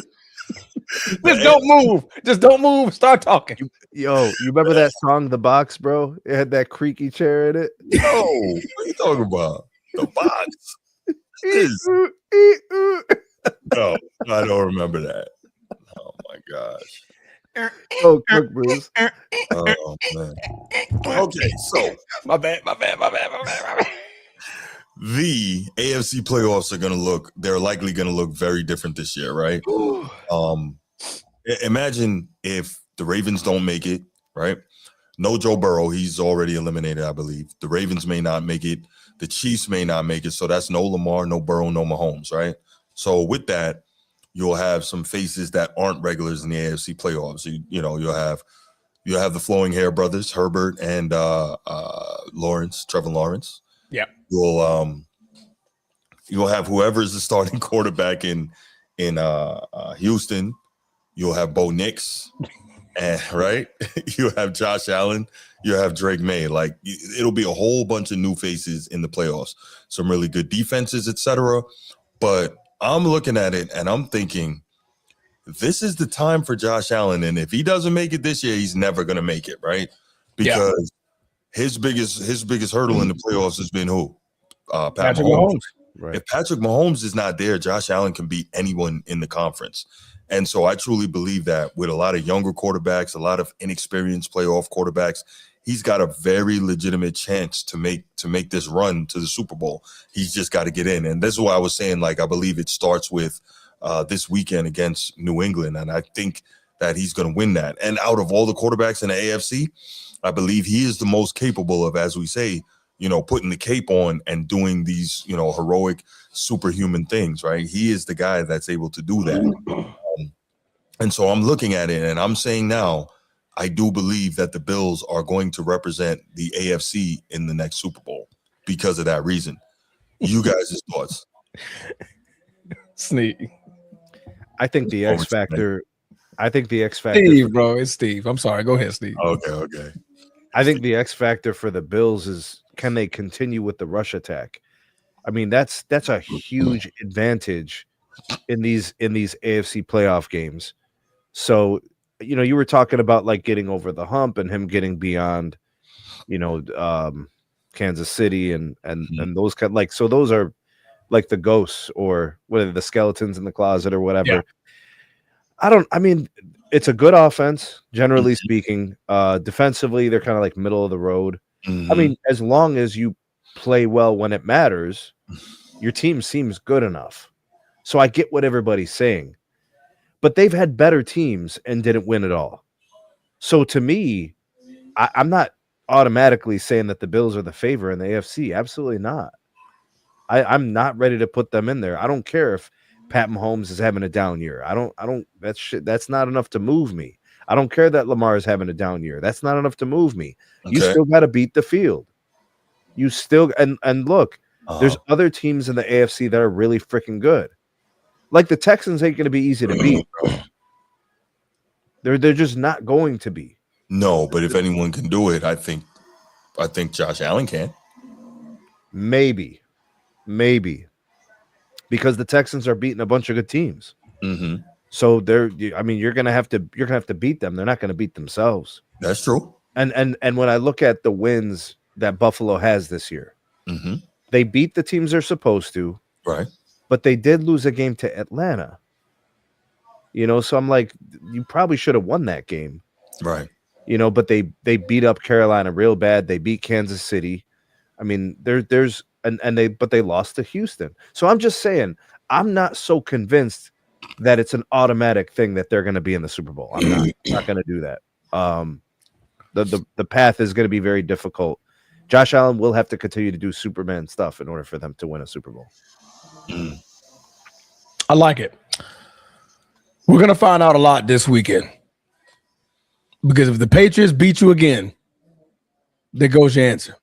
Speaker 1: Just don't move. Just don't move. Start talking.
Speaker 3: Yo, you remember that song, The Box, bro? It had that creaky chair in it.
Speaker 2: No, what are you talking about? The box. No, I don't remember that. Oh my gosh.
Speaker 3: Oh, Cook Bruce.
Speaker 2: Oh man. Okay, so
Speaker 1: My bad.
Speaker 2: the AFC playoffs they're likely gonna look very different this year, right? Imagine if the Ravens don't make it, right? No Joe Burrow, he's already eliminated, I believe. The Ravens may not make it, the Chiefs may not make it, so that's no Lamar, no Burrow, no Mahomes, right? So with that, you'll have some faces that aren't regulars in the AFC playoffs. You'll have the flowing hair brothers, Herbert and Trevor Lawrence.
Speaker 1: Yeah.
Speaker 2: You'll have whoever's the starting quarterback in Houston. You'll have Bo Nix, right? You have Josh Allen. You have Drake May. Like it'll be a whole bunch of new faces in the playoffs. Some really good defenses, etc. But I'm looking at it and I'm thinking, this is the time for Josh Allen. And if he doesn't make it this year, he's never going to make it, right? Because his biggest hurdle in the playoffs has been who? Patrick Mahomes. Right. If Patrick Mahomes is not there, Josh Allen can beat anyone in the conference. And so I truly believe that with a lot of younger quarterbacks, a lot of inexperienced playoff quarterbacks, he's got a very legitimate chance to make this run to the Super Bowl. He's just got to get in. And this is why I was saying, like, I believe it starts with this weekend against New England. And I think that he's going to win that. And out of all the quarterbacks in the AFC, I believe he is the most capable of, as we say, putting the cape on and doing these, heroic, superhuman things, right? He is the guy that's able to do that. And so I'm looking at it and I'm saying now, I do believe that the Bills are going to represent the AFC in the next Super Bowl because of that reason. You guys' thoughts?
Speaker 1: Sneak.
Speaker 3: I think the X factor.
Speaker 1: Steve, bro, it's Steve. I'm sorry. Go ahead, Steve.
Speaker 2: Okay.
Speaker 3: I think the X factor for the Bills is, can they continue with the rush attack? I mean, that's a huge advantage in these AFC playoff games. So, you were talking about like getting over the hump and him getting beyond, Kansas City and those kind, like, so those are like the ghosts or whether the skeletons in the closet or whatever. Yeah. It's a good offense, generally speaking. Defensively, they're kind of like middle of the road. I mean, as long as you play well when it matters, your team seems good enough. So I get what everybody's saying. But they've had better teams and didn't win at all. So to me, I'm not automatically saying that the Bills are the favor in the AFC. Absolutely not. I'm not ready to put them in there. I don't care if Pat Mahomes is having a down year. I don't that's not enough to move me. I don't care that Lamar is having a down year. That's not enough to move me.
Speaker 2: Okay.
Speaker 3: You still got to beat the field. You still and look, there's other teams in the AFC that are really freaking good. Like the Texans ain't going to be easy to beat. They're just not going to be.
Speaker 2: No, but if anyone can do it, I think Josh Allen can.
Speaker 3: Maybe, because the Texans are beating a bunch of good teams.
Speaker 2: Mm-hmm.
Speaker 3: So you're gonna have to beat them. They're not going to beat themselves.
Speaker 2: That's true.
Speaker 3: And when I look at the wins that Buffalo has this year,
Speaker 2: Mm-hmm.
Speaker 3: they beat the teams they're supposed to,
Speaker 2: Right.
Speaker 3: but they did lose a game to Atlanta. So I'm like, you probably should have won that game.
Speaker 2: Right.
Speaker 3: But they beat up Carolina real bad. They beat Kansas City. I mean, but they lost to Houston. So I'm just saying, I'm not so convinced that it's an automatic thing that they're going to be in the Super Bowl. I'm not going to do that. The path is going to be very difficult. Josh Allen will have to continue to do Superman stuff in order for them to win a Super Bowl.
Speaker 1: I like it. We're going to find out a lot this weekend. Because if the Patriots beat you again, there goes your answer.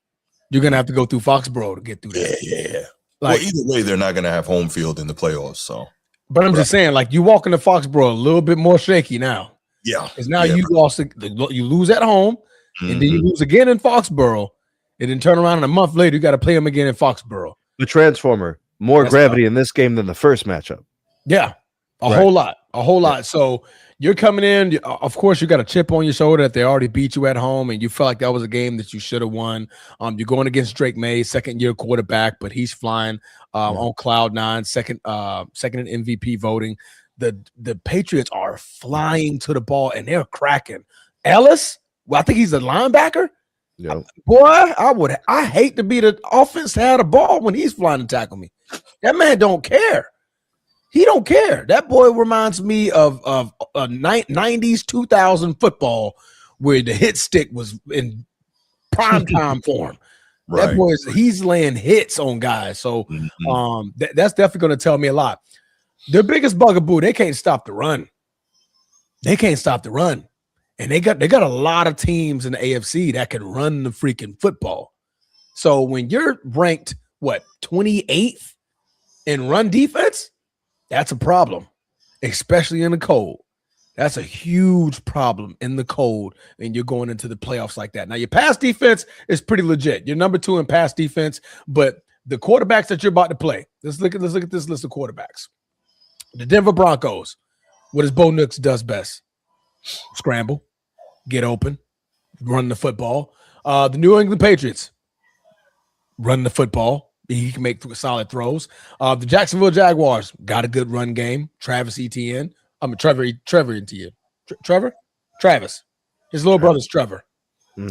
Speaker 1: You're going to have to go through Foxborough to get through that.
Speaker 2: Yeah.
Speaker 1: Like,
Speaker 2: well, either way, they're not going to have home field in the playoffs. So,
Speaker 1: but I'm just saying, like, you walk into Foxborough a little bit more shaky now.
Speaker 2: yeah.
Speaker 1: Because now you lose at home, and then you lose again in Foxborough, and then turn around and a month later, you got to play them again in Foxborough.
Speaker 3: The Transformer, more gravity in this game than the first matchup.
Speaker 1: Yeah, a whole lot. So you're coming in. Of course, you got a chip on your shoulder that they already beat you at home, and you felt like that was a game that you should have won. You're going against Drake May, second-year quarterback, but he's flying on cloud nine, second in MVP voting. The Patriots are flying to the ball, and they're cracking. Ellis, well, I think he's a linebacker.
Speaker 3: Yep.
Speaker 1: Boy, I hate to be the offense to have the ball when he's flying to tackle me. That man don't care. He don't care. That boy reminds me of 90s, 2000 football where the hit stick was in prime time for him. Right. That boy he's laying hits on guys. So that's definitely going to tell me a lot. Their biggest bugaboo, they can't stop the run. And they got a lot of teams in the AFC that can run the freaking football. So when you're ranked, 28th in run defense, that's a problem, especially in the cold. That's a huge problem in the cold, and you're going into the playoffs like that. Now, your pass defense is pretty legit. You're number 2 in pass defense, but the quarterbacks that you're about to play, let's look at this list of quarterbacks. The Denver Broncos, what does Bo Nix does best? Scramble, get open, run the football. The New England Patriots, run the football. He can make solid throws. The Jacksonville Jaguars got a good run game. Travis Etienne. Trevor Etienne. Travis. His little brother's Trevor.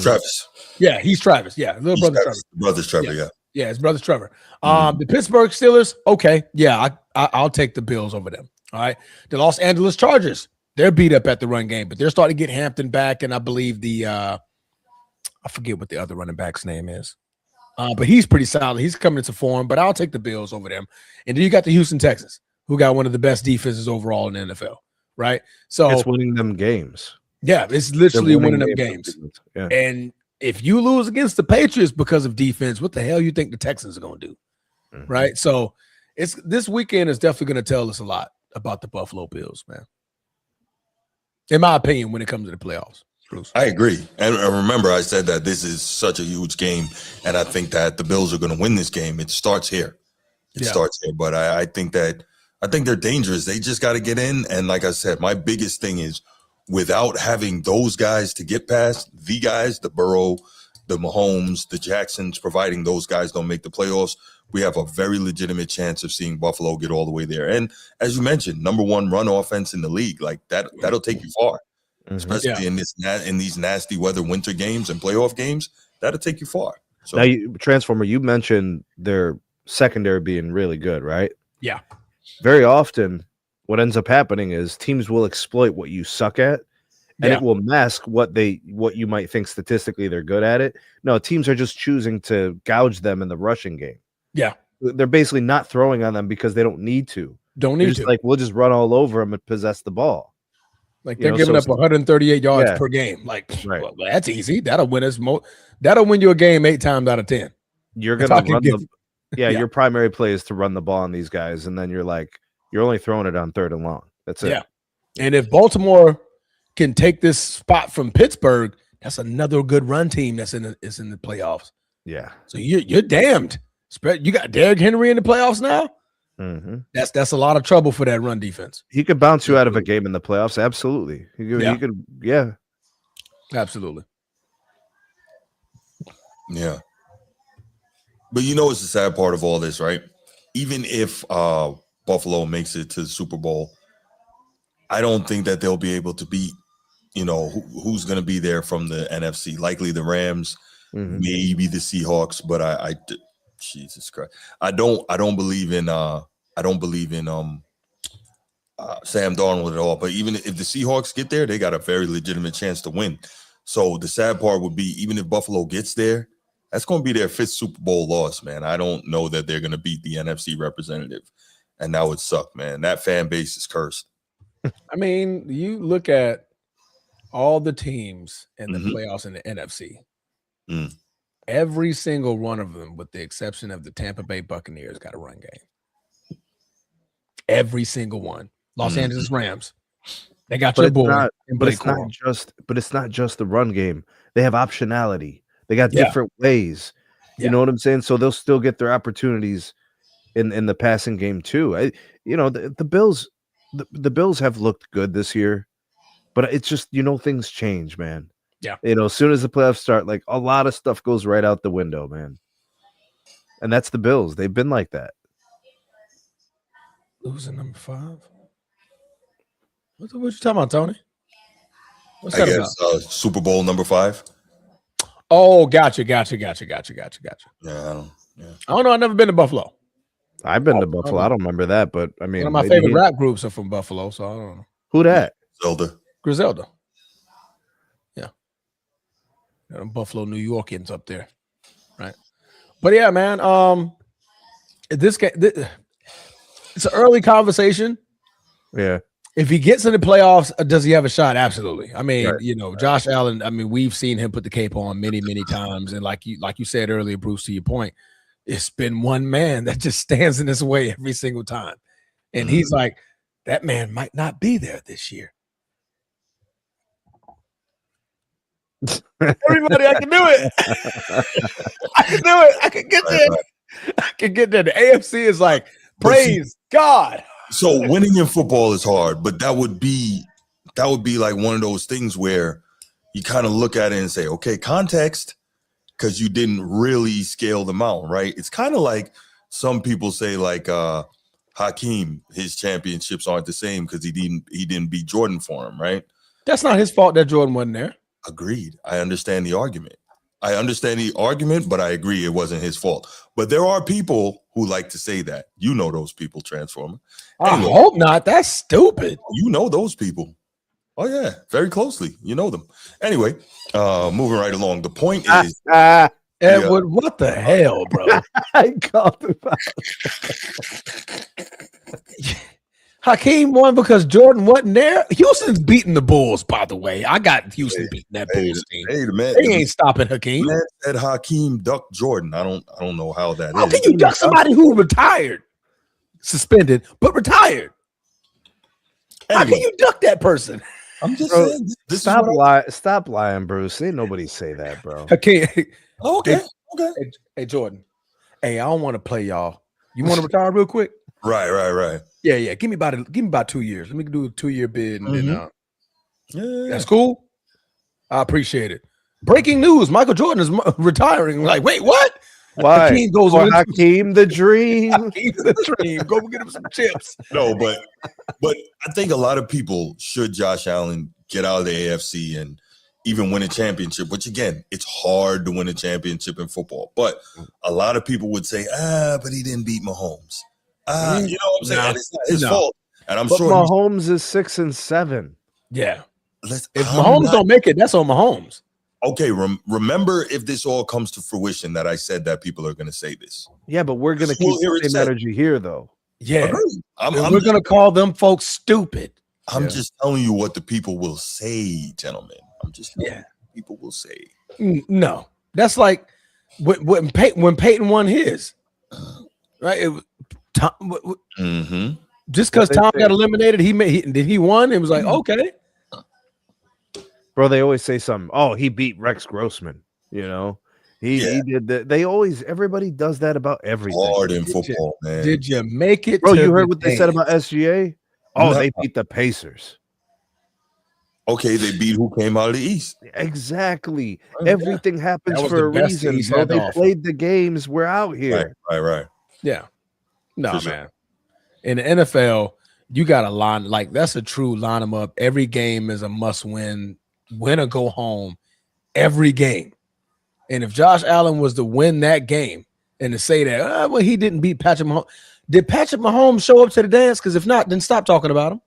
Speaker 2: Travis.
Speaker 1: Yeah, he's Travis. Yeah, his little brother's Trevor.
Speaker 2: Brother's Trevor, yeah.
Speaker 1: Yeah, his brother's Trevor. The Pittsburgh Steelers, okay. Yeah, I'll take the Bills over them. All right. The Los Angeles Chargers, they're beat up at the run game, but they're starting to get Hampton back, and I believe I forget what the other running back's name is. But he's pretty solid. He's coming into form, but I'll take the Bills over them. And then you got the Houston Texans, who got one of the best defenses overall in the NFL, right? So
Speaker 3: it's winning them games.
Speaker 1: Yeah, it's literally winning them games. Yeah. And if you lose against the Patriots because of defense, what the hell you think the Texans are going to do, right? So this weekend is definitely going to tell us a lot about the Buffalo Bills, man. In my opinion, when it comes to the playoffs. Bruce.
Speaker 2: I agree. And remember, I said that this is such a huge game, and I think that the Bills are going to win this game. It starts here. It starts here. But I think they're dangerous. They just got to get in. And like I said, my biggest thing is without having those guys to get past, the guys, the Burrow, the Mahomes, the Jacksons, providing those guys don't make the playoffs, we have a very legitimate chance of seeing Buffalo get all the way there. And as you mentioned, number 1 run offense in the league, like that'll take you far. Especially in these nasty weather winter games and playoff games, that'll take you far. So
Speaker 3: now, Transformer, you mentioned their secondary being really good, right?
Speaker 1: Yeah.
Speaker 3: Very often, what ends up happening is teams will exploit what you suck at and it will mask what you might think statistically they're good at it. No, teams are just choosing to gouge them in the rushing game.
Speaker 1: Yeah.
Speaker 3: They're basically not throwing on them because they don't need to.
Speaker 1: Don't
Speaker 3: They're
Speaker 1: need
Speaker 3: just
Speaker 1: to.
Speaker 3: like, we'll just run all over them and possess the ball.
Speaker 1: Like they're giving up 138 yards
Speaker 3: Yeah.
Speaker 1: per game. Like,
Speaker 3: Right.
Speaker 1: well, that's easy. That'll win us that'll win you a game 8 times out of 10.
Speaker 3: You're gonna run your primary play is to run the ball on these guys, and then you're only throwing it on 3rd and long. That's it.
Speaker 1: Yeah. And if Baltimore can take this spot from Pittsburgh, that's another good run team that's in the playoffs.
Speaker 3: Yeah.
Speaker 1: So you're damned. You got Derrick Henry in the playoffs now.
Speaker 3: Mm-hmm.
Speaker 1: That's a lot of trouble for that run defense.
Speaker 3: He could bounce you out of a game in the playoffs. Absolutely. He could. Yeah.
Speaker 1: Absolutely.
Speaker 2: Yeah. But it's the sad part of all this, right? Even if Buffalo makes it to the Super Bowl, I don't think that they'll be able to beat, who's going to be there from the NFC. Likely the Rams, maybe the Seahawks, but I Jesus Christ, I don't believe in Sam Darnold at all. But even if the Seahawks get there, they got a very legitimate chance to win. So the sad part would be, even if Buffalo gets there, that's going to be their 5th Super Bowl loss, man. I don't know that they're going to beat the NFC representative, and that would suck, man. That fan base is cursed.
Speaker 1: I mean, you look at all the teams in the playoffs in the NFC. Every single one of them, with the exception of the Tampa Bay Buccaneers, got a run game. Every single one. Los Angeles Rams, they got your boy.
Speaker 3: But it's not just the run game. They have optionality. They got different ways. You know what I'm saying? So they'll still get their opportunities in the passing game too. The Bills, the Bills have looked good this year, but it's just things change, man.
Speaker 1: Yeah.
Speaker 3: As soon as the playoffs start, like a lot of stuff goes right out the window, man. And that's the Bills. They've been like that.
Speaker 1: Losing number 5. What you talking about, Tony? What's
Speaker 2: I
Speaker 1: that
Speaker 2: guess
Speaker 1: about?
Speaker 2: Super Bowl number 5.
Speaker 1: Oh, gotcha. Yeah, I don't know. I've never been to Buffalo.
Speaker 3: I've been to Buffalo. I don't remember that, but I mean,
Speaker 1: one of my favorite rap groups are from Buffalo, so I don't know.
Speaker 3: Who that?
Speaker 2: Griselda.
Speaker 1: Yeah. Buffalo, New Yorkers up there, right? But yeah, man. It's an early conversation.
Speaker 3: Yeah.
Speaker 1: If he gets in the playoffs, does he have a shot? Absolutely. I mean, Josh Allen. I mean, we've seen him put the cape on many, many times, and like you said earlier, Bruce, to your point, it's been one man that just stands in his way every single time, and he's like, that man might not be there this year. Everybody, I can do it. I can do it. I can get there. I can get there. The AFC is like, praise God.
Speaker 2: So winning in football is hard, but that would be like one of those things where you kind of look at it and say, okay, context, because you didn't really scale them out, right? It's kind of like some people say, like Hakeem, his championships aren't the same because he didn't beat Jordan for him, right?
Speaker 1: That's not his fault that Jordan wasn't there.
Speaker 2: Agreed. I understand the argument. But I agree it wasn't his fault. But there are people who like to say that. You know those people, Transformer.
Speaker 1: Anyway, I hope not. That's stupid.
Speaker 2: You know those people. Oh, yeah. Very closely. You know them. Anyway, moving right along. The point is...
Speaker 1: Edward, what the hell, bro?
Speaker 3: I called him out.
Speaker 1: Hakeem won because Jordan wasn't there. Houston's beating the Bulls, by the way. I got Houston beating that Bulls team. They ain't stopping Hakeem.
Speaker 2: Man said Hakeem ducked Jordan. I don't know how that
Speaker 1: how
Speaker 2: is.
Speaker 1: Can you duck somebody who retired, suspended, but retired? Anyway, how can you duck that person?
Speaker 2: I'm just saying.
Speaker 3: Stop lying, Bruce. Ain't nobody say that, bro.
Speaker 1: Hakeem.
Speaker 2: Okay.
Speaker 1: Hey, Jordan. Hey, I don't want to play y'all. You want to retire real quick?
Speaker 2: Right.
Speaker 1: Yeah. Give me about 2 years. Let me do a 2-year bid, and
Speaker 2: then
Speaker 1: that's cool. I appreciate it. Breaking news: Michael Jordan is retiring. Like, wait, what?
Speaker 3: Why?
Speaker 1: Hakeem goes
Speaker 3: on Hakeem the Dream.
Speaker 1: Hakeem the Dream. Go get him some chips.
Speaker 2: No, but I think a lot of people should Josh Allen get out of the AFC and even win a championship. Which again, it's hard to win a championship in football. But a lot of people would say, but he didn't beat Mahomes. You know what I'm saying? It's not his fault. And I'm sure
Speaker 3: Mahomes is 6-7.
Speaker 1: Yeah. If Mahomes don't make it, that's on Mahomes.
Speaker 2: Okay, remember if this all comes to fruition that I said that people are going to say this.
Speaker 3: Yeah, but we're going to keep the same energy here, though.
Speaker 1: Yeah. We're going to call them folks stupid.
Speaker 2: I'm just telling you what the people will say, gentlemen. I'm just telling you what people will say.
Speaker 1: No. That's like when Peyton won his. Right? It was just because Tom got eliminated, he won? It was like, okay.
Speaker 3: Bro, they always say something. Oh, he beat Rex Grossman. You know, he did that. Everybody does that about everything.
Speaker 2: Hard in football, man.
Speaker 1: Did you make it?
Speaker 3: Bro, you heard what they said about SGA? Oh, they beat the Pacers.
Speaker 2: Okay, they beat who came out of the East.
Speaker 3: Exactly. Everything happens for a reason. Bro, they played the games. We're out here.
Speaker 2: Right.
Speaker 1: Yeah. No, man. In the NFL, you got to line, like, that's a true line them up. Every game is a must win or go home. Every game. And if Josh Allen was to win that game and to say that, well, he didn't beat Patrick Mahomes. Did Patrick Mahomes show up to the dance? Because if not, then stop talking about him.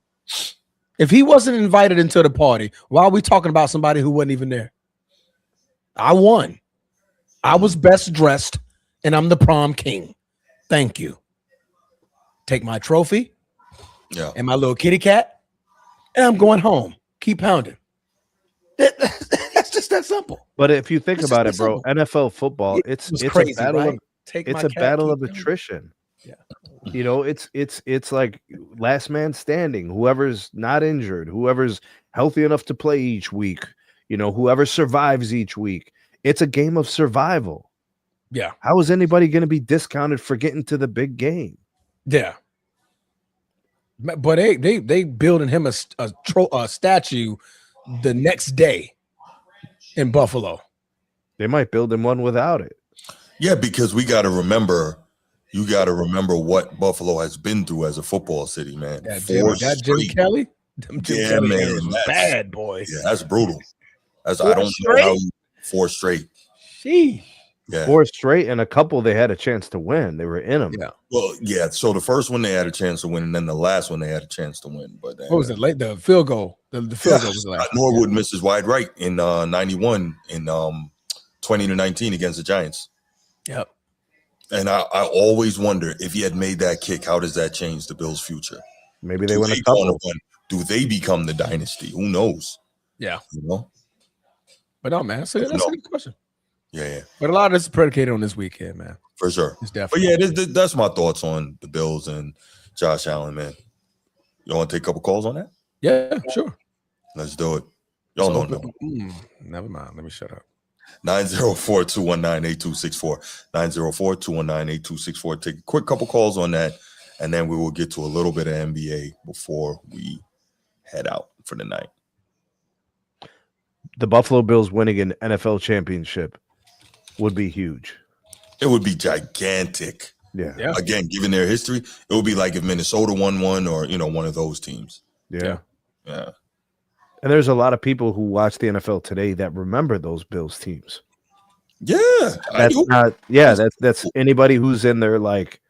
Speaker 1: If he wasn't invited into the party, why are we talking about somebody who wasn't even there? I won. I was best dressed, and I'm the prom king. Thank you. Take my trophy and my little kitty cat, and I'm going home. Keep pounding. That's just that simple.
Speaker 3: But if you think about it, bro, NFL football, it's crazy, a battle
Speaker 1: right?
Speaker 3: It's a battle of attrition.
Speaker 1: Yeah.
Speaker 3: You know, it's like last man standing, whoever's not injured, whoever's healthy enough to play each week, you know, whoever survives each week. It's a game of survival.
Speaker 1: Yeah.
Speaker 3: How is anybody going to be discounted for getting to the big game?
Speaker 1: Yeah. But they building him a statue the next day in Buffalo.
Speaker 3: They might build him one without it.
Speaker 2: Yeah, because you got to remember what Buffalo has been through as a football city, man.
Speaker 1: That Jim Kelly? Kelly
Speaker 2: man,
Speaker 1: was bad, boy.
Speaker 2: Yeah, that's brutal. I don't know how 4 straight. Yeah.
Speaker 3: 4 straight, and a couple they had a chance to win. They were in them.
Speaker 1: Yeah.
Speaker 2: Well, yeah. So the first one they had a chance to win, and then the last one they had a chance to win. But
Speaker 1: what was it? Late the field goal. The field goal was the last.
Speaker 2: Norwood misses wide right in 91 in 20-19 against the Giants.
Speaker 1: Yep.
Speaker 2: And I always wonder if he had made that kick, how does that change the Bills' future?
Speaker 3: Maybe they win a couple.
Speaker 2: Do they become the dynasty? Who knows?
Speaker 1: Yeah.
Speaker 2: You know.
Speaker 1: But no, man. So that's a good question.
Speaker 2: Yeah.
Speaker 1: But a lot of this is predicated on this weekend, man.
Speaker 2: For sure.
Speaker 1: It's definitely.
Speaker 2: But yeah, that's my thoughts on the Bills and Josh Allen, man. You want to take a couple calls on that?
Speaker 1: Yeah, sure.
Speaker 2: Let's do it. Y'all know.
Speaker 1: Never mind. Let me shut up.
Speaker 2: 904-219-8264. 904-219-8264. Take a quick couple calls on that, and then we will get to a little bit of NBA before we head out for the night.
Speaker 3: The Buffalo Bills winning an NFL championship would be huge.
Speaker 2: It would be gigantic.
Speaker 3: Yeah.
Speaker 2: Again, given their history, it would be like if Minnesota won one or, one of those teams.
Speaker 3: Yeah.
Speaker 2: Yeah.
Speaker 3: And there's a lot of people who watch the NFL today that remember those Bills teams.
Speaker 2: Yeah.
Speaker 3: That's anybody who's in their like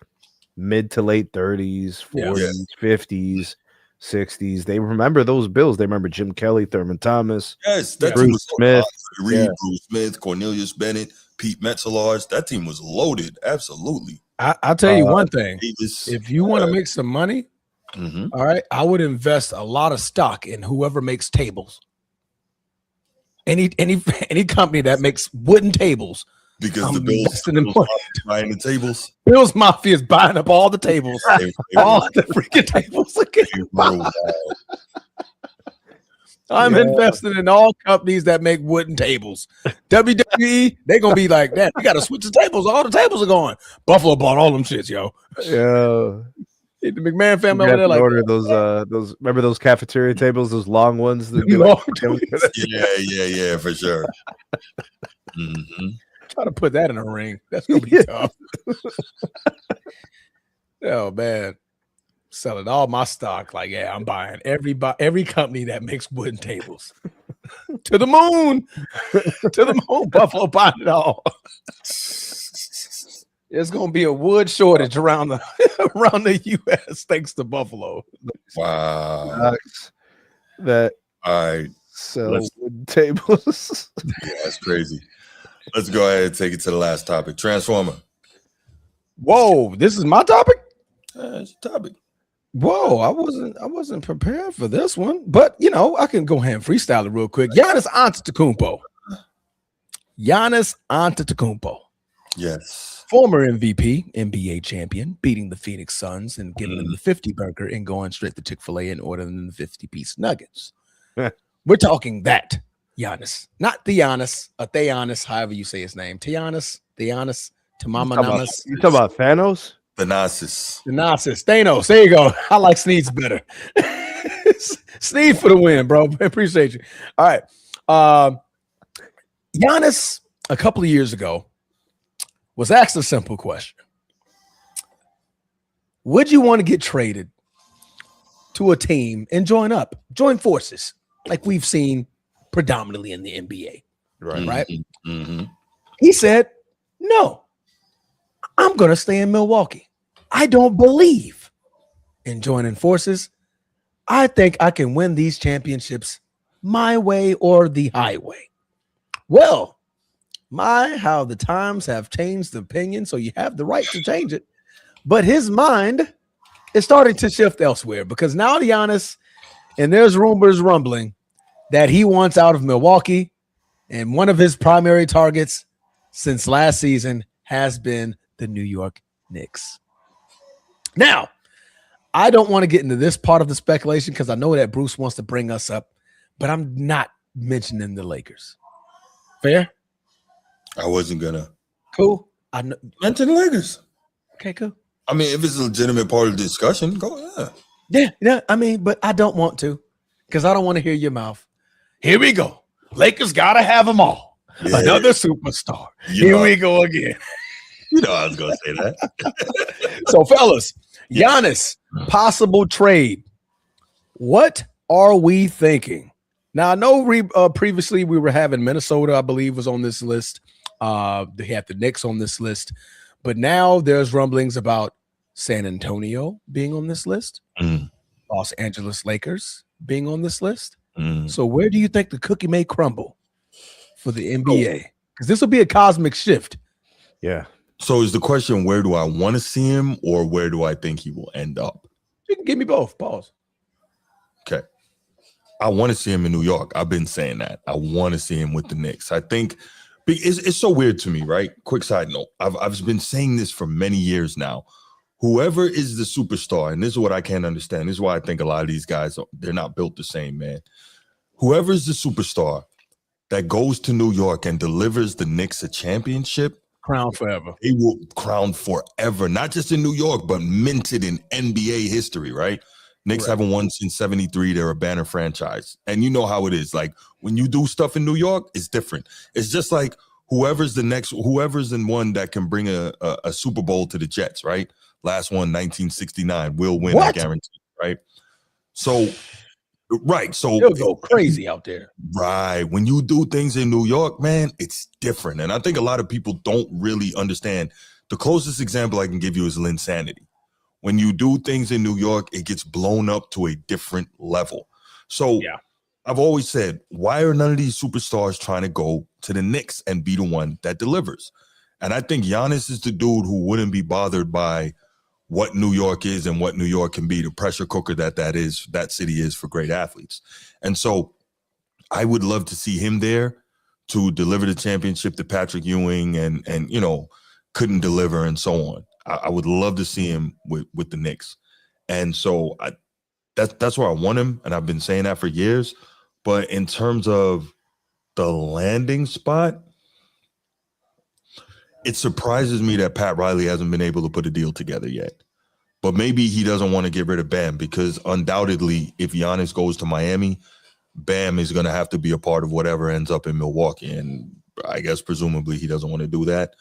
Speaker 3: mid to late 30s, 40s, 50s, 60s. They remember those Bills. They remember Jim Kelly, Thurman Thomas, Bruce Smith,
Speaker 2: Bruce Smith, Cornelius Bennett, Pete Metzelaars. That team was loaded. Absolutely.
Speaker 1: I'll tell you one thing. If you want to make some money, all right, I would invest a lot of stock in whoever makes tables. Any company that makes wooden tables.
Speaker 2: Because the Bills buying the tables.
Speaker 1: Bills Mafia is buying up all the tables. All the freaking tables. I'm investing in all companies that make wooden tables. WWE, they're going to be like that. We got to switch the tables. All the tables are going. Buffalo bought all them shits, yo.
Speaker 3: Yeah.
Speaker 1: The McMahon family over there, like
Speaker 3: order those. Remember those cafeteria tables, those long ones.
Speaker 1: Yeah,
Speaker 2: for sure.
Speaker 1: Try to put that in a ring. That's gonna be tough. Oh man, selling all my stock. Like, yeah, I'm buying every company that makes wooden tables. To the moon, to the moon. Buffalo buying it all. There's gonna be a wood shortage around the U.S. thanks to Buffalo.
Speaker 2: Wow.
Speaker 3: That
Speaker 2: all right.
Speaker 3: Sell
Speaker 2: Let's-
Speaker 3: wood tables.
Speaker 2: Yeah, that's crazy. Let's go ahead and take it to the last topic. Transformer.
Speaker 1: Whoa, this is my topic.
Speaker 2: It's a topic.
Speaker 1: Whoa, I wasn't prepared for this one, but you know I can go ahead and freestyle it real quick. Giannis Antetokounmpo. Giannis Antetokounmpo,
Speaker 2: Yes.
Speaker 1: former MVP, NBA champion, beating the Phoenix Suns and giving them the 50 burger and going straight to Chick-fil-A and ordering them the 50-piece nuggets. We're talking that Giannis, not Giannis, or Giannis, however you say his name. Giannis, Tamama Namas.
Speaker 3: You talking about Thanos?
Speaker 2: Thanasis.
Speaker 1: Giannis, Thanos. There you go. I like Sneed's better. Sneed for the win, bro. Appreciate you. All right. Giannis, a couple of years ago, was asked a simple question. Would you want to get traded to a team and join forces like we've seen predominantly in the NBA? Right?
Speaker 2: Mm-hmm.
Speaker 1: He said, no, I'm going to stay in Milwaukee. I don't believe in joining forces. I think I can win these championships my way or the highway. Well, how the times have changed the opinion, so you have the right to change it. But his mind is starting to shift elsewhere because now Giannis, and there's rumors rumbling that he wants out of Milwaukee, and one of his primary targets since last season has been the New York Knicks. Now, I don't want to get into this part of the speculation because I know that Bruce wants to bring us up, but I'm not mentioning the Lakers. Fair?
Speaker 2: I wasn't gonna
Speaker 1: Cool. I know.
Speaker 2: mention the Lakers.
Speaker 1: Okay, cool.
Speaker 2: I mean, if it's a legitimate part of the discussion, go
Speaker 1: Yeah. I mean, but I don't want to because I don't want to hear your mouth. Here we go. Lakers gotta have them all.
Speaker 2: Yeah.
Speaker 1: Another superstar.
Speaker 2: You
Speaker 1: Here
Speaker 2: know-
Speaker 1: we go again.
Speaker 2: You know I was gonna say that.
Speaker 1: So, fellas, Giannis, possible trade. What are we thinking? Now, I know previously we were having Minnesota, I believe, was on this list. They had the Knicks on this list. But now there's rumblings about San Antonio being on this list, Los Angeles Lakers being on this list. So where do you think the cookie may crumble for the NBA? Because this will be a cosmic shift.
Speaker 3: Yeah.
Speaker 2: So is the question, where do I want to see him or where do I think he will end up?
Speaker 1: You can give me both. Pause.
Speaker 2: Okay. I want to see him in New York. I've been saying that. I want to see him with the Knicks. I think it's so weird to me, right? Quick side note. I've been saying this for many years now. Whoever is the superstar, and this is what I can't understand. This is why I think a lot of these guys, they're not built the same, man. Whoever is the superstar that goes to New York and delivers the Knicks a championship,
Speaker 1: Crown forever.
Speaker 2: they will crown forever, not just in New York, but minted in NBA history, right? Knicks haven't won since 73. They're a banner franchise. And you know how it is. Like, when you do stuff in New York, it's different. It's just like whoever's in one that can bring a Super Bowl to the Jets, right? Last one, 1969, will win, I guarantee, right? So, right. So
Speaker 1: They'll go crazy out there.
Speaker 2: Right. When you do things in New York, man, it's different. And I think a lot of people don't really understand. The closest example I can give you is Linsanity. When you do things in New York, it gets blown up to a different level. So I've always said, why are none of these superstars trying to go to the Knicks and be the one that delivers? And I think Giannis is the dude who wouldn't be bothered by what New York is and what New York can be, the pressure cooker that city is for great athletes. And so I would love to see him there to deliver the championship to Patrick Ewing and you know, couldn't deliver and so on. I would love to see him with the Knicks. And so that's where I want him, and I've been saying that for years. But in terms of the landing spot, it surprises me that Pat Riley hasn't been able to put a deal together yet. But maybe he doesn't want to get rid of Bam, because undoubtedly, if Giannis goes to Miami, Bam is going to have to be a part of whatever ends up in Milwaukee. And I guess presumably he doesn't want to do that.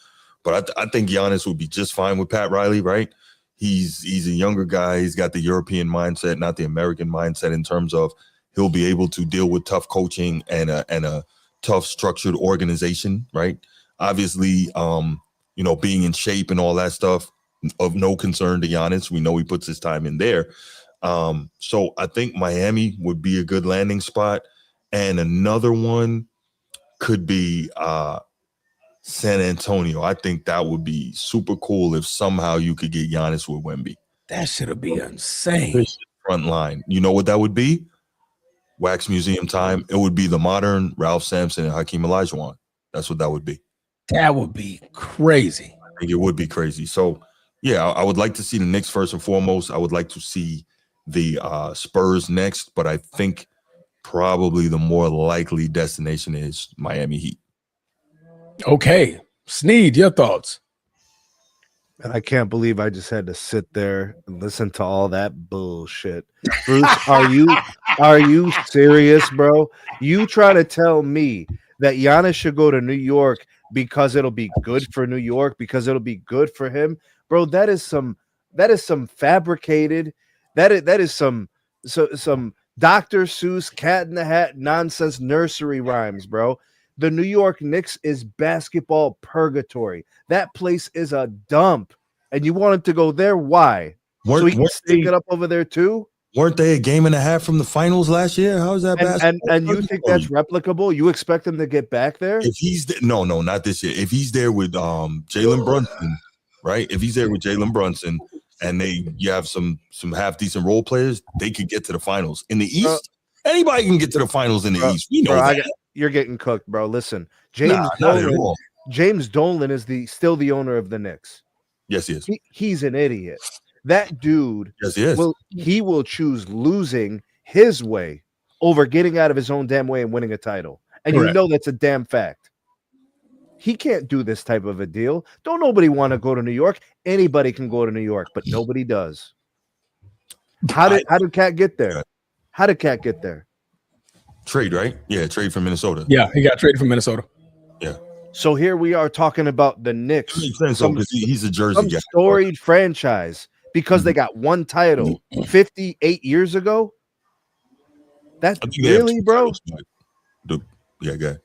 Speaker 2: But I think Giannis would be just fine with Pat Riley, right? He's a younger guy. He's got the European mindset, not the American mindset, in terms of he'll be able to deal with tough coaching and a tough structured organization, right? Obviously, you know, being in shape and all that stuff, of no concern to Giannis. We know he puts his time in there. So I think Miami would be a good landing spot. And another one could be San Antonio. I think that would be super cool if somehow you could get Giannis with Wemby.
Speaker 1: That should be insane.
Speaker 2: Front line. You know what that would be? Wax Museum time. It would be the modern Ralph Sampson and Hakeem Olajuwon. That's what that would be.
Speaker 1: That would be crazy.
Speaker 2: I think it would be crazy. So, yeah, I would like to see the Knicks first and foremost. I would like to see the Spurs next, but I think probably the more likely destination is Miami Heat.
Speaker 1: Okay. Sneed, your thoughts?
Speaker 3: And I can't believe I just had to sit there and listen to all that bullshit. Bruce, are you serious, bro? You try to tell me that Giannis should go to New York because it'll be good for New York, because it'll be good for him, bro? That is some fabricated, that is some Dr. Seuss Cat in the Hat nonsense nursery rhymes, bro. The New York Knicks is basketball purgatory. That place is a dump. And you wanted to go there? Why? So he can stick it up over there too?
Speaker 2: Weren't they a game and a half from the finals last year? How is that basketball?
Speaker 3: And you think that's replicable? You expect him to get back there?
Speaker 2: If he's no, not this year. If he's there with Jalen Brunson, right? If he's there with Jalen Brunson and you have some half decent role players, they could get to the finals. In the East, anybody can get to the finals in the East. We know that.
Speaker 3: You're getting cooked, bro. Listen, James Dolan is still the owner of the Knicks.
Speaker 2: Yes, he is.
Speaker 3: He's an idiot. That dude,
Speaker 2: yes, he is.
Speaker 3: He will choose losing his way over getting out of his own damn way and winning a title. And Correct. You know that's a damn fact. He can't do this type of a deal. Don't nobody want to go to New York. Anybody can go to New York, but nobody does. How did Cat get there? How did Cat get there?
Speaker 2: Trade, right? Yeah, trade from Minnesota.
Speaker 1: Yeah, he got traded from Minnesota.
Speaker 2: Yeah.
Speaker 3: So here we are talking about the Knicks.
Speaker 2: Makes sense, because he's a Jersey guy.
Speaker 3: Storied franchise because they got one title 58 years ago. That's really, bro.
Speaker 2: Yeah, go ahead.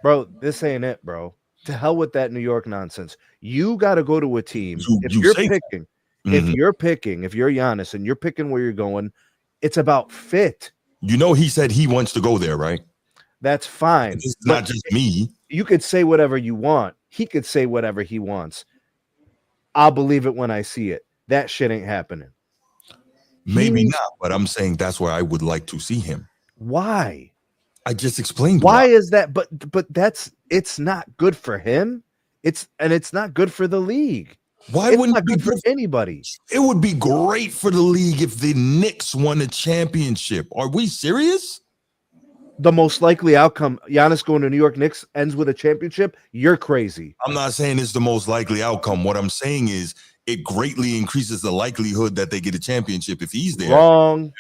Speaker 3: Bro, this ain't it, bro. To hell with that New York nonsense. You got to go to a team. If you're picking, if you're Giannis and you're picking where you're going, it's about fit.
Speaker 2: You know, he said he wants to go there, right?
Speaker 3: That's fine.
Speaker 2: It's not just me.
Speaker 3: You could say whatever you want. He could say whatever he wants. I'll believe it when I see it. That shit ain't happening.
Speaker 2: Maybe not, but I'm saying that's where I would like to see him.
Speaker 3: Why?
Speaker 2: I just explained
Speaker 3: why is that, but it's not good for him. It's not good for the league.
Speaker 2: Why wouldn't it be
Speaker 3: good for anybody?
Speaker 2: It would be great for the league if the Knicks won a championship. Are we serious?
Speaker 3: The most likely outcome, Giannis going to New York Knicks ends with a championship. You're crazy.
Speaker 2: I'm not saying it's the most likely outcome. What I'm saying is it greatly increases the likelihood that they get a championship if he's there.
Speaker 3: Wrong.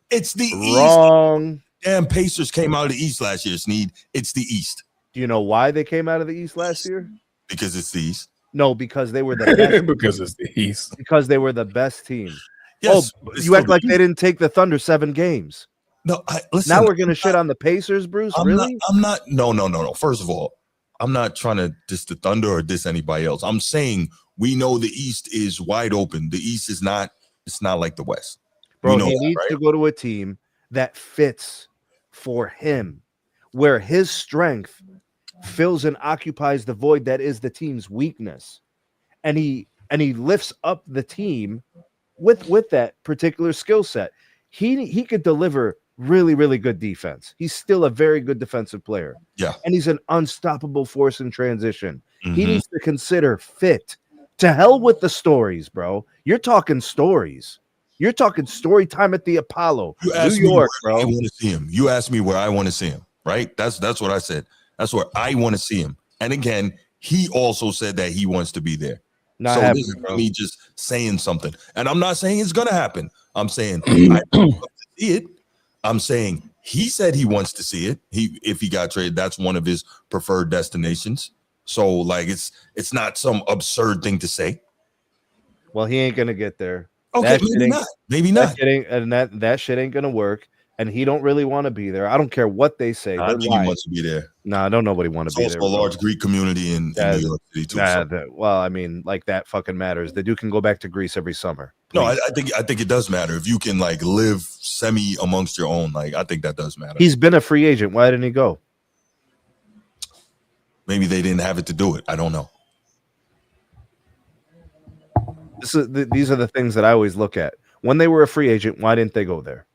Speaker 2: It's the
Speaker 3: Wrong.
Speaker 2: East. Damn, Pacers came out of the East last year, Sneed. It's the East.
Speaker 3: Do you know why they came out of the East last year?
Speaker 2: Because it's the East.
Speaker 3: No, because they were the best.
Speaker 1: Because it's the East.
Speaker 3: Because they were the best team.
Speaker 2: Yes,
Speaker 3: you act like they didn't take the Thunder 7 games.
Speaker 2: No, listen.
Speaker 3: Now we're gonna shit on the Pacers, Bruce. Really?
Speaker 2: I'm not. No. First of all, I'm not trying to diss the Thunder or diss anybody else. I'm saying we know the East is wide open. The East is not. It's not like the West.
Speaker 3: Bro, he needs to go to a team that fits for him, where his strength fills and occupies the void that is the team's weakness, and he lifts up the team with that particular skill set. He could deliver really, really good defense. He's still a very good defensive player.
Speaker 2: Yeah.
Speaker 3: And he's an unstoppable force in transition. He needs to consider fit. To hell with the stories, bro. You're talking stories. You're talking story time at the Apollo. New York, bro.
Speaker 2: I want to see him. You asked me where I want to see him, right? That's what I said. That's where I want to see him. And again, he also said that he wants to be there.
Speaker 3: Not
Speaker 2: so
Speaker 3: happening,
Speaker 2: this is
Speaker 3: bro.
Speaker 2: me just saying something. And I'm not saying it's gonna happen. I'm saying I want to see it. I'm saying he said he wants to see it. If he got traded, that's one of his preferred destinations. So like it's not some absurd thing to say.
Speaker 3: Well, he ain't gonna get there.
Speaker 2: Okay, maybe not.
Speaker 3: That shit ain't gonna work. And he don't really want to be there. I don't care what they say.
Speaker 2: I think he wants to be there.
Speaker 3: Nah, don't nobody want to be there.
Speaker 2: Also a large Greek community in New York City too.
Speaker 3: Well, I mean, like that fucking matters. The dude can go back to Greece every summer.
Speaker 2: No, I think it does matter if you can like live semi amongst your own. Like I think that does matter.
Speaker 3: He's been a free agent. Why didn't he go?
Speaker 2: Maybe they didn't have it to do it. I don't know.
Speaker 3: These are the things that I always look at. When they were a free agent, why didn't they go there?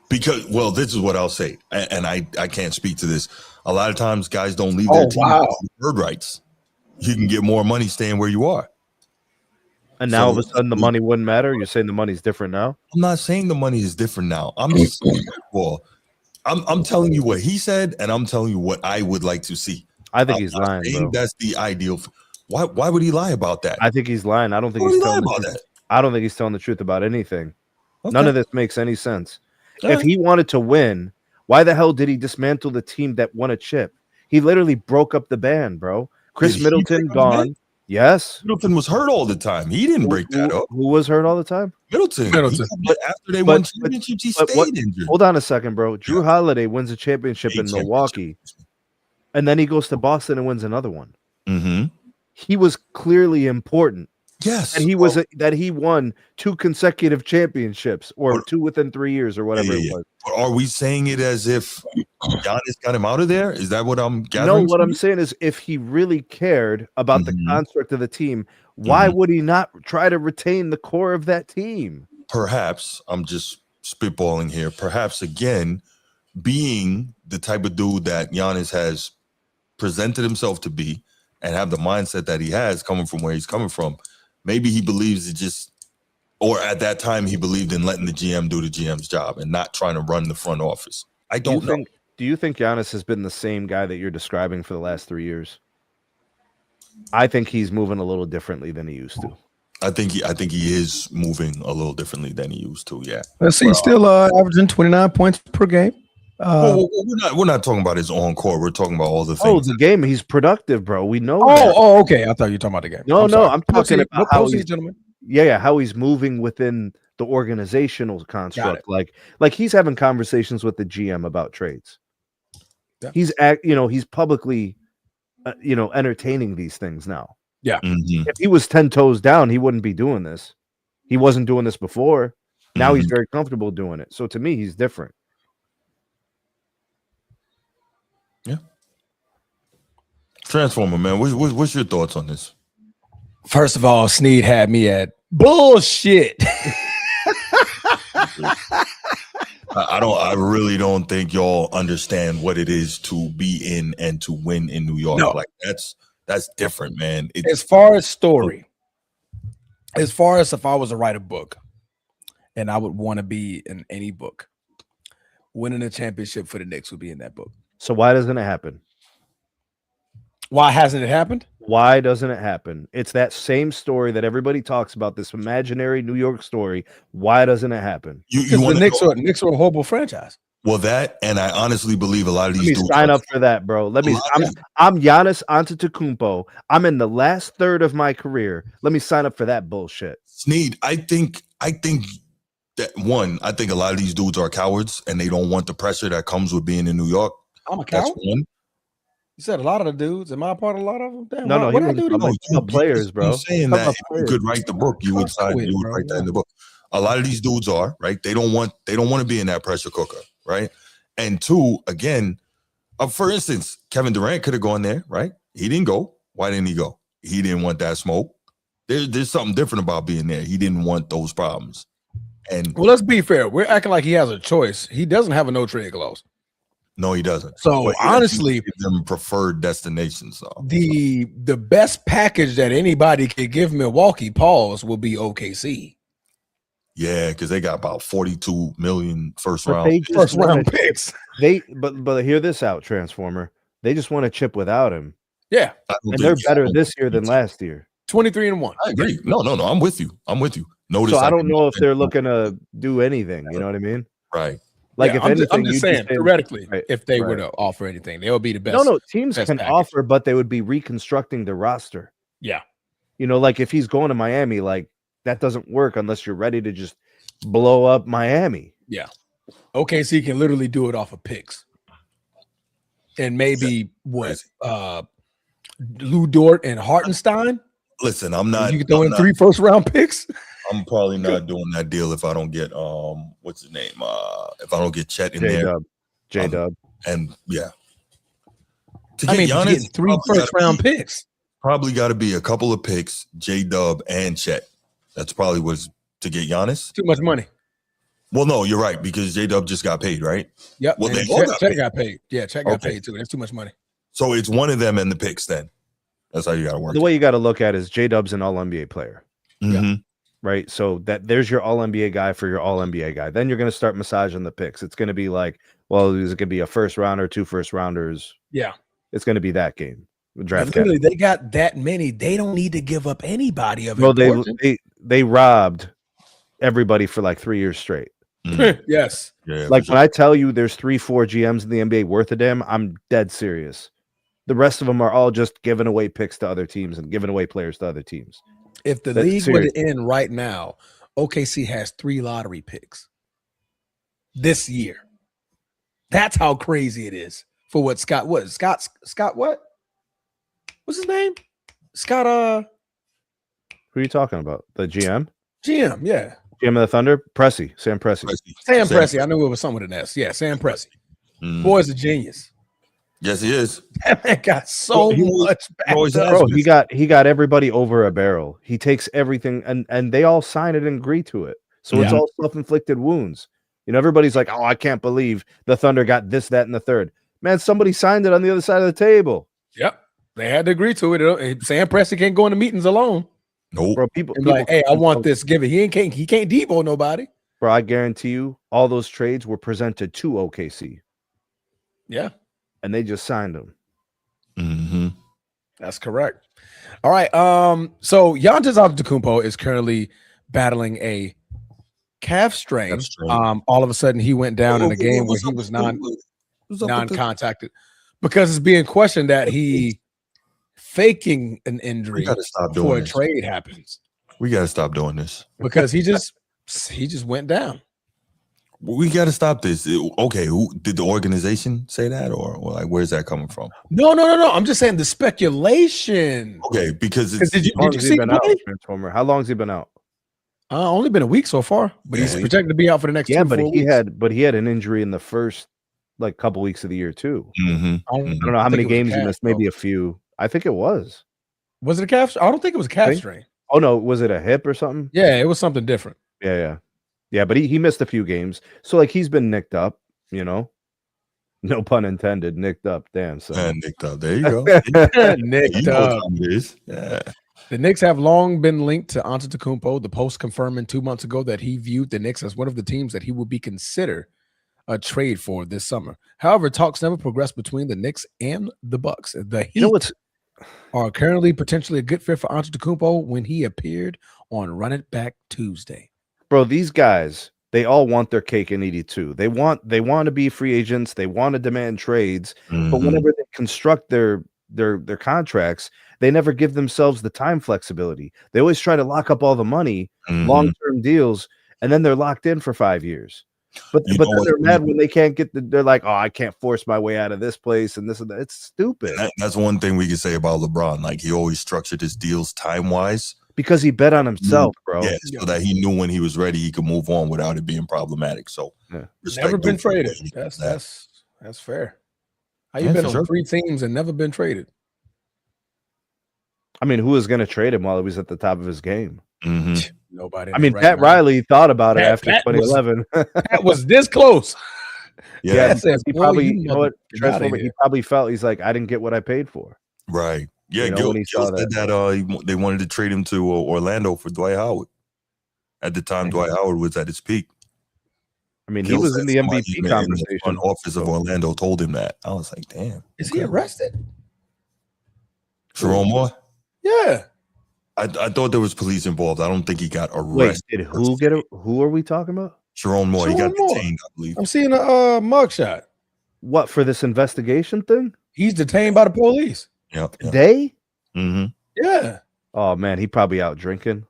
Speaker 2: Because, well, this is what I'll say, and I can't speak to this. A lot of times, guys don't leave their team for bird rights. You can get more money staying where you are.
Speaker 3: And now all of a sudden the money wouldn't matter? You're saying the money's different now?
Speaker 2: I'm not saying the money is different now. I'm just saying, well, I'm telling you what he said, and I'm telling you what I would like to see.
Speaker 3: I think he's lying, bro.
Speaker 2: That's the ideal. Why would he lie about that?
Speaker 3: I think he's lying. I don't think he's telling the truth. I don't think he's telling the truth about anything. Okay. None of this makes any sense. If he wanted to win, why the hell did he dismantle the team that won a chip? He literally broke up the band, bro. Chris Middleton gone. Yes.
Speaker 2: Middleton was hurt all the time. He didn't break that up.
Speaker 3: Who was hurt all the time?
Speaker 2: Middleton. But after they won championships, he stayed injured.
Speaker 3: Hold on a second, bro. Drew Holiday wins a championship in Milwaukee, and then he goes to Boston and wins another one.
Speaker 2: Mm-hmm.
Speaker 3: He was clearly important.
Speaker 2: Yes.
Speaker 3: And he won 2 consecutive championships or 2 within 3 years or whatever it was.
Speaker 2: But are we saying it as if Giannis got him out of there? Is that what I'm gathering?
Speaker 3: No, what I'm saying is if he really cared about the construct of the team, why would he not try to retain the core of that team?
Speaker 2: Perhaps, I'm just spitballing here, perhaps again, being the type of dude that Giannis has presented himself to be and have the mindset that he has coming from where he's coming from, maybe he believes it just, or at that time he believed in letting the GM do the GM's job and not trying to run the front office. I don't know.
Speaker 3: Do you think Giannis has been the same guy that you're describing for the last 3 years? I think he's moving a little differently than he used to.
Speaker 2: I think he is moving a little differently than he used to. Yeah.
Speaker 1: Let's see. He's still averaging 29 points per game.
Speaker 2: We're not talking about his on court. We're talking about all the things.
Speaker 3: Oh, the game. He's productive, bro. We know.
Speaker 1: Okay. I thought you were talking about the game.
Speaker 3: I'm talking about how he's,
Speaker 1: gentlemen.
Speaker 3: Yeah, how he's moving within the organizational construct. Like he's having conversations with the GM about trades. Yeah. He's publicly, entertaining these things now.
Speaker 1: Yeah.
Speaker 2: Mm-hmm.
Speaker 3: If he was 10 toes down, he wouldn't be doing this. He wasn't doing this before. Now he's very comfortable doing it. So to me, he's different.
Speaker 2: Yeah. Transformer, man. What's your thoughts on this?
Speaker 1: First of all, Sneed had me at bullshit.
Speaker 2: I really don't think y'all understand what it is to be in and to win in New York.
Speaker 1: No.
Speaker 2: Like that's different, man.
Speaker 1: As far as story, as far as if I was to write a book and I would want to be in any book, winning a championship for the Knicks would be in that book.
Speaker 3: So why doesn't it happen?
Speaker 1: Why hasn't it happened?
Speaker 3: Why doesn't it happen? It's that same story that everybody talks about, this imaginary New York story. Why doesn't it happen?
Speaker 1: Because the Knicks are a horrible franchise.
Speaker 2: Well, that, and I honestly believe a lot of these dudes
Speaker 3: sign up for that, bro. I'm Giannis Antetokounmpo. I'm in the last third of my career. Let me sign up for that bullshit.
Speaker 2: Sneed, I think that I think a lot of these dudes are cowards and they don't want the pressure that comes with being in New York.
Speaker 1: I'm a coward. That's one. You said a lot of the dudes. Am I a part of a lot of them? Damn,
Speaker 3: no, he was players, bro.
Speaker 2: I'm saying that if you could write the book, you would write that in the book. A lot of these dudes are, right? They don't want to be in that pressure cooker, right? And two, again, for instance, Kevin Durant could have gone there, right? He didn't go. Why didn't he go? He didn't want that smoke. There's something different about being there. He didn't want those problems. And
Speaker 1: well, let's be fair. We're acting like he has a choice. He doesn't have a no trade clause.
Speaker 2: No, he doesn't.
Speaker 1: So honestly,
Speaker 2: them preferred destinations. So.
Speaker 1: The best package that anybody could give Milwaukee, will be OKC.
Speaker 2: Yeah, because they got about 42 million first round
Speaker 1: picks.
Speaker 3: But hear this out, Transformer. They just want to chip without him.
Speaker 1: Yeah,
Speaker 3: and they're better this year than last year.
Speaker 2: 23-1. I agree. No. I'm with you. Notice.
Speaker 3: So I don't know if they're looking to do anything. You know what I mean?
Speaker 2: Right.
Speaker 3: Like if anything,
Speaker 1: I'm just saying theoretically, if they were to offer anything, they would be the best.
Speaker 3: No, teams can offer, but they would be reconstructing the roster.
Speaker 1: Yeah,
Speaker 3: like if he's going to Miami, like that doesn't work unless you're ready to just blow up Miami.
Speaker 1: Yeah, OKC can literally do it off of picks, and maybe Lou Dort and Hartenstein.
Speaker 2: Listen, I'm not.
Speaker 1: You can throw
Speaker 2: I'm
Speaker 1: in
Speaker 2: not-
Speaker 1: 3 first-round picks.
Speaker 2: I'm probably not doing that deal if I don't get what's his name? If I don't get Chet in there.
Speaker 3: J-Dub.
Speaker 2: And yeah. To
Speaker 1: I
Speaker 2: get
Speaker 1: mean, but
Speaker 2: Giannis,
Speaker 1: you're getting 3 first-round picks.
Speaker 2: Probably got to be a couple of picks, J-Dub and Chet. That's probably was to get Giannis.
Speaker 1: Too much money.
Speaker 2: Well, no, you're right, because J-Dub just got paid, right?
Speaker 1: Yep.
Speaker 2: Well,
Speaker 1: and
Speaker 2: they all
Speaker 1: Chet got paid. Yeah, Chet got
Speaker 2: Okay.
Speaker 1: paid too. That's too much money.
Speaker 2: So it's one of them and the picks then. That's how you got to work.
Speaker 3: The way you got to look at it is J-Dub's an all-NBA player.
Speaker 2: Mhm.
Speaker 3: Right? So there's your all-NBA guy for your all-NBA guy. Then you're going to start massaging the picks. It's going to be like, well, is it going to be a first rounder, 2 first rounders?
Speaker 1: Yeah.
Speaker 3: It's going to be that game. Draft
Speaker 1: But literally, they got that many. They don't need to give up anybody of importance.
Speaker 3: They robbed everybody for like 3 years straight.
Speaker 2: Mhm.
Speaker 1: Yes.
Speaker 2: Yeah,
Speaker 3: Like
Speaker 2: for
Speaker 3: when I tell you there's 3-4 GMs in the NBA worth a damn, I'm dead serious. The rest of them are all just giving away picks to other teams and giving away players to other teams.
Speaker 1: If the
Speaker 3: That's
Speaker 1: league were
Speaker 3: serious.
Speaker 1: to end right now, OKC has 3 lottery picks this year. That's how crazy it is for what Scott was. Scott what? What's his name? Scott
Speaker 3: Who are you talking about? The GM?
Speaker 1: GM, yeah.
Speaker 3: GM of the Thunder? Sam Presti.
Speaker 1: Sam Presti. I knew it was someone with an S. Yeah, Sam Presti.
Speaker 2: Mhm.
Speaker 1: Boy's a genius.
Speaker 2: Yes, he is.
Speaker 1: That man got so
Speaker 2: Well, he always-
Speaker 1: much back.
Speaker 2: always
Speaker 1: up.
Speaker 2: has.
Speaker 3: Bro, he got everybody over a barrel. He takes everything and they all sign it and agree to it. So it's
Speaker 1: Yeah.
Speaker 3: all self-inflicted wounds. You know, everybody's like, oh, I can't believe the Thunder got this, that, and the third. Man, somebody signed it on the other side of the table.
Speaker 1: Yep. They had to agree to it. Sam Presti can't go into meetings alone.
Speaker 2: Nope.
Speaker 3: Bro, people
Speaker 1: And be like, hey, I want this. Give it. He can't Debo nobody.
Speaker 3: Bro, I guarantee you all those trades were presented to OKC
Speaker 1: Yeah,
Speaker 3: and they just signed them.
Speaker 2: Mhm.
Speaker 1: that's correct. All right. So Giannis Antetokounmpo is currently battling a calf strain.
Speaker 2: Calf strain.
Speaker 1: All of a sudden he went down in a game where
Speaker 2: What's
Speaker 1: he
Speaker 2: up
Speaker 1: was
Speaker 2: with the- what's up with the-
Speaker 1: non-contacted because it's being questioned that he faking an
Speaker 2: We
Speaker 1: injury
Speaker 2: got to stop
Speaker 1: before
Speaker 2: doing
Speaker 1: a
Speaker 2: this.
Speaker 1: trade happens
Speaker 2: We got to stop doing this.
Speaker 1: because he just went down.
Speaker 2: We got to stop this. Okay, who did the organization say that, or like where's that coming from?
Speaker 1: No. I'm just saying the speculation.
Speaker 2: Okay, because
Speaker 1: Because
Speaker 2: it's
Speaker 1: did
Speaker 3: How long
Speaker 1: you
Speaker 3: has
Speaker 1: see
Speaker 3: he been out,
Speaker 1: play?
Speaker 3: Transformer? How long has he been out?
Speaker 1: Only been a week so far, but he's
Speaker 2: Yeah.
Speaker 1: projected to be out for the next.
Speaker 3: Yeah,
Speaker 1: 2
Speaker 3: but
Speaker 1: 4
Speaker 3: he
Speaker 1: weeks.
Speaker 3: had an injury in the first like couple weeks of the year too.
Speaker 2: Mhm.
Speaker 1: I don't
Speaker 3: I don't know how
Speaker 1: think
Speaker 3: many
Speaker 1: it was a
Speaker 3: games he
Speaker 1: calf,
Speaker 3: missed, maybe
Speaker 1: though.
Speaker 3: a few. I think it was.
Speaker 1: Was it a calf? I don't think it was a calf
Speaker 3: Think-
Speaker 1: strain.
Speaker 3: Oh no, was it a hip or something?
Speaker 1: Yeah, it was something different.
Speaker 3: Yeah, but he missed a few games. So like he's been nicked up, you know. No pun intended, nicked up. Damn, son.
Speaker 2: And nicked up. There you go.
Speaker 1: Nicked
Speaker 2: You know
Speaker 1: up.
Speaker 2: what time it is. Yeah.
Speaker 1: The Knicks have long been linked to Antetokounmpo. The Post confirming 2 months ago that he viewed the Knicks as one of the teams that he would be considered a trade for this summer. However, talks never progressed between the Knicks and the Bucks. The Heat
Speaker 3: You know what's
Speaker 1: are currently potentially a good fit for Antetokounmpo when he appeared on Run It Back Tuesday.
Speaker 3: bro, these guys, they all want their cake and eat it too. They want to be free agents, they want to demand trades, but
Speaker 2: Mhm.
Speaker 3: whenever they construct their contracts, they never give themselves the time flexibility. They always try to lock up all the money,
Speaker 2: Mhm.
Speaker 3: long-term deals, and then they're locked in for 5 years. But
Speaker 2: You
Speaker 3: but
Speaker 2: know
Speaker 3: then
Speaker 2: what?
Speaker 3: they're mad when they can't get they're like, oh, I can't force my way out of this place and this and that. It's stupid
Speaker 2: That's one thing we can say about LeBron. Like he always structured his deals time wise.
Speaker 3: because he bet on himself, bro.
Speaker 2: Yeah, so that he knew when he was ready, he could move on without it being problematic. So,
Speaker 3: Yeah.
Speaker 2: respect
Speaker 1: Never been
Speaker 2: due for
Speaker 1: traded.
Speaker 2: what he did
Speaker 1: That's
Speaker 2: that.
Speaker 1: that's fair. How you
Speaker 2: Yeah,
Speaker 1: been
Speaker 2: for
Speaker 1: on
Speaker 2: sure.
Speaker 1: 3 teams and never been traded?
Speaker 3: I mean, who was going to trade him while he was at the top of his game?
Speaker 2: Mhm.
Speaker 1: Nobody.
Speaker 3: I mean,
Speaker 1: right
Speaker 3: Pat
Speaker 1: now.
Speaker 3: Riley thought about it
Speaker 1: Pat-
Speaker 3: after
Speaker 1: Pat was-
Speaker 3: 2011.
Speaker 1: That was this close.
Speaker 2: Yeah,
Speaker 3: Yeah,
Speaker 1: Pat says,
Speaker 3: he
Speaker 1: "Boy,
Speaker 3: probably,
Speaker 1: you
Speaker 3: you know what,
Speaker 1: get outta
Speaker 3: Transformer, he
Speaker 1: here."
Speaker 3: probably felt he's like, I didn't get what I paid for.
Speaker 2: right. Yeah,
Speaker 3: You know,
Speaker 2: Gil
Speaker 3: when he saw
Speaker 2: said that they wanted to trade him to Orlando for Dwight Howard. At the time, Dwight Howard was at his peak.
Speaker 3: I mean,
Speaker 2: Gil
Speaker 3: he was
Speaker 2: said
Speaker 3: in the
Speaker 2: somebody
Speaker 3: MVP
Speaker 2: in the
Speaker 3: conversation.
Speaker 2: front office of Orlando told him that. I was like, damn.
Speaker 1: Is he
Speaker 2: okay.
Speaker 1: arrested?
Speaker 2: Jerome Moore?
Speaker 1: Yeah.
Speaker 2: I thought there was police involved. I don't think he got
Speaker 3: Wait,
Speaker 2: arrested.
Speaker 3: did who get it? Who are we talking about?
Speaker 2: Jerome Moore. He got
Speaker 1: Jerome Moore.
Speaker 2: detained, I believe.
Speaker 1: I'm seeing a mugshot.
Speaker 3: What, for this investigation thing?
Speaker 1: He's detained by the police.
Speaker 2: Yeah. yeah.
Speaker 3: They?
Speaker 2: Mm-hmm.
Speaker 1: Yeah.
Speaker 3: Oh man, he probably out drinking.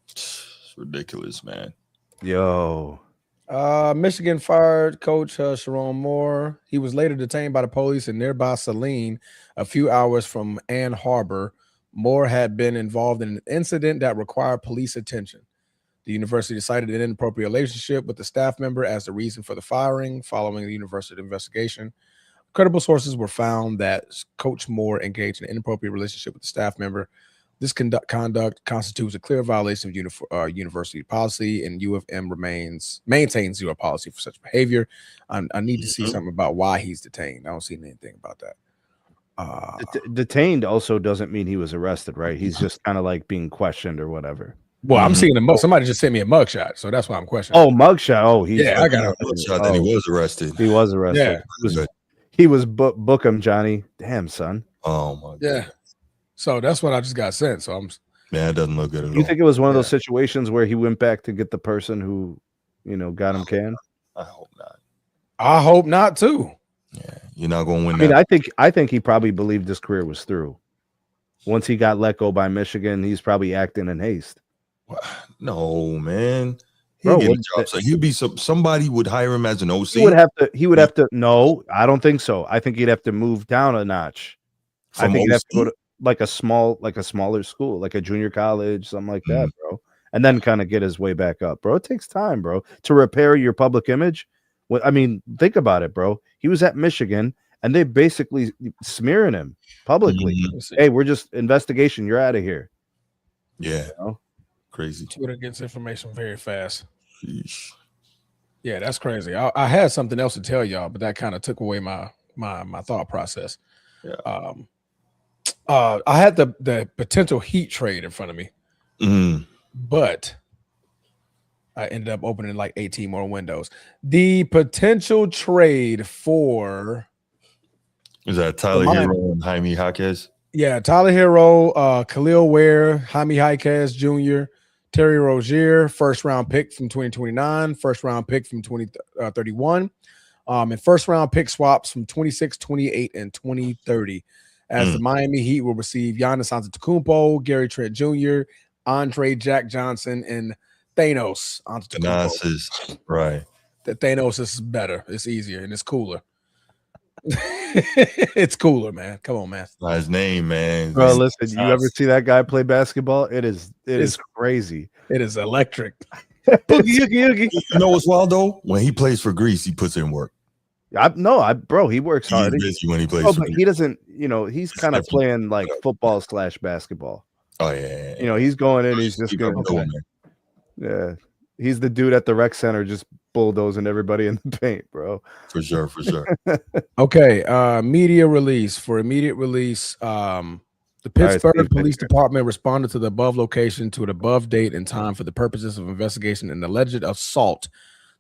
Speaker 2: It's ridiculous, man.
Speaker 3: Yo,
Speaker 1: Michigan fired coach Sharon Moore. He was later detained by the police in nearby Saline, a few hours from Ann Arbor, Moore had been involved in an incident that required police attention. The university cited an inappropriate relationship with the staff member as the reason for the firing. Following the university investigation, credible sources were found that Coach Moore engaged in an inappropriate relationship with the staff member. This conduct constitutes a clear violation of university policy, and U of M maintains zero policy for such behavior. I need to see something about why he's detained. I don't see anything about that.
Speaker 3: Detained also doesn't mean he was arrested, right? He's just kind of like being questioned or whatever.
Speaker 1: Well, I'm seeing a mug. Somebody just sent me a mugshot, so that's why I'm questioning.
Speaker 3: Oh, mugshot. Oh, he's
Speaker 1: I got a
Speaker 2: mugshot that he was arrested.
Speaker 3: He was arrested.
Speaker 1: Yeah.
Speaker 3: He was book him, Johnny. Damn, son.
Speaker 2: Oh my god.
Speaker 1: Yeah. So that's what I just got sent. So
Speaker 2: Man, it doesn't look good at all.
Speaker 3: You think it was one of those situations where he went back to get the person who, got him canned?
Speaker 2: I hope not.
Speaker 1: I hope not too.
Speaker 2: Yeah, you're not going to win.
Speaker 3: I mean, I think he probably believed his career was through. Once he got let go by Michigan, he's probably acting in haste.
Speaker 2: No, man.
Speaker 3: Bro,
Speaker 2: He'd get a job. So he'd be somebody would hire him as an OC.
Speaker 3: He would have to. No, I don't think so. I think he'd have to move down a notch. I think he'd have to go to like a smaller school, like a junior college, something like that, bro. And then kind of get his way back up, bro. It takes time, bro, to repair your public image. I mean, think about it, bro. He was at Michigan, and they basically smearing him publicly. Hey, we're just investigation. You're out of here.
Speaker 2: Yeah, crazy.
Speaker 1: Twitter gets information very fast.
Speaker 2: Sheesh.
Speaker 1: Yeah, that's crazy. I had something else to tell y'all, but that kind of took away my thought process.
Speaker 2: Yeah.
Speaker 1: I had the potential Heat trade in front of me, but I ended up opening like 18 more windows. The potential trade for
Speaker 2: is that Tyler Hero and Jaime Jaquez?
Speaker 1: Yeah, Tyler Hero, Khalil Ware, Jaime Jaquez Jr., Terry Rozier, first round pick from 2029, first round pick from 2031, and first round pick swaps from 26, 28, and 2030. As the Miami Heat will receive Giannis Antetokounmpo, Gary Trent Jr., Andre Jack Johnson, and Thanos Antetokounmpo.
Speaker 2: Right.
Speaker 1: The Thanos is better. It's easier and it's cooler. It's cooler, man. Come on, man.
Speaker 2: Not his name, man.
Speaker 3: Bro, listen, you ever see that guy play basketball? It is crazy.
Speaker 1: It is electric.
Speaker 3: Boogie.
Speaker 2: You know what's wild though? When he plays for Greece, he puts in work.
Speaker 3: Bro, he works hard.
Speaker 2: He's busy when he plays.
Speaker 3: But he doesn't, he's kind of playing like football / basketball.
Speaker 2: Oh yeah.
Speaker 3: He's going in. He's just going. Yeah, he's the dude at the rec center just bulldozing everybody in the paint, bro.
Speaker 2: For sure.
Speaker 1: Okay. Media release. For immediate release, the Pittsburgh Police Department responded to the above location to an above date and time for the purposes of investigation and alleged assault.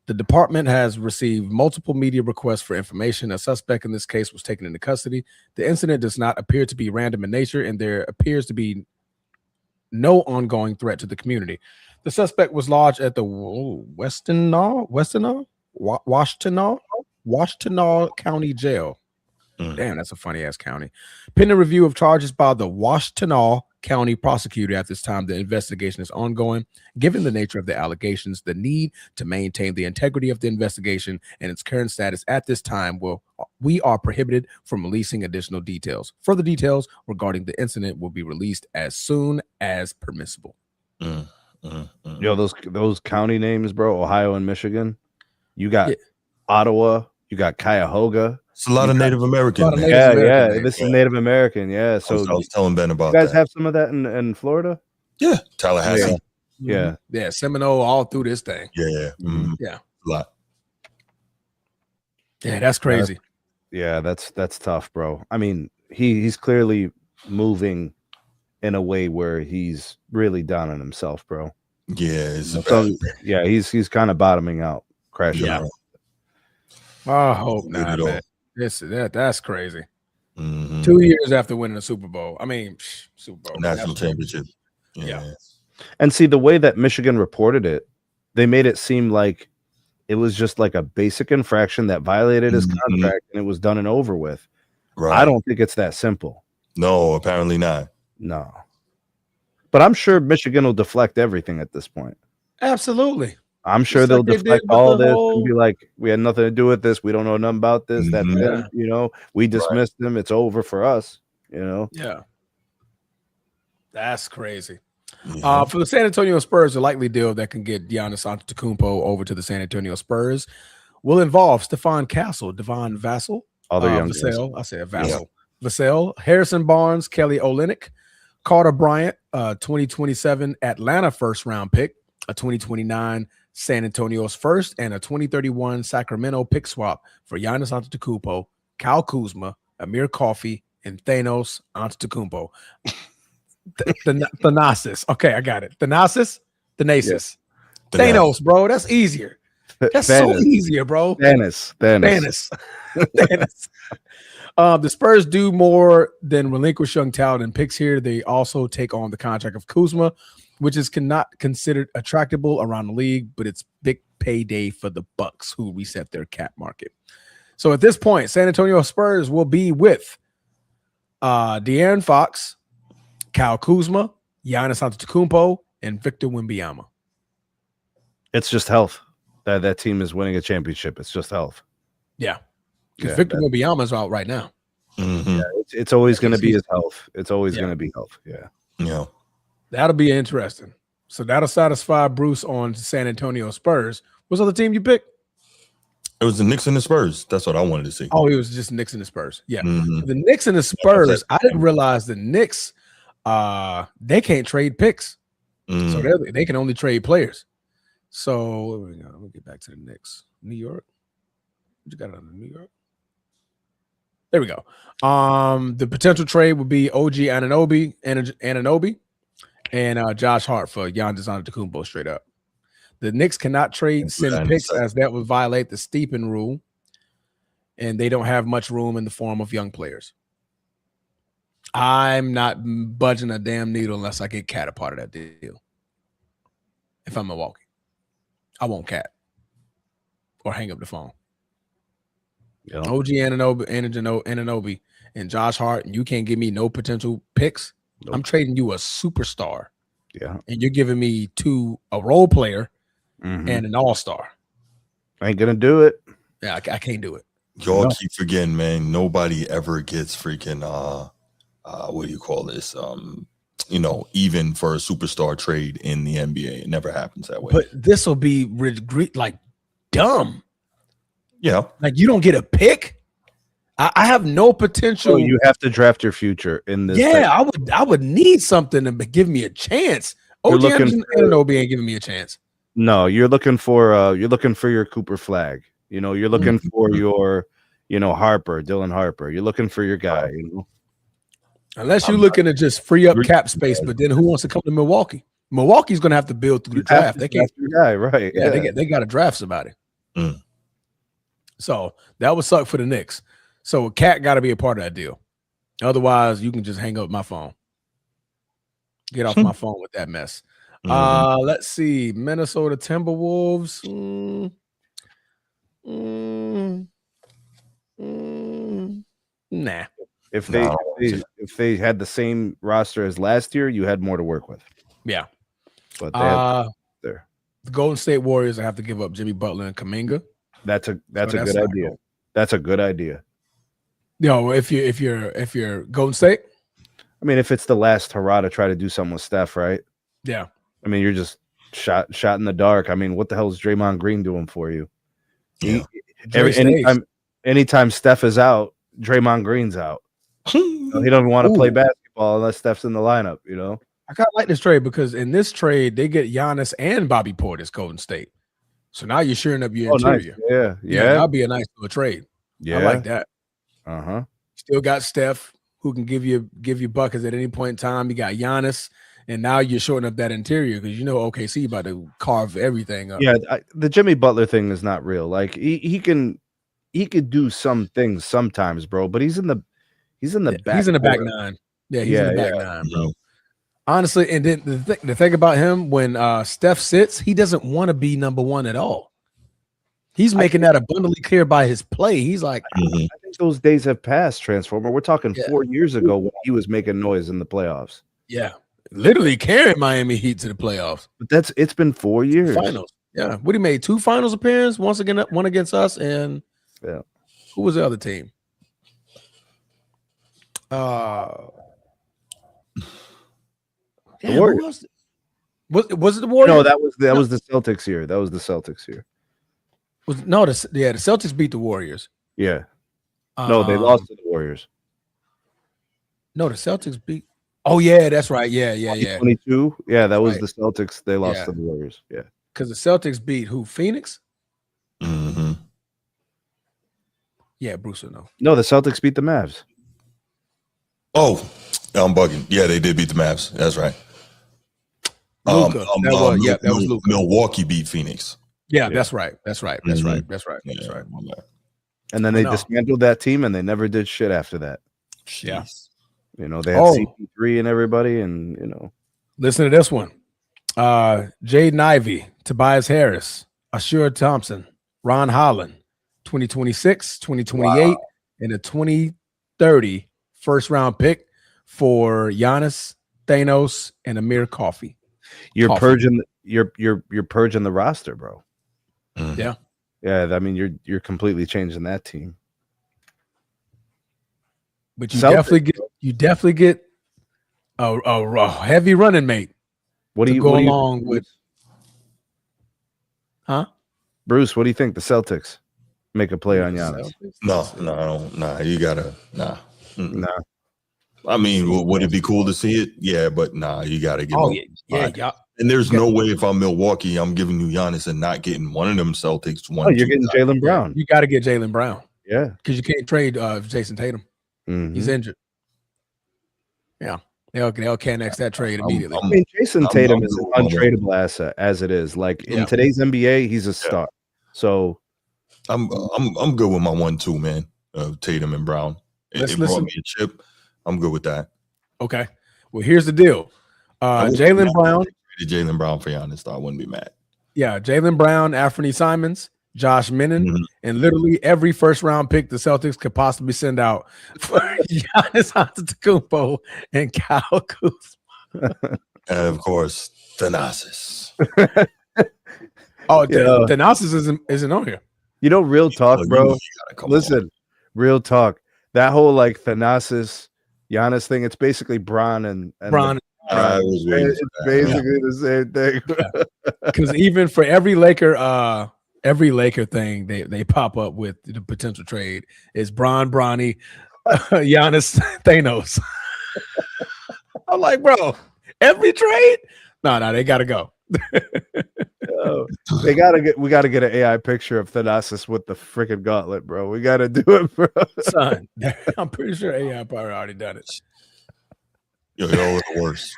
Speaker 1: The department has received multiple media requests for information. A suspect in this case was taken into custody. The incident does not appear to be random in nature, and there appears to be no ongoing threat to the community. The suspect was lodged at the Washtenaw County Jail. Damn, that's a funny ass county. Pending review of charges by the Washtenaw County prosecutor. At this time, the investigation is ongoing. Given the nature of the allegations, the need to maintain the integrity of the investigation and its current status at this time, we are prohibited from releasing additional details. Further details regarding the incident will be released as soon as permissible.
Speaker 3: Yo, those county names, bro. Ohio and Michigan. You got Ottawa. You got Cuyahoga.
Speaker 2: It's a lot of Native American.
Speaker 3: This is Native American. Yeah. So
Speaker 2: I was telling Ben about
Speaker 3: you guys
Speaker 2: that.
Speaker 3: have some of that in Florida?
Speaker 2: Yeah. Tallahassee.
Speaker 3: Yeah.
Speaker 1: Yeah. Seminole all through this thing.
Speaker 2: Yeah.
Speaker 1: Yeah.
Speaker 2: A lot.
Speaker 1: Yeah, that's crazy.
Speaker 3: Yeah, that's tough, bro. I mean, he's clearly moving in a way where he's really down on himself, bro.
Speaker 2: Yeah.
Speaker 3: He's kind of bottoming out, crashing out.
Speaker 1: I hope not, man. That's crazy.
Speaker 2: 2
Speaker 1: years after winning the Super Bowl. I mean, Super Bowl.
Speaker 2: National championship.
Speaker 1: Yeah.
Speaker 3: And see, the way that Michigan reported it, they made it seem like it was just like a basic infraction that violated his contract and it was done and over with. Right. I don't think it's that simple.
Speaker 2: No, apparently not.
Speaker 3: No. But I'm sure Michigan will deflect everything at this point.
Speaker 1: Absolutely.
Speaker 3: I'm sure they'll deflect all this and be like, we had nothing to do with this. We don't know nothing about this. That's it. We dismissed them. It's over for us.
Speaker 1: Yeah. That's crazy.
Speaker 2: Yeah.
Speaker 1: For the San Antonio Spurs, a likely deal that can get Giannis Antetokounmpo over to the San Antonio Spurs will involve Stephon Castle, Devon Vassell,
Speaker 3: Other young guys.
Speaker 1: Vassell. I said Vassell. Vassell, Harrison Barnes, Kelly Olynyk, Carter Bryant, 2027 Atlanta first round pick, a 2029 San Antonio's first, and a 2031 Sacramento pick swap for Giannis Antetokounmpo, Kyle Kuzma, Amir Coffey, and Thanos Antetokounmpo. Thanasis. Okay, I got it. Thanasis. Thanos, bro. That's easier. That's so easier, bro.
Speaker 3: Thanos.
Speaker 1: The Spurs do more than relinquish young talent and picks here. They also take on the contract of Kuzma, which is not considered attractable around the league, but it's big payday for the Bucks, who reset their cap market. So at this point, San Antonio Spurs will be with De'Aaron Fox, Kyle Kuzma, Giannis Antetokounmpo, and Victor Wembanyama.
Speaker 3: It's just health. That team is winning a championship. It's just health.
Speaker 1: Yeah. Because Victor Wembanyama's out right now.
Speaker 2: Mm-hmm.
Speaker 3: Yeah, it's always going to be his health. It's always going to be health. Yeah.
Speaker 2: Yeah.
Speaker 1: That'll be interesting. So that'll satisfy Bruce on San Antonio Spurs. What's the other team you picked?
Speaker 2: It was the Knicks and the Spurs. That's what I wanted to see.
Speaker 1: Oh, it was just Knicks and the Spurs. Yeah.
Speaker 2: Mm-hmm.
Speaker 1: The Knicks and the Spurs, I didn't realize the Knicks, they can't trade picks. So they can only trade players. So let me get back to the Knicks. New York. What you got on New York? There we go. The potential trade would be OG Anunoby and Josh Hart for Giannis Antetokounmpo straight up. The Knicks cannot trade send picks as that would violate the Steepen rule, and they don't have much room in the form of young players. I'm not budging a damn needle unless I get Cat a part of that deal. If I'm Milwaukee, I won't Cat or hang up the phone.
Speaker 3: Yeah.
Speaker 1: OG Anunoby and Josh Hart, and you can't give me no potential picks. Nope. I'm trading you a superstar.
Speaker 3: Yeah.
Speaker 1: And you're giving me a role player and an all-star.
Speaker 3: I ain't gonna do it.
Speaker 1: Yeah, I can't do it.
Speaker 2: Y'all keep forgetting, man. Nobody ever gets freaking what do you call this? Even for a superstar trade in the NBA. It never happens that way.
Speaker 1: But this will be like dumb.
Speaker 2: Yeah.
Speaker 1: Like you don't get a pick. I have no potential.
Speaker 3: So you have to draft your future in this.
Speaker 1: Yeah, I would need something to give me a chance. OG Anunoby ain't giving me a chance.
Speaker 3: No, you're looking for your Cooper Flag. You're looking for your, Harper, Dylan Harper. You're looking for your guy.
Speaker 1: Unless you're looking to just free up cap space, but then who wants to come to Milwaukee? Milwaukee's going to have to build through the draft. They can't.
Speaker 3: Your guy, right?
Speaker 1: Yeah, they got to draft somebody. So that would suck for the Knicks. So Cat got to be a part of that deal. Otherwise, you can just hang up my phone. Get off my phone with that mess. Let's see. Minnesota Timberwolves. Nah.
Speaker 3: If they had the same roster as last year, you had more to work with.
Speaker 1: Yeah.
Speaker 3: But they
Speaker 1: the Golden State Warriors have to give up Jimmy Butler and Kuminga.
Speaker 3: That's a good idea. That's a good idea.
Speaker 1: If you're Golden State,
Speaker 3: I mean, if it's the last hurrah to try to do something with Steph, right?
Speaker 1: Yeah.
Speaker 3: I mean, you're just shot in the dark. I mean, what the hell is Draymond Green doing for you?
Speaker 2: Yeah.
Speaker 3: Anytime Steph is out, Draymond Green's out. He doesn't want to play basketball unless Steph's in the lineup.
Speaker 1: I kind of like this trade because in this trade they get Giannis and Bobby Portis, Golden State. So now you're shoring up your interior.
Speaker 3: Nice. Yeah.
Speaker 1: That'll be a nice little trade.
Speaker 3: Yeah,
Speaker 1: I like that.
Speaker 3: Still
Speaker 1: got Steph who can give you buckets at any point in time. You got Giannis, and now you're shorting up that interior because OKC about to carve everything up.
Speaker 3: Yeah, the Jimmy Butler thing is not real. Like he could do some things sometimes, bro. But he's in the back.
Speaker 1: He's in the back nine. Yeah, he's in the back nine, bro. Honestly, and then the thing about him, when Steph sits, he doesn't want to be number one at all. He's making that abundantly clear by his play. He's like,
Speaker 3: I think those days have passed, Transformer. We're talking 4 years ago when he was making noise in the playoffs.
Speaker 1: Yeah, literally carrying Miami Heat to the playoffs.
Speaker 3: But it's been 4 years.
Speaker 1: Finals. Yeah, what he made 2 finals appearances, one against us, and who was the other team? Damn,
Speaker 3: Warriors.
Speaker 1: who else? Was it the Warriors?
Speaker 3: No, that was the Celtics year. That was the Celtics year.
Speaker 1: The Celtics beat the Warriors.
Speaker 3: Yeah. No, they lost to the Warriors.
Speaker 1: No, the Celtics beat. Oh yeah, that's right. Yeah.
Speaker 3: 22. Yeah, that was
Speaker 1: Right.
Speaker 3: the Celtics. They lost
Speaker 1: Yeah.
Speaker 3: to the Warriors. Yeah.
Speaker 1: Because the Celtics beat who? Phoenix?
Speaker 2: Mm-hmm.
Speaker 1: Yeah, Bruce will know.
Speaker 3: No, the Celtics beat the Mavs.
Speaker 2: Oh, I'm bugging. Yeah, they did beat the Mavs. That's right.
Speaker 1: Luka. That was Luka.
Speaker 2: Milwaukee beat Phoenix.
Speaker 1: Yeah, that's right. That's right.
Speaker 2: Yeah,
Speaker 3: And then
Speaker 1: I
Speaker 3: they
Speaker 1: know.
Speaker 3: dismantled that team, and they never did shit after that.
Speaker 1: Yeah.
Speaker 3: You know, they had
Speaker 1: Oh.
Speaker 3: CP3 and everybody, and you know.
Speaker 1: Listen to this one. Jaden Ivey, Tobias Harris, Ashura Thompson, Ron Holland, 2026, 2028, and a 2030 first round pick for Giannis, Thanos, and Amir Coffey.
Speaker 3: You're
Speaker 1: Coffee.
Speaker 3: you're purging the roster, bro.
Speaker 2: Mhm.
Speaker 1: Yeah.
Speaker 3: Yeah, I mean you're completely changing that team.
Speaker 1: But you
Speaker 3: Celtics,
Speaker 1: definitely get a heavy running mate.
Speaker 3: What do
Speaker 1: to
Speaker 3: you
Speaker 1: go
Speaker 3: what do you
Speaker 1: along
Speaker 3: think,
Speaker 1: with- Huh?
Speaker 3: Bruce? What do you think? The Celtics make a play on Giannis?
Speaker 2: No, you gotta Mm-mm.
Speaker 3: Nah.
Speaker 2: I mean, would it be cool to see it? Yeah, but nah, you gotta give.
Speaker 1: Oh
Speaker 2: him
Speaker 1: yeah,
Speaker 2: spot.
Speaker 1: yeah.
Speaker 2: And there's no way if I'm Milwaukee, I'm giving you Giannis and not getting one of them Celtics.
Speaker 3: Oh, you're getting Jaylen Brown.
Speaker 1: You got to get Jaylen Brown
Speaker 3: Yeah.
Speaker 1: because you can't trade Jason Tatum.
Speaker 3: Mhm.
Speaker 1: He's injured. Yeah, they'll Canex that trade immediately.
Speaker 3: I mean, Jason
Speaker 2: I'm
Speaker 3: Tatum is an
Speaker 2: going with-
Speaker 3: untradeable asset as it is. Like
Speaker 1: Yeah.
Speaker 3: in today's NBA, he's a star. So
Speaker 2: I'm good with my 1-2, man. Tatum and Brown.
Speaker 1: Let's
Speaker 2: It brought
Speaker 1: listen.
Speaker 2: me a chip. I'm good with that.
Speaker 1: Okay. Well, here's the deal. Jaylen Brown.
Speaker 2: Jaylen Brown for Giannis, though I wouldn't be mad.
Speaker 1: Yeah, Jaylen Brown, Anthony Simons, Josh Minnan,
Speaker 2: Mhm.
Speaker 1: and literally every first round pick the Celtics could possibly send out for Giannis Antetokounmpo and Kyle Kuzma.
Speaker 2: And of course, Thanasis.
Speaker 1: Oh,
Speaker 3: Yeah.
Speaker 1: Thanasis isn't on here.
Speaker 3: you know, real talk,
Speaker 2: You
Speaker 3: bro.
Speaker 2: know you gotta come
Speaker 3: Listen, real talk. That whole like Thanasis, Giannis thing, it's basically Bron and
Speaker 1: Bron,
Speaker 2: on. I was waiting
Speaker 3: It's
Speaker 2: for that.
Speaker 3: basically the same thing.
Speaker 1: because even for every Laker thing, they pop up with the potential trade is Bronny, Giannis, Thanos. I'm like, bro, every trade? No, they gotta go.
Speaker 3: Oh, we gotta get an AI picture of Thanasis with the freaking gauntlet, bro. We gotta do it, bro.
Speaker 1: Son, I'm pretty sure AI probably already done it.
Speaker 2: Yo, the worst.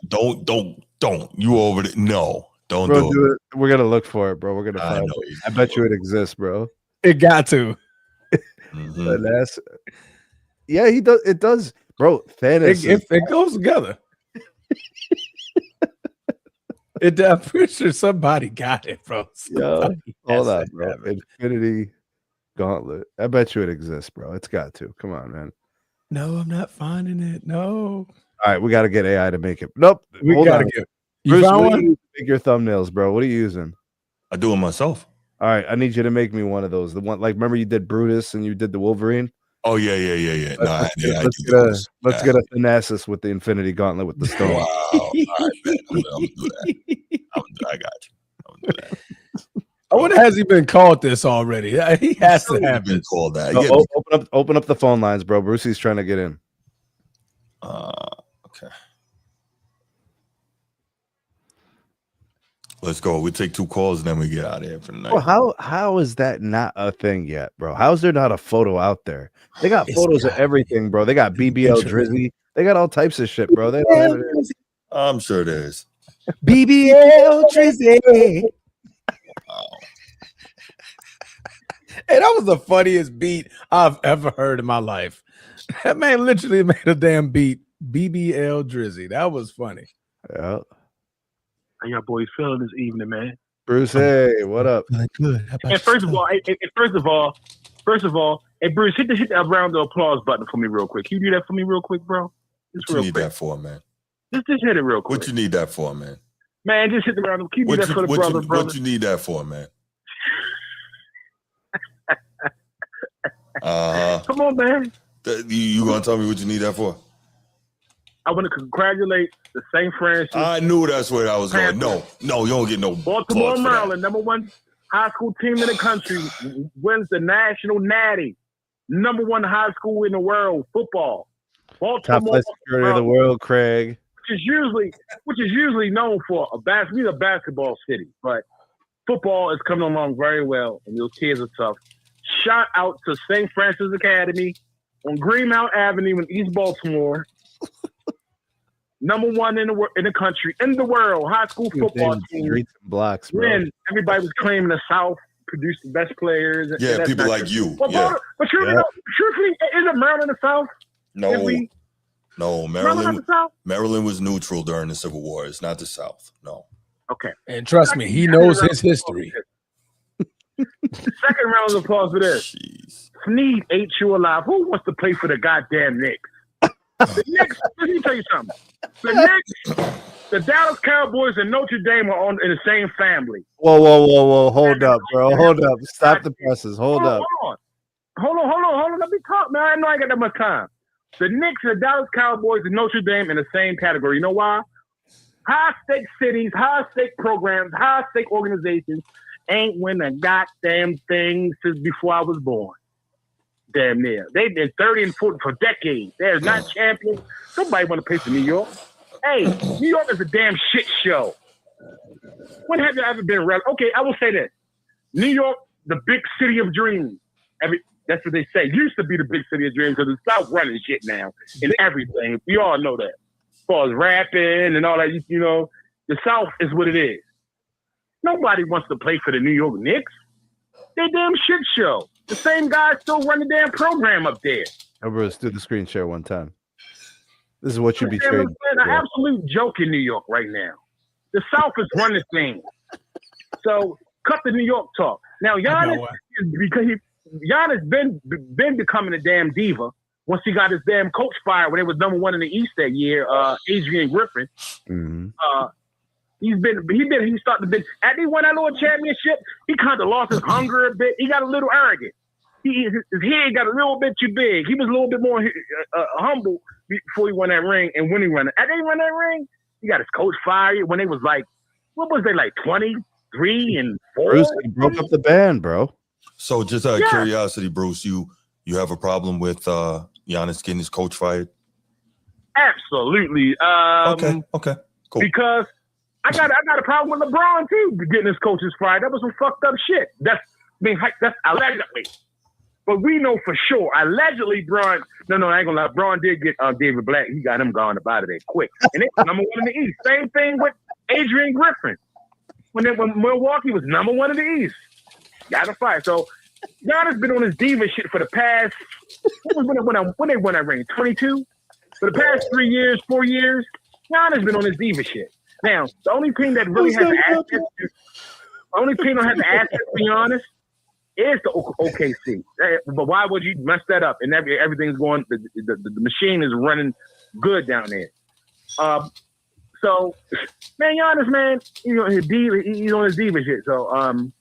Speaker 2: Don't. You over there? No, don't
Speaker 3: Bro,
Speaker 2: do it.
Speaker 3: do it. We're gonna look for it, bro. We're gonna
Speaker 2: I
Speaker 3: find
Speaker 2: know
Speaker 3: it.
Speaker 2: you
Speaker 3: I bet you it exists, bro.
Speaker 1: It got to.
Speaker 2: Mhm.
Speaker 3: Thanas. Yeah, he does. It does, bro. Thanos.
Speaker 1: It goes together. I'm pretty sure somebody got it, bro.
Speaker 3: Yeah,
Speaker 1: Somebody
Speaker 3: hold
Speaker 1: has
Speaker 3: on,
Speaker 1: to
Speaker 3: bro.
Speaker 1: have it.
Speaker 3: Infinity Gauntlet. I bet you it exists, bro. It's got to. Come on, man.
Speaker 1: No, I'm not finding it. No,
Speaker 3: All right, we got to get AI to make it. Nope.
Speaker 1: we
Speaker 3: Hold
Speaker 1: gotta
Speaker 3: on.
Speaker 1: get. You
Speaker 3: Bruce,
Speaker 1: found
Speaker 3: what do
Speaker 1: one?
Speaker 3: you use to make your thumbnails, bro? What are you using?
Speaker 2: I do it myself.
Speaker 3: All right, I need you to make me one of those. The one, like, remember you did Brutus and you did the Wolverine.
Speaker 2: Oh yeah. No,
Speaker 3: Let's
Speaker 2: I
Speaker 3: let's
Speaker 2: do
Speaker 3: get a
Speaker 2: those.
Speaker 3: let's
Speaker 2: Yeah.
Speaker 3: get a Thanasis with the Infinity Gauntlet with the stone.
Speaker 2: Wow. All right, man. I'm gonna do that. I got you. I'm gonna do that.
Speaker 1: I wonder, has he been called this already? He has to have
Speaker 2: been
Speaker 1: it.
Speaker 2: called that.
Speaker 3: No,
Speaker 2: Yeah.
Speaker 3: open up the phone lines, bro. Brucey's trying to get in.
Speaker 2: Okay. Let's go. We take 2 calls and then we get out of here for the night.
Speaker 3: Bro, how is that not a thing yet, bro? How is there not a photo out there? They got
Speaker 1: It's
Speaker 3: photos of
Speaker 1: got-
Speaker 3: everything, bro. They got BBL Drizzy. They got all types of shit, bro. They don't have it.
Speaker 2: I'm sure there is.
Speaker 1: BBL Drizzy.
Speaker 2: Wow.
Speaker 1: Hey, that was the funniest beat I've ever heard in my life. That man literally made a damn beat. BBL Drizzy. That was funny.
Speaker 3: Yeah.
Speaker 4: How y'all boys feeling this evening, man?
Speaker 3: Bruce, hey, what up?
Speaker 1: Good.
Speaker 4: And first of all, hey Bruce, hit that round of applause button for me real quick. Can you do that for me real quick, bro? Just
Speaker 2: What you
Speaker 4: real
Speaker 2: need
Speaker 4: quick.
Speaker 2: that for, man?
Speaker 4: Just hit it real quick.
Speaker 2: What you need that for, man?
Speaker 4: Man, just hit the round. Can you do that for the brother?
Speaker 2: What you need that for, man? Uh-huh.
Speaker 4: Come on, man.
Speaker 2: You gonna tell me what you need that for?
Speaker 4: I want to congratulate the St. Francis.
Speaker 2: I knew that's where I was going. No, you don't get no
Speaker 4: Baltimore,
Speaker 2: plug for
Speaker 4: Maryland, #1 high school team in the country, wins the national natty. #1 high school in the world, football.
Speaker 3: Top flight security of the world, Craig.
Speaker 4: Which is usually known for a basketball city, but football is coming along very well, and those kids are tough. Shout out to St. Francis Academy on Greenmount Avenue in East Baltimore. #1 in the country, in the world, high school football team.
Speaker 3: Streets and blocks, bro.
Speaker 4: When everybody was claiming the South produced the best players.
Speaker 2: Yeah, people like you.
Speaker 4: But truthfully, isn't Maryland the South?
Speaker 2: No, Maryland was neutral during the Civil War. It's not the South. No.
Speaker 4: Okay.
Speaker 1: And trust me, he knows his history.
Speaker 4: Second round of applause for this.
Speaker 2: Jeez.
Speaker 4: Sneed ate you alive. Who wants to play for the goddamn Knicks? The Knicks, let me tell you something. The Knicks, the Dallas Cowboys, and Notre Dame are in the same family.
Speaker 3: Whoa. Hold up, bro. Hold up. Stop the presses. Hold up.
Speaker 4: Hold on. Let me talk, man. I know I got that much time. The Knicks, the Dallas Cowboys, and Notre Dame in the same category. You know why? High-stake cities, high-stake programs, high-stake organizations ain't win a goddamn thing since before I was born. Damn near. They've been 30 and 40 for decades. They're not champions. Nobody want to play for New York. Hey, New York is a damn shit show. When have you ever been relevant? Okay, I will say this. New York, the big city of dreams. That's what they say. Used to be the big city of dreams because the South running shit now and everything. We all know that. As far as rapping and all that, you know, the South is what it is. Nobody wants to play for the New York Knicks. They damn shit show. The same guys still run the damn program up there.
Speaker 3: Oh, Bruce, do the screen share one time. This is what you'd be
Speaker 4: trading.
Speaker 3: An
Speaker 4: absolute joke in New York right now. The South is running things. So cut the New York talk. Now Giannis, because Giannis been becoming a damn diva once he got his damn coach fired when they was #1 in the East that year, Adrian Griffin.
Speaker 3: Mm-hmm.
Speaker 4: He started to be after he won that little championship, he kind of lost his hunger a bit. He got a little arrogant. His head got a little bit too big. He was a little bit more humble before he won that ring. And when he won it, after he won that ring, he got his coach fired when they was like, what was they like, 23 and 4?
Speaker 3: Bruce, he broke up the band, bro.
Speaker 2: So just out of curiosity, Bruce, you have a problem with Giannis getting his coach fired?
Speaker 4: Absolutely.
Speaker 2: Okay, cool.
Speaker 4: Because I got a problem with LeBron too, getting his coaches fired. That was some fucked up shit. That's allegedly. But we know for sure, allegedly, Bron. No, I ain't gonna lie. Bron did get David Black. He got him gone up out of there quick. And they were #1 in the East. Same thing with Adrian Griffin. When Milwaukee was #1 in the East, got him fired. So Giannis been on his diva shit for the past. When they won that ring? 22. For the past 3 years, 4 years, Giannis been on his diva shit. Now, the only team that really has the assets, to be honest, is the OKC. But why would you mess that up? And everything's going. The machine is running good down there. So, man, Giannis, man, he's on his diva shit. So,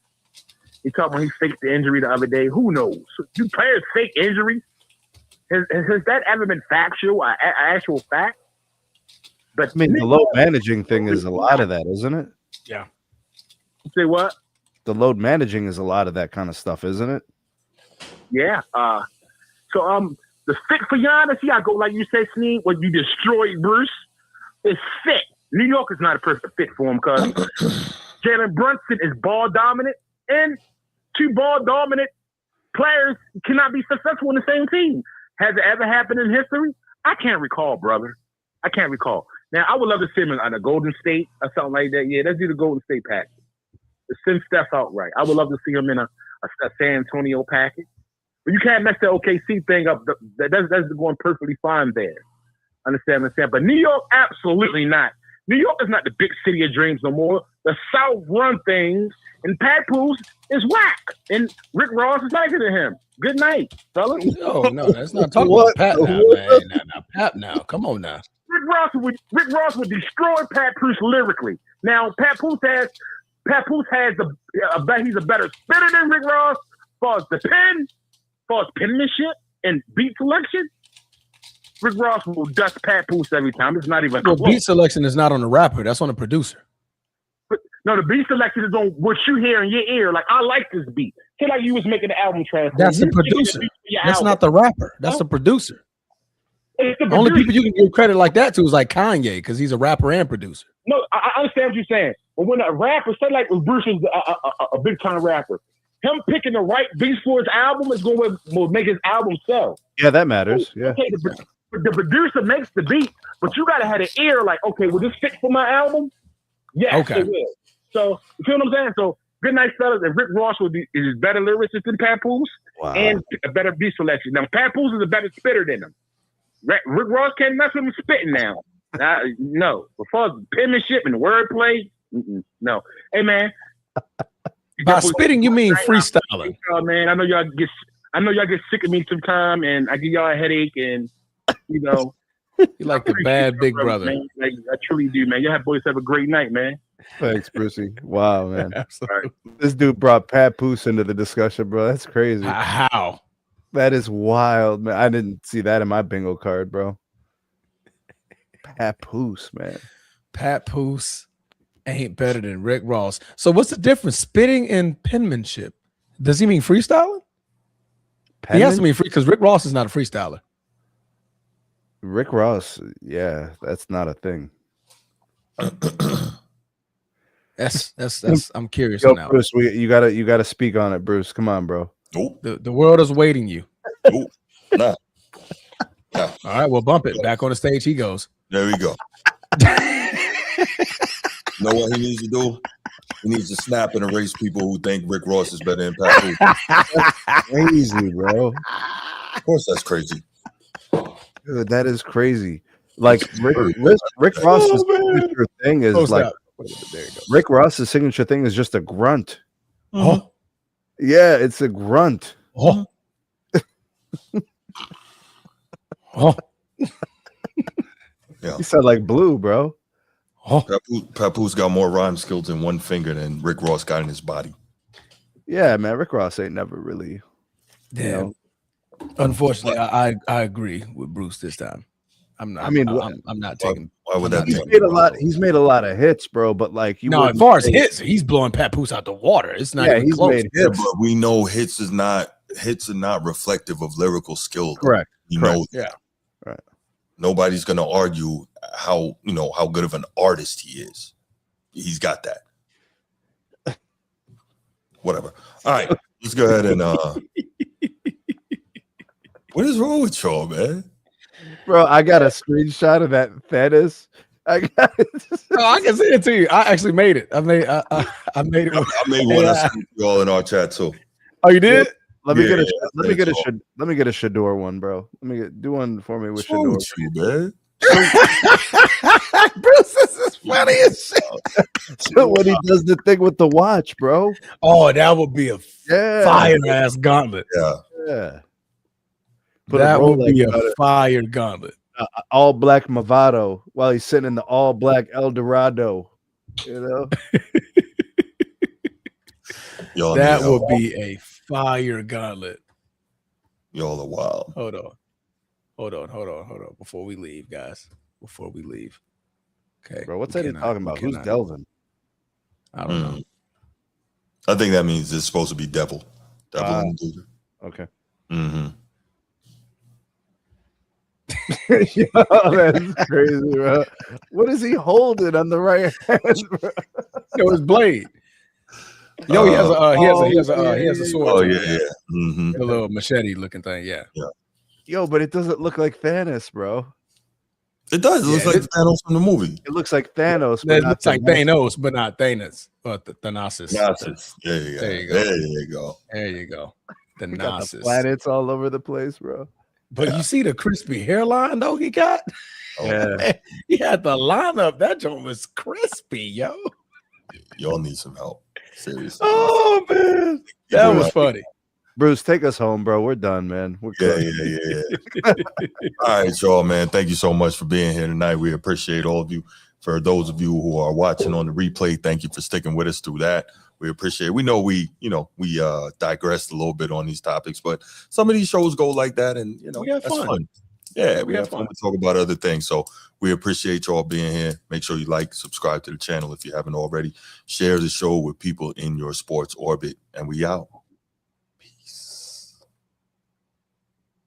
Speaker 4: he talked when he faked the injury the other day. Who knows? Do players fake injuries? Has that ever been factual? Actual fact? But
Speaker 3: I mean, the load managing thing is a lot of that, isn't it?
Speaker 1: Yeah.
Speaker 4: Say what?
Speaker 3: The load managing is a lot of that kind of stuff, isn't it?
Speaker 4: Yeah. So the fit for Giannis, he gotta go like you said, Sneed, when you destroyed Bruce, is fit. New York is not a perfect fit for him because Jalen Brunson is ball dominant, and 2 ball dominant players cannot be successful in the same team. Has it ever happened in history? I can't recall, brother. I can't recall. Now, I would love to see him on a Golden State or something like that. Yeah, let's do the Golden State package. Send Steph out right. I would love to see him in a San Antonio package. But you can't mess the OKC thing up. That's going perfectly fine there. Understand. But New York, absolutely not. New York is not the big city of dreams no more. The South run things, and Pat Pools is whack. And Rick Ross is nicer than him. Good night, fellas.
Speaker 1: No, that's not talking about Pat now, man. Now, Pat now. Come on now.
Speaker 4: Rick Ross would destroy Pat Pools lyrically. Now, Pat Pools has he's a better spitter than Rick Ross as far as the pen, as far as penmanship and beat selection. Rick Ross will dust Papoose every time. It's not even
Speaker 1: Well,
Speaker 4: close.
Speaker 1: beat selection is not on the rapper. That's on the producer.
Speaker 4: No, the beat selection is on what you hear in your ear. Like, I like this beat. Feel like you was making the album trash.
Speaker 1: That's the producer. That's not the rapper. That's the producer.
Speaker 4: It's the
Speaker 1: Only
Speaker 4: producer.
Speaker 1: people you can give credit like that to is like Kanye because he's a rapper and producer.
Speaker 4: No, I understand what you're saying. But when a rapper, say like when Bruce is a big time rapper, him picking the right beats for his album is going to make his album sell.
Speaker 3: Yeah, that matters. Yeah.
Speaker 4: Okay, the producer makes the beat, but you got to have an ear like, okay, will this fit for my album? Yes,
Speaker 1: Okay.
Speaker 4: it will. So, you feel what I'm saying? So, Good Night Fellas and Rick Ross is better lyricist than Papoose and a better beat selection. Now, Papoose is a better spitter than him. Rick Ross can't mess with him spitting now. No. As far as penmanship and wordplay, no. Hey, man.
Speaker 1: By spitting, you mean freestyling.
Speaker 4: Man, I know y'all get sick of me sometime, and I give y'all a headache, and you know.
Speaker 1: You like the bad big brother.
Speaker 4: Man. Like, I truly do, man. Y'all boys have a great night, man.
Speaker 3: Thanks, Brucey. Wow, man.
Speaker 1: Absolutely.
Speaker 3: This dude brought Papoose into the discussion, bro. That's crazy.
Speaker 1: How?
Speaker 3: That is wild, man. I didn't see that in my bingo card, bro. Papoose, man.
Speaker 1: Papoose ain't better than Rick Ross. So what's the difference? Spitting and penmanship. Does he mean freestyling? He has to mean free because Rick Ross is not a freestyler.
Speaker 3: Rick Ross, yeah, that's not a thing.
Speaker 1: That's I'm curious
Speaker 3: Yo,
Speaker 1: now.
Speaker 3: Bruce, you gotta speak on it, Bruce. Come on, bro.
Speaker 2: Nope.
Speaker 1: The world is waiting you.
Speaker 2: Nope. Nah.
Speaker 1: All right, well, bump it. Back on the stage he goes.
Speaker 2: There we go. You know what he needs to do? He needs to snap and erase people who think Rick Ross is better than Papoose.
Speaker 3: Crazy, bro.
Speaker 2: Of course, that's crazy.
Speaker 3: Dude, that is crazy. Like Rick Ross's signature thing is
Speaker 1: There you go.
Speaker 3: Rick Ross's signature thing is just a grunt.
Speaker 1: Oh,
Speaker 3: Yeah, it's a grunt.
Speaker 1: oh, oh,
Speaker 2: Yeah.
Speaker 3: You sound like Blue, bro.
Speaker 1: oh.
Speaker 2: Papoose got more rhyme skills in one finger than Rick Ross got in his body.
Speaker 3: Yeah, man. Rick Ross ain't never really.
Speaker 1: Damn. Unfortunately, I agree with Bruce this time. I'm not.
Speaker 3: I mean,
Speaker 1: I'm not taking.
Speaker 2: Why would that
Speaker 3: He's
Speaker 2: be?
Speaker 3: made a lot of hits, bro. But like, you
Speaker 1: No, as
Speaker 3: wouldn't
Speaker 1: far as
Speaker 3: say-
Speaker 1: hits, he's blowing Papoose out the water. It's not
Speaker 3: Yeah,
Speaker 1: even
Speaker 3: he's
Speaker 1: close.
Speaker 3: made
Speaker 2: Yeah,
Speaker 3: hits.
Speaker 2: but we know hits are not reflective of lyrical skill.
Speaker 3: Correct.
Speaker 2: You
Speaker 3: Correct.
Speaker 2: know,
Speaker 1: Yeah.
Speaker 3: Right.
Speaker 2: Nobody's gonna argue how good of an artist he is. He's got that. Whatever. All right, let's go ahead and what is wrong with y'all, man?
Speaker 3: Bro, I got a screenshot of that Thanos. I got it.
Speaker 1: Oh, I can send it to you. I actually made it. I made it.
Speaker 2: I made one. I sent you all in our chat too.
Speaker 1: Oh, you did?
Speaker 3: Let me get a
Speaker 2: all.
Speaker 3: let me get a Shador one, bro. Do one for me with
Speaker 2: What's wrong
Speaker 3: Shador.
Speaker 2: with you, man?
Speaker 1: Bruce, this is funny as shit.
Speaker 3: When he does the thing with the watch, bro.
Speaker 1: Oh, that would be a
Speaker 3: Yeah.
Speaker 1: fire ass gauntlet.
Speaker 2: Yeah.
Speaker 3: Yeah. Put
Speaker 1: That
Speaker 3: a
Speaker 1: would be
Speaker 3: Rolex on
Speaker 1: a
Speaker 3: it.
Speaker 1: fire gauntlet.
Speaker 3: All black Movado while he's sitting in the all black Eldorado. You know?
Speaker 2: Y'all
Speaker 1: That
Speaker 2: need
Speaker 1: would
Speaker 2: help.
Speaker 1: be a fire gauntlet.
Speaker 2: Y'all are wild.
Speaker 1: Hold on. Before we leave, guys. Before we leave. Okay.
Speaker 3: Bro, what's
Speaker 1: We
Speaker 3: that he
Speaker 1: cannot-
Speaker 3: talking
Speaker 1: we
Speaker 3: about? Who's
Speaker 1: cannot-
Speaker 3: Delvin?
Speaker 1: I don't know.
Speaker 2: I think that means it's supposed to be devil. Devil and Dude.
Speaker 3: Okay.
Speaker 2: Mm-hmm.
Speaker 3: Yo, that's crazy, bro. What is he holding on the right hand, bro?
Speaker 1: Yo, his blade. Yo, he has a sword.
Speaker 2: Oh yeah. Mm-hmm.
Speaker 1: A little machete looking thing. Yeah.
Speaker 3: Yo, but it doesn't look like Thanos, bro.
Speaker 2: It does. It looks
Speaker 1: Yeah,
Speaker 2: like Thanos from the movie.
Speaker 3: It looks like Thanos. but
Speaker 1: It
Speaker 3: not
Speaker 1: looks like
Speaker 3: Thanos.
Speaker 1: Thanos, but not Thanos. But the Thanasis.
Speaker 2: Nazis. There you go.
Speaker 1: There you go.
Speaker 2: There you go.
Speaker 1: There you go. The
Speaker 3: We got the
Speaker 1: Thanasis.
Speaker 3: planets all over the place, bro.
Speaker 1: But you see the crispy hairline though he got?
Speaker 3: Yeah.
Speaker 1: He had the lineup. That joint was crispy, yo.
Speaker 2: Y'all need some help. Seriously.
Speaker 1: Oh man. That was funny.
Speaker 3: Bruce, take us home, bro. We're done, man. We're
Speaker 2: Yeah,
Speaker 3: cooked.
Speaker 2: yeah. All right, y'all, man. Thank you so much for being here tonight. We appreciate all of you. For those of you who are watching on the replay, thank you for sticking with us through that. We appreciate it. We know we digressed a little bit on these topics, but some of these shows go like that, and
Speaker 1: We have
Speaker 2: that's
Speaker 1: fun.
Speaker 2: fun. Yeah, we have fun. We talk about other things. So we appreciate y'all being here. Make sure you like, subscribe to the channel if you haven't already. Share the show with people in your sports orbit, and we out.